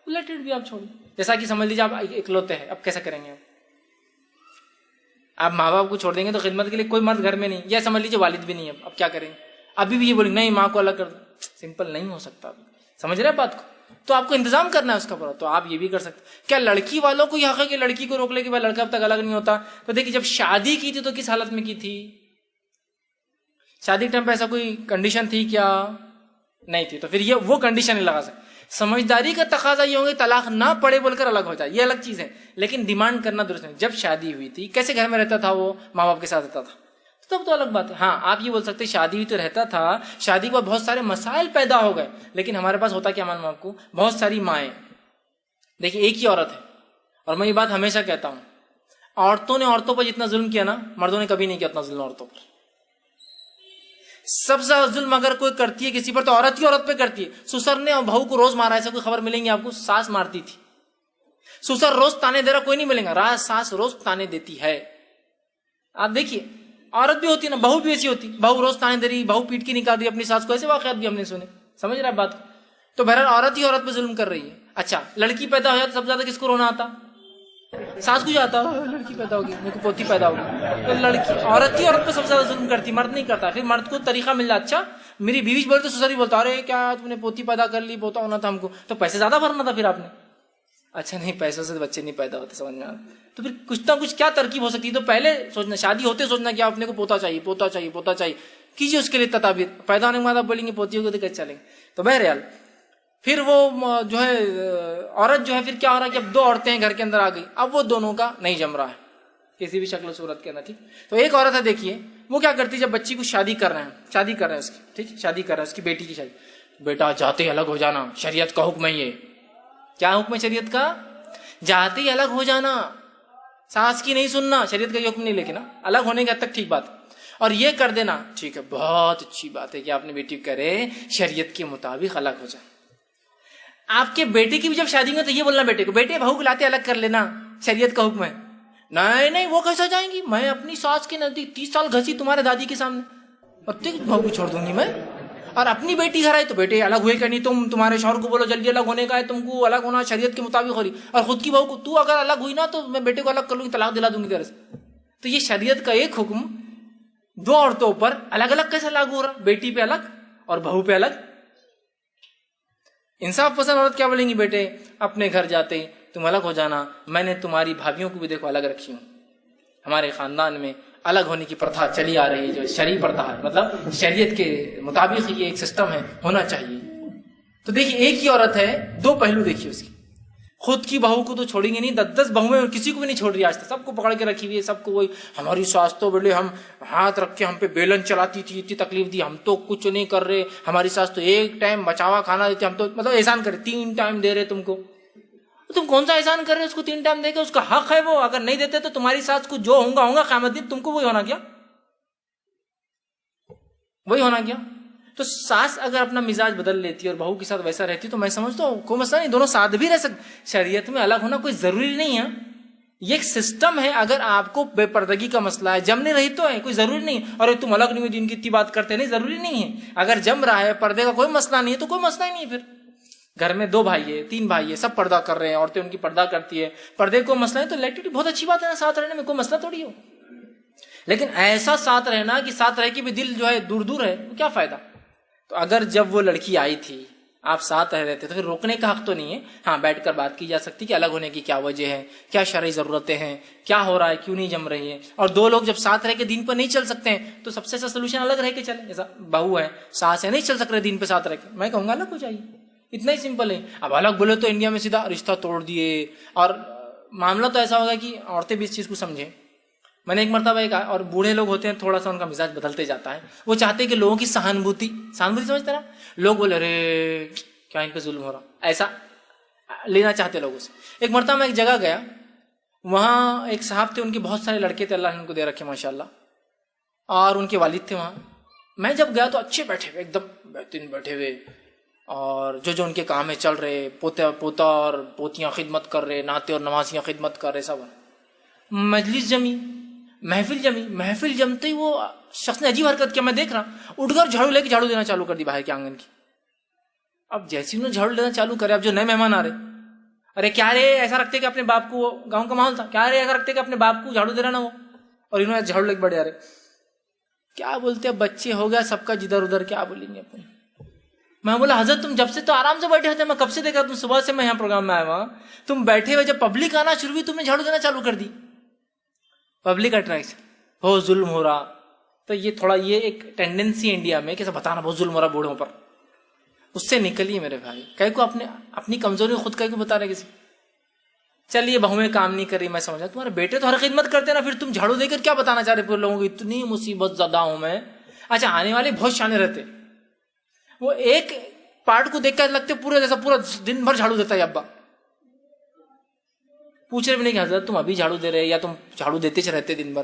لیٹ اٹ بھی، آپ چھوڑیں. جیسا کہ سمجھ لیجیے آپ اکلوتے ہیں، اب کیسا کریں گے آپ ماں باپ کو چھوڑ دیں گے تو خدمت کے لیے کوئی مرد گھر میں نہیں، یا سمجھ لیجیے والد بھی نہیں ہے، اب کیا کریں گے؟ ابھی بھی یہ بولیں نہیں ماں کو الگ کر دو، سمپل نہیں ہو سکتا. سمجھ رہے بات کو؟ تو آپ کو انتظام کرنا ہے اس کا پورا. تو آپ یہ بھی کر سکتے. کیا لڑکی والوں کو یہ حق ہے کہ لڑکی کو روک لے کہ بھائی لڑکا اب تک الگ نہیں ہوتا؟ تو دیکھیے جب شادی کی تھی تو کس حالت میں کی تھی؟ شادی کے ٹائم پہ ایسا کوئی کنڈیشن تھی کیا؟ نہیں تھی. تو پھر یہ وہ کنڈیشن نہیں لگا سکتے. سمجھداری کا تقاضا یہ ہوگا طلاق نہ پڑے بول کر الگ ہو جائے، یہ الگ چیز ہے، لیکن ڈیمانڈ کرنا درست نہیں. جب شادی ہوئی تھی کیسے گھر میں رہتا تھا وہ؟ ماں باپ کے ساتھ رہتا تھا، تب تو الگ بات ہے. ہاں آپ یہ بول سکتے شادی ہوئی تو رہتا تھا، شادی کے بعد بہت سارے مسائل پیدا ہو گئے، لیکن ہمارے پاس ہوتا کیا معلوم آپ کو؟ بہت ساری مائیں. دیکھیے ایک ہی عورت ہے، اور میں یہ بات ہمیشہ کہتا ہوں، عورتوں نے عورتوں پر جتنا ظلم کیا نا، مردوں نے کبھی نہیں کیا اتنا ظلم عورتوں پر. سب سے زیادہ ظلم اگر کوئی کرتی ہے کسی پر تو عورت ہی عورت پہ کرتی ہے. سسر نے بہو کو روز مارا, ایسا کوئی خبر ملیں گی آپ کو؟ ساس مارتی تھی. سسر روز تانے دے رہا, کوئی نہیں ملے گا. ساس روز تانے دیتی ہے. آپ دیکھیے عورت بھی ہوتی ہے نا, بہو بھی ایسی ہوتی, بہو روز تانے دے رہی, بہو پیٹ کی نکال رہی اپنی ساس کو, ایسے واقعات بھی ہم نے سنے. سمجھ رہا ہے بات کو؟ تو بہرحال عورت ہی عورت پہ ظلم کر رہی ہے. اچھا لڑکی پیدا ہو جاتی سب سے زیادہ کس کو رونا آتا؟ ساس کو جاتا, لڑکی پیدا ہوگی, میرے کو پوتی پیدا ہوگی. تو لڑکی عورت ہی عورت پہ سب سے زیادہ ظلم کرتی, مرد نہیں کرتا. پھر مرد کو طریقہ مل جاتا, اچھا میری بیوی بولتے سسر ہی بولتا, ارے کیا تم نے پوتی پیدا کر لی, پوتا ہونا تھا ہم کو, تو پیسے زیادہ بھرنا تھا پھر آپ نے. اچھا نہیں, پیسوں سے بچے نہیں پیدا ہوتے, سمجھ میں آ رہا. تو پھر کچھ نہ کچھ کیا ترکیب ہو سکتی ہے؟ تو پہلے سوچنا, شادی ہوتے سوچنا کہ اپنے کو پوتا چاہیے, پوتا چاہیے, پوتا چاہیے, کیجیے اس کے لیے تدابیر. پیدا ہونے کے بعد آپ بولیں گے پوتی ہوگی تو کیسے چلیں گے؟ تو بہرحال پھر وہ جو ہے عورت جو ہے, پھر کیا ہو رہا ہے کہ اب دو عورتیں گھر کے اندر آ گئی, اب وہ دونوں کا نہیں جم رہا ہے کسی بھی شکل و صورت کے اندر. ٹھیک, تو ایک عورت ہے دیکھیے, وہ کیا کرتی ہے جب بچی کو شادی کر رہے ہیں اس کی, ٹھیک, شادی کر رہے ہیں اس کی بیٹی کی شادی, بیٹا جاتے ہی الگ ہو جانا, شریعت کا حکم ہے. یہ کیا حکم ہے شریعت کا؟ جاتے ہی الگ ہو جانا, ساس کی نہیں سننا, شریعت کا یہ حکم نہیں. لیکن الگ ہونے کے حد تک ٹھیک بات, اور یہ کر دینا ٹھیک ہے, بہت اچھی بات ہے کہ آپ نے بیٹی کرے شریعت کے مطابق الگ ہو جائے. آپ کے بیٹے کی بھی جب شادی میں تو یہ بولنا بیٹے کو, بیٹے بہو کو لاتے الگ کر لینا, شریعت کا حکم ہے. نہیں وہ کیسا جائیں گی, میں اپنی ساس کے نزدیک 30 سال گھسی تمہارے دادی کے سامنے, اور بہو کو چھوڑ دوں گی میں. اور اپنی بیٹی گھر آئی تو بیٹے الگ ہوئے کہ نہیں, تمہارے شوہر کو بولو جلدی الگ ہونے کا ہے, تم کو الگ ہونا شریعت کے مطابق ہو رہی, اور خود کی بہو کو تو اگر الگ ہوئی نا تو میں بیٹے کو الگ کر لوں گی, طلاق دلا دوں گی تیرے سے. تو یہ شریعت کا ایک حکم دو عورتوں پر الگ الگ کیسے لاگو ہو رہا, بیٹی پہ الگ اور بہو پہ الگ. انصاف پسند عورت کیا بولیں گی, بیٹے اپنے گھر جاتے ہی تم الگ ہو جانا, میں نے تمہاری بھابھیوں کو بھی دیکھو الگ رکھی ہوں. ہمارے خاندان میں الگ ہونے کی پرتھا چلی آ رہی ہے, جو شرعی پرتھا ہے, مطلب شریعت کے مطابق یہ ایک سسٹم ہے, ہونا چاہیے. تو دیکھیے ایک ہی عورت ہے, دو پہلو دیکھیے اس کی. خود کی بہو کو تو چھوڑیں گے نہیں, 10 بہویں کسی کو بھی نہیں چھوڑ رہی آج تک, سب کو پکڑ کے رکھی ہوئی ہے, سب کو وہی ہماری ساس تو بولے ہم ہاتھ رکھ کے ہم پہ بیلن چلاتی تھی, اتنی تکلیف دی, ہم تو کچھ نہیں کر رہے, ہماری ساس تو ایک ٹائم بچاوا کھانا دیتے, ہم تو مطلب احسان کرے 3 ٹائم دے رہے تم کو. تم کون سا احسان کر رہے اس کو 3 ٹائم دے کے, اس کا حق ہے وہ, اگر نہیں دیتے تو تمہاری ساس کو جو ہوگا قیامت دن تم کو وہی ہونا کیا, وہی ہونا کیا. تو ساس اگر اپنا مزاج بدل لیتی اور بہو کے ساتھ ویسا رہتی تو میں سمجھتا ہوں کوئی مسئلہ نہیں, دونوں ساتھ بھی رہ سکتے. شریعت میں الگ ہونا کوئی ضروری نہیں ہے, یہ ایک سسٹم ہے. اگر آپ کو بے پردگی کا مسئلہ ہے, جم نہیں رہی تو ہے, کوئی ضروری نہیں, اور تم الگ نہیں ہوئی دین کی اتنی بات کرتے نہیں, ضروری نہیں ہے. اگر جم رہا ہے, پردے کا کوئی مسئلہ نہیں ہے تو کوئی مسئلہ ہی نہیں ہے. پھر گھر میں 2 بھائی ہے 3 بھائی ہے, سب پردہ کر رہے ہیں, عورتیں ان کی پردہ کرتی ہے, پردے کو مسئلہ ہے تو لیٹ اٹ, بہت اچھی بات ہے نا, ساتھ رہنے میں کوئی مسئلہ تھوڑی ہو. لیکن ایسا ساتھ رہنا کہ ساتھ رہ کے بھی دل جو ہے دور دور ہے, کیا فائدہ. تو اگر جب وہ لڑکی آئی تھی آپ ساتھ رہ رہے تھے تو پھر روکنے کا حق تو نہیں ہے. ہاں بیٹھ کر بات کی جا سکتی کہ الگ ہونے کی کیا وجہ ہے, کیا شرعی ضرورتیں ہیں, کیا ہو رہا ہے, کیوں نہیں جم رہی ہے. اور 2 لوگ جب ساتھ رہ کے دین پر نہیں چل سکتے ہیں تو سب سے اچھا سولوشن الگ رہ کے چلے. جیسا بہو ہے ساس ہے, نہیں چل سک رہے دین پہ ساتھ رہ کے, میں کہوں گا الگ ہو جائیے, اتنا ہی سمپل ہے. اب الگ بولے تو انڈیا میں سیدھا رشتہ توڑ دیے, اور معاملہ تو ایسا ہوگا کہ عورتیں بھی اس چیز کو سمجھیں. میں نے ایک مرتبہ کہا, اور بوڑھے لوگ ہوتے ہیں تھوڑا سا ان کا مزاج بدلتے جاتا ہے, وہ چاہتے ہیں کہ لوگوں کی سہانبھوتی سمجھتے نا, لوگ بولے ارے کیا ان پہ ظلم ہو رہا, ایسا لینا چاہتے لوگوں سے. ایک مرتبہ میں ایک جگہ گیا, وہاں ایک صاحب تھے, ان کے بہت سارے لڑکے تھے, اللہ نے ان کو دے رکھے ماشاءاللہ, اور ان کے والد تھے وہاں. میں جب گیا تو اچھے بیٹھے ہوئے, ایک دم بہترین بیٹھے ہوئے, اور جو ان کے کام ہے چل رہے, پوتا اور پوتیاں خدمت کر رہے, ناتے اور نوازیاں خدمت کر رہے, سب. مجلس جمی, محفل جمتے ہی وہ شخص نے عجیب حرکت کیا, میں دیکھ رہا, اٹھ کر جھاڑو لے کے جھاڑو دینا چالو کر دی باہر کے آنگن کی. اب جیسے انہوں نے جھاڑو دینا چالو کرے, اب جو نئے مہمان آ رہے, ارے کیا رے ایسا رکھتے کہ اپنے باپ کو, گاؤں کا ماحول تھا, کیا رے ایسا رکھتے کہ اپنے باپ کو جھاڑو دے رہا نا وہ, اور انہوں نے جھاڑو لے کے بڑے آ رہے. کیا بولتے, بچے ہو گیا سب کا جدھر ادھر, کیا بولیں گے اپنے. میں بولا حضرت تم جب سے تو آرام سے بیٹھے ہوتے, میں کب سے دیکھا, تم صبح سے میں یہاں پروگرام میں آیا ہوا, تم بیٹھے ہوئے, جب پبلک آنا شروع ہوئی تم نے جھاڑو دینا چالو کر دی. پبلک اٹریکشن, بہت ظلم ہو رہا. تو یہ تھوڑا یہ ایک ٹینڈنسی انڈیا میں کیسے بتانا بہت ظلم ہو رہا بوڑھوں پر, اس سے نکلیے میرے بھائی. کہیں کو اپنی کمزوری خود کہیں کو بتا رہے کسی. چلیے بہویں کام نہیں کر رہی, میں سمجھا, تمہارے بیٹے تو ہر خدمت کرتے نا, پھر تم جھاڑو دے کر کیا بتانا چاہ رہے پورے لوگوں کو, اتنی مصیبت زدہ ہوں میں. اچھا آنے والے بہت شانے رہتے, وہ ایک پارٹ کو دیکھ کر لگتے پورے جیسا پورا دن بھر جھاڑو دیتا ہے ابا. پوچھ رہے بھی نہیں کہ حضرت تم ابھی جھاڑو دے رہے یا تم جھاڑو دیتے رہتے دن بھر,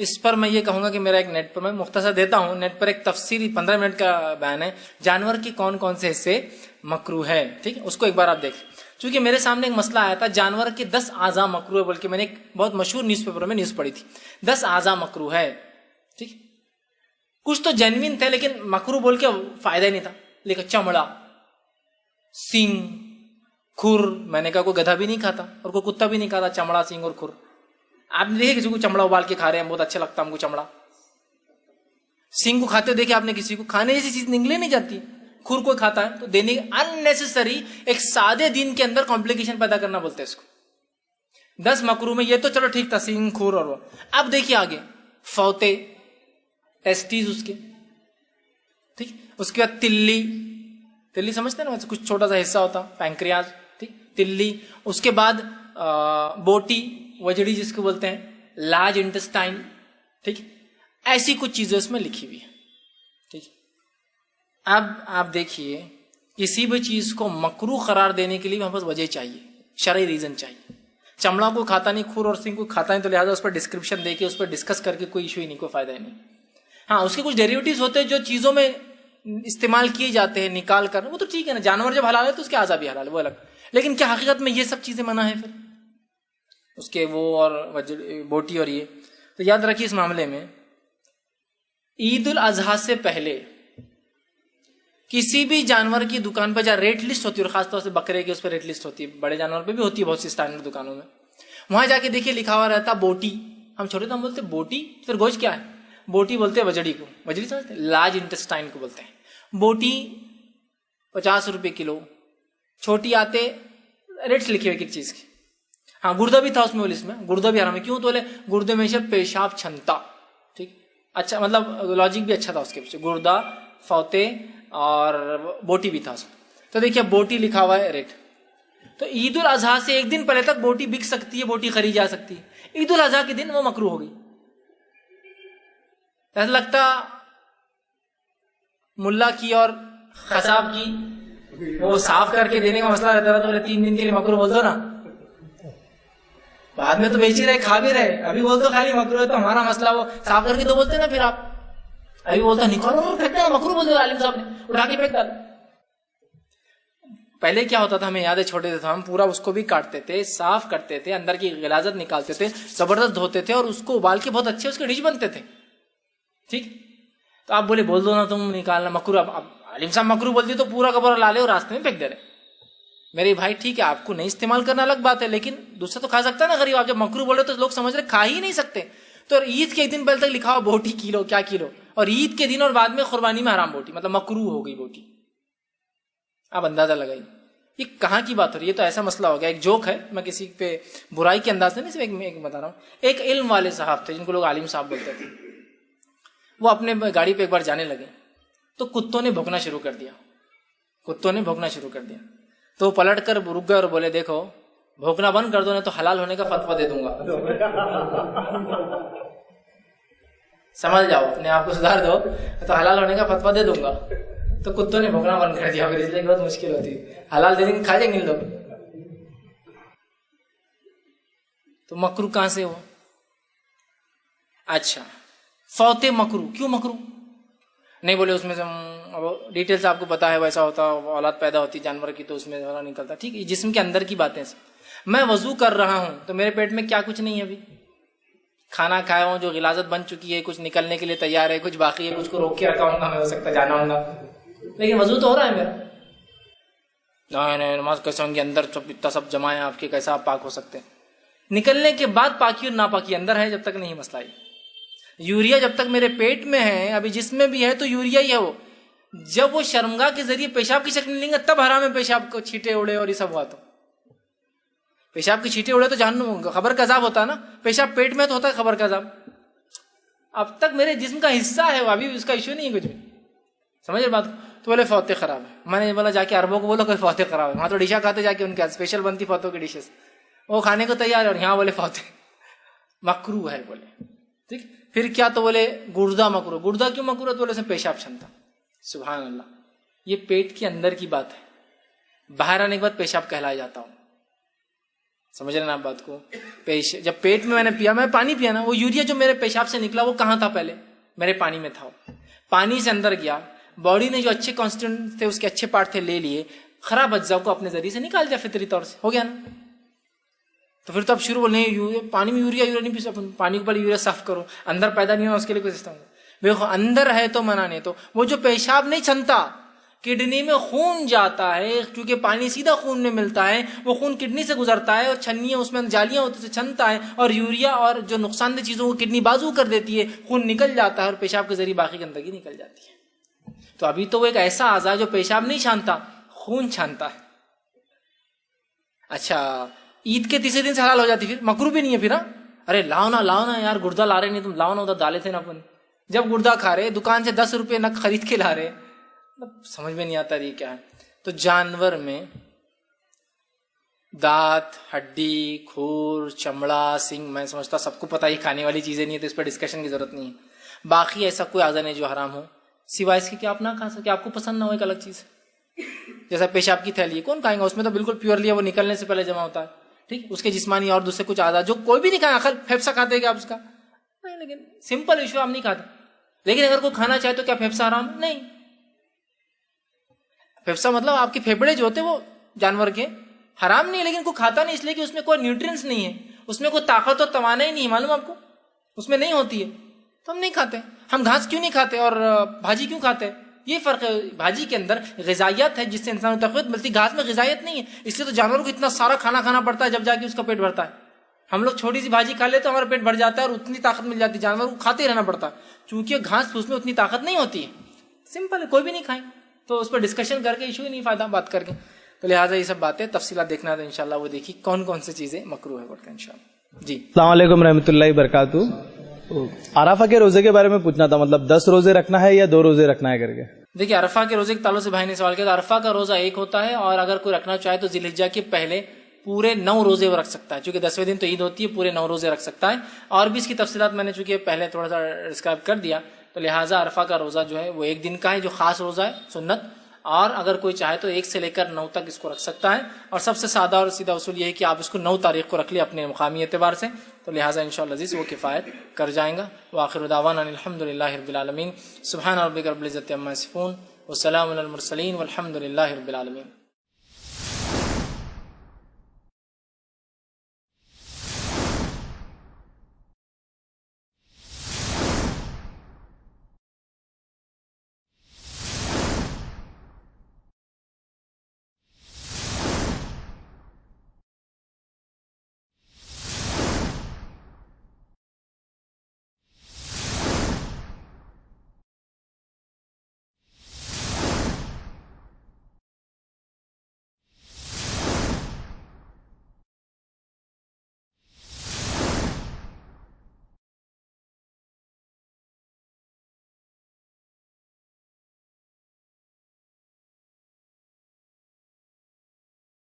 اس پر میں یہ کہوں گا کہ میرا ایک نیٹ پر میں مختصر دیتا ہوں, نیٹ پر ایک تفصیلی 15 منٹ کا بیان ہے جانور کے کون کون سے حصے مکروہ ہے. ٹھیک ہے, اس کو ایک بار آپ دیکھ. چونکہ میرے سامنے ایک مسئلہ آیا تھا جانور کے 10 اعضاء مکروہ ہے, بلکہ میں نے ایک بہت مشہور نیوز پیپر میں نیوز پڑھی تھی 10 اعضاء مکروہ ہے. ٹھیک, کچھ تو جینوین تھے لیکن مکروہ بول کے فائدہ ہی نہیں تھا. لیکن چمڑا, سینگ, کھر, میں نے کہا کوئی گدھا بھی نہیں کھاتا اور کوئی کتا بھی نہیں کھاتا چمڑا, سینگ اور کھر. آپ نے دیکھے کسی کو چمڑا ابال کے کھا رہے ہیں, بہت اچھا لگتا ہے ہم کو چمڑا. سینگ کو کھاتے دیکھے آپ نے کسی کو, کھانے جیسی چیز نگلے نہیں جاتی. کھر کوئی کھاتا ہے تو دینے اننیسسری ایک سادے دین کے اندر کمپلیکیشن پیدا کرنا بولتے ہیں اس کو. 10 مکروہ میں یہ تو چلو ٹھیک تھا, سینگ, کھر اور وہ. اب دیکھیے آگے فوتے, ٹیسٹیز اس کے. ٹھیک, اس کے بعد تلی, تلی سمجھتے ہیں نا, کچھ چھوٹا سا حصہ ہوتا پینکریاز. ٹھیک, تلی. اس کے بعد بوٹی, وجڑی جس کو بولتے ہیں, لارج انٹسٹائن. ٹھیک, ایسی کچھ چیزیں اس میں لکھی ہوئی ہیں. ٹھیک, اب آپ دیکھیے کسی بھی چیز کو مکروہ قرار دینے کے لیے ہمیں بس وجہ چاہیے, شرعی ریزن چاہیے. چمڑا کو کھاتا نہیں, کھور اور سینگ کو کھاتا نہیں, تو لہٰذا اس پر ڈسکرپشن دے کے اس پر ڈسکس کر کے کوئی ایشو ہی نہیں, کوئی فائدہ ہی نہیں. ہاں, اس کے کچھ ڈیریویٹیوز ہوتے ہیں جو چیزوں میں استعمال کیے جاتے ہیں نکال کر, وہ تو ٹھیک ہے نا. جانور جب حلال ہے تو اس کے اعضاء بھی حلال ہے, وہ الگ. لیکن کیا حقیقت میں یہ سب چیزیں منع ہے پھر اس کے وہ اور بوٹی اور یہ؟ تو یاد رکھیے اس معاملے میں عید الاضحیٰ سے پہلے کسی بھی جانور کی دکان پہ جہاں ریٹ لسٹ ہوتی ہے, اور خاص طور سے بکرے کی اس پہ ریٹ لسٹ ہوتی ہے, بڑے جانور پہ بھی ہوتی ہے بہت سی اسٹینڈرڈ دکانوں میں, وہاں جا کے دیکھیے لکھا ہوا رہتا بوٹی. ہم چھوٹے تو ہم بولتے بوٹی, پھر گوشت کیا ہے؟ بوٹی بولتے ہیں وجڑی کو. وجڑی سمجھتے ہیں, لارج انٹسٹائن کو بولتے ہیں. بوٹی 50 روپے کلو. چھوٹی آتے ریٹس لکھے ہوئے کس چیز کی. ہاں, گردہ بھی تھا اس میں, لسٹ میں گردہ بھی حرام ہے. کیوں؟ تو بولے گردے میں سے پیشاب چھنتا. ٹھیک, اچھا, مطلب لاجک بھی اچھا تھا اس کے پیچھے. گردہ, فوتے اور بوٹی بھی تھا اس میں. تو دیکھیے بوٹی لکھا ہوا ہے ریٹ. تو عید الاضحیٰ سے ایک دن پہلے تک بوٹی بک سکتی ہے, بوٹی خرید جا سکتی ہے. عید الاضحیٰ کے دن وہ مکروہ ہو گئی. ایسا لگتا ملا کی اور خصاب کی وہ صاف کر کے دینے کا مسئلہ رہتا تھا, تو 3 دن کے لیے مکروہ بول دو نا, بعد میں تو بیچ ہی رہے, کھا بھی رہے, ابھی بول دو خالی مکروہ ہے. تو ہمارا مسئلہ وہ صاف کر کے تو بولتے نا, پھر آپ ابھی بولتا نکالو پھینکتے مکروہ بول دو, عالم صاحب نے اٹھا کے پھینک ڈالا. پہلے کیا ہوتا تھا, ہمیں یاد ہے چھوٹے تھے ہم پورا اس کو بھی کاٹتے تھے, صاف کرتے تھے, اندر کی غلاظت نکالتے تھے, زبردست دھوتے تھے, اور اس کو ابال کے بہت اچھے اس کے ڈش بنتے تھے. ٹھیک, تو آپ بولے بول دو نا تم نکالنا مکروہ. اب عالم صاحب مکروہ بول دی تو پورا کا پورا لا لے اور راستے میں پھینک دے رہے. میرے بھائی ٹھیک ہے, آپ کو نہیں استعمال کرنا الگ بات ہے, لیکن دوسرا تو کھا سکتا ہے نا غریب. آپ جب مکروہ بولے تو لوگ سمجھ رہے کھا ہی نہیں سکتے. تو عید کے ایک دن پہلے تک لکھا ہو بوٹی کلو, کیا کلو, اور عید کے دن اور بعد میں قربانی میں حرام بوٹی, مطلب مکروہ ہو گئی بوٹی. آپ اندازہ لگائیے یہ کہاں کی بات ہو رہی ہے. تو ایسا مسئلہ ہو گیا. ایک جوک ہے, میں کسی پہ برائی کے انداز سے نہیں, صرف ایک بتا رہا ہوں. ایک علم والے صاحب تھے جن کو لوگ عالم صاحب بولتے تھے. وہ اپنے گاڑی پہ ایک بار جانے لگے تو کتوں نے بھونکنا شروع کر دیا. کتوں نے بھونکنا شروع کر دیا تو وہ پلٹ کر رک گئے اور بولے دیکھو بھونکنا بند کر دو نا تو حلال ہونے کا فتویٰ دے دوں گا. سمجھ جاؤ, اپنے آپ کو سدھار دو تو حلال ہونے کا فتویٰ دے دوں گا. تو کتوں نے بھونکنا بند کر دیا, پھر اس لیے بہت مشکل ہوتی ہے. حلال دے دیں گے, کھا جائیں گے لوگ. تو مکروہ کہاں سے ہوا؟ اچھا, فوتے مکروہ. کیوں مکروہ نہیں بولے؟ اس میں سے ڈیٹیلز آپ کو پتا ہے, ویسا ہوتا اولاد پیدا ہوتی جانور کی تو اس میں ذرا نکلتا. ٹھیک ہے, جسم کے اندر کی باتیں. میں وضو کر رہا ہوں تو میرے پیٹ میں کیا کچھ نہیں ہے, ابھی کھانا کھایا ہوں جو غلاظت بن چکی ہے, کچھ نکلنے کے لیے تیار ہے, کچھ باقی ہے, کچھ کو روک کے رکھا ہوں گا, میں ہو سکتا جانا ہوں گا, لیکن وضو تو ہو رہا ہے میرا. نہیں نماز کیسے ہوں گی, اندر اتنا سب جمع ہے آپ کے, کیسا آپ پاک ہو سکتے ہیں؟ نکلنے کے بعد پاکی اور ناپاکی اندر ہے, جب تک نہیں مسئلہ ہے. یوریا جب تک میرے پیٹ میں ہے, ابھی جسم میں بھی ہے تو یوریا ہی ہے وہ. جب وہ شرمگاہ کے ذریعے پیشاب کی شکل لیں گے تب حرام ہے پیشاب کو چھیٹے اڑے اور یہ سب ہوا. تو پیشاب کی چھیٹے اڑے تو جہنم خبر کا عذاب ہوتا ہے نا, پیشاب پیٹ میں تو ہوتا ہے خبر کا عذاب. اب تک میرے جسم کا حصہ ہے وہ, ابھی اس کا ایشو نہیں ہے کچھ بھی. سمجھ بات؟ تو بولے فوتے خراب ہے. میں نے بولا جا کے عربوں کو بولو کوئی فوتے خراب ہے, وہاں تو ڈشا کھاتے جا کے, ان کے اسپیشل بنتی فوتوں کی ڈشز, وہ کھانے کو تیار ہے, اور یہاں بولے فوتے مکروہ ہے بولے. ٹھیک, پھر کیا تو بولے گردہ مکروہ. گردہ کیوں مکروہ؟ تو بولے اس میں پیشاب چھنتا. سبحان اللہ, یہ پیٹ کے اندر کی بات ہے, باہر آنے کے بعد پیشاب کہلایا جاتا ہوں. سمجھ رہے نا آپ بات کو؟ جب پیٹ میں نے پیا، میں پانی پیا نا، وہ یوریا جو میرے پیشاب سے نکلا وہ کہاں تھا؟ پہلے میرے پانی میں تھا، پانی سے اندر گیا، باڈی نے جو اچھے کانسٹیٹوئنٹ تھے، اس کے اچھے پارٹ تھے، لے لیے، خراب اجزاء کو اپنے ذریعے سے نکال دیا فطری طور سے، ہو گیا نا؟ تو پھر تو اب شروع بولنے پانی میں یوریا نہیں پی سکتے، پانی کو پہلے یوریا صاف کرو، اندر پیدا نہیں ہوا اس کے لیے کوئی سسٹم دیکھو، اندر ہے تو منع نہیں۔ تو وہ جو پیشاب نہیں چھنتا، کڈنی میں خون جاتا ہے، کیونکہ پانی سیدھا خون میں ملتا ہے، وہ خون کڈنی سے گزرتا ہے اور چھنیاں اس میں جالیاں ہوتی سے چھنتا ہے، اور یوریا اور جو نقصان دہ چیزوں کو کڈنی بازو کر دیتی ہے، خون نکل جاتا ہے اور پیشاب کے ذریعے باقی گندگی نکل جاتی ہے۔ تو ابھی تو وہ ایک ایسا اعضاء جو پیشاب نہیں چھانتا، خون چھانتا ہے۔ اچھا، عید کے تیسرے دن سے حلال ہو جاتی، پھر مکروہ بھی نہیں ہے پھر؟ ارے لاؤ نا یار، گردہ لا رہے نہیں تم، لاؤ نا، ادھر ڈالے تھے نا اپن، جب گردہ کھا رہے دکان سے 10 روپے نگ خرید کے لا رہے، سمجھ میں نہیں آتا یہ کیا ہے۔ تو جانور میں دانت، ہڈی، کھور، چمڑا، سنگ، میں سمجھتا سب کو پتا ہی کھانے والی چیزیں نہیں ہے، تو اس پر ڈسکشن کی ضرورت نہیں ہے۔ باقی ایسا کوئی اعضاء نہیں جو حرام ہو، سوائے اس کے کہ آپ نہ کھا سکے، آپ کو پسند نہ ہو، ایک الگ چیز ہے۔ جیسا پیشاب کی تھیلی ہے، کون کھائے گا؟ اس میں تو بالکل پیورلی ہے، وہ نکلنے سے پہلے جمع ہوتا ہے، ٹھیک، اس کے جسمانی اور دوسرے کچھ اعضاء جو کوئی بھی نہیں کھائے، آخر پھیپسا کھاتے ہیں کیا آپ اس کا؟ نہیں، لیکن سمپل ایشو آپ نہیں کھاتے، لیکن اگر کوئی کھانا چاہے تو کیا پھیپسا حرام؟ نہیں، پھیپسا مطلب آپ کے پھیپڑے جو ہوتے ہیں وہ جانور کے حرام نہیں، لیکن کوئی کھاتا نہیں اس لیے کہ اس میں کوئی نیوٹرینس نہیں ہے، اس میں کوئی طاقت اور توانائی نہیں ہے، معلوم آپ کو، اس میں نہیں ہوتی ہے، تو ہم نہیں کھاتے۔ ہم گھاس کیوں نہیں کھاتے اور بھاجی کیوں کھاتے ہیں؟ یہ فرق ہے، بھاجی کے اندر غذائیت ہے جس سے انسان کو تقویت ملتی، گھاس میں غذائیت نہیں ہے، اس لیے تو جانوروں کو اتنا سارا کھانا کھانا پڑتا ہے جب جا کے اس کا پیٹ بھرتا ہے۔ ہم لوگ چھوٹی سی بھاجی کھا لیتے تو ہمارا پیٹ بھر جاتا ہے اور اتنی طاقت مل جاتی ہے، جانور کو کھاتے ہی رہنا پڑتا ہے، چونکہ گھاس پھوس میں اتنی طاقت نہیں ہوتی ہے، سمپل ہے، کوئی بھی نہیں کھائیں، تو اس پر ڈسکشن کر کے ایشو ہی نہیں فائدہ بات کر کے، تو لہٰذا یہ سب باتیں تفصیلات دیکھنا تو انشاءاللہ وہ دیکھی کون کون سی چیزیں مکروہ ہے بول کر انشاءاللہ۔ جی السلام علیکم رحمۃ اللہ وبرکاتہ۔ عرفہ کے روزے کے بارے میں پوچھنا تھا، مطلب 10 روزے رکھنا ہے یا 2 روزے رکھنا ہے کر کے؟ دیکھیے، عرفہ کے روزے کے تعلق سے بھائی نے سوال کیا، تو عرفہ کا روزہ ایک ہوتا ہے، اور اگر کوئی رکھنا چاہے تو ذی الحجہ کے پہلے پورے 9 روزے وہ رکھ سکتا ہے، چونکہ 10ویں دن تو عید ہوتی ہے، پورے 9 روزے رکھ سکتا ہے، اور بھی اس کی تفصیلات میں نے چونکہ پہلے تھوڑا سا ڈسکرائب کر دیا، تو لہٰذا عرفہ کا روزہ جو ہے وہ ایک دن کا ہے، جو خاص روزہ ہے سنت، اور اگر کوئی چاہے تو 1 سے لے کر 9 تک اس کو رکھ سکتا ہے، اور سب سے سادہ اور سیدھا اصول یہ ہے کہ آپ اس کو 9 تاریخ کو رکھ لیں اپنے مقامی اعتبار سے، تو لہٰذا انشاءاللہ عزیز وہ کفایت کر جائیں گا۔ وآخر دعوانا الحمدللہ رب العالمین، سبحان ربک رب العزۃ عما یصفون، وسلام علی المرسلین، والحمد للہ رب العالمین۔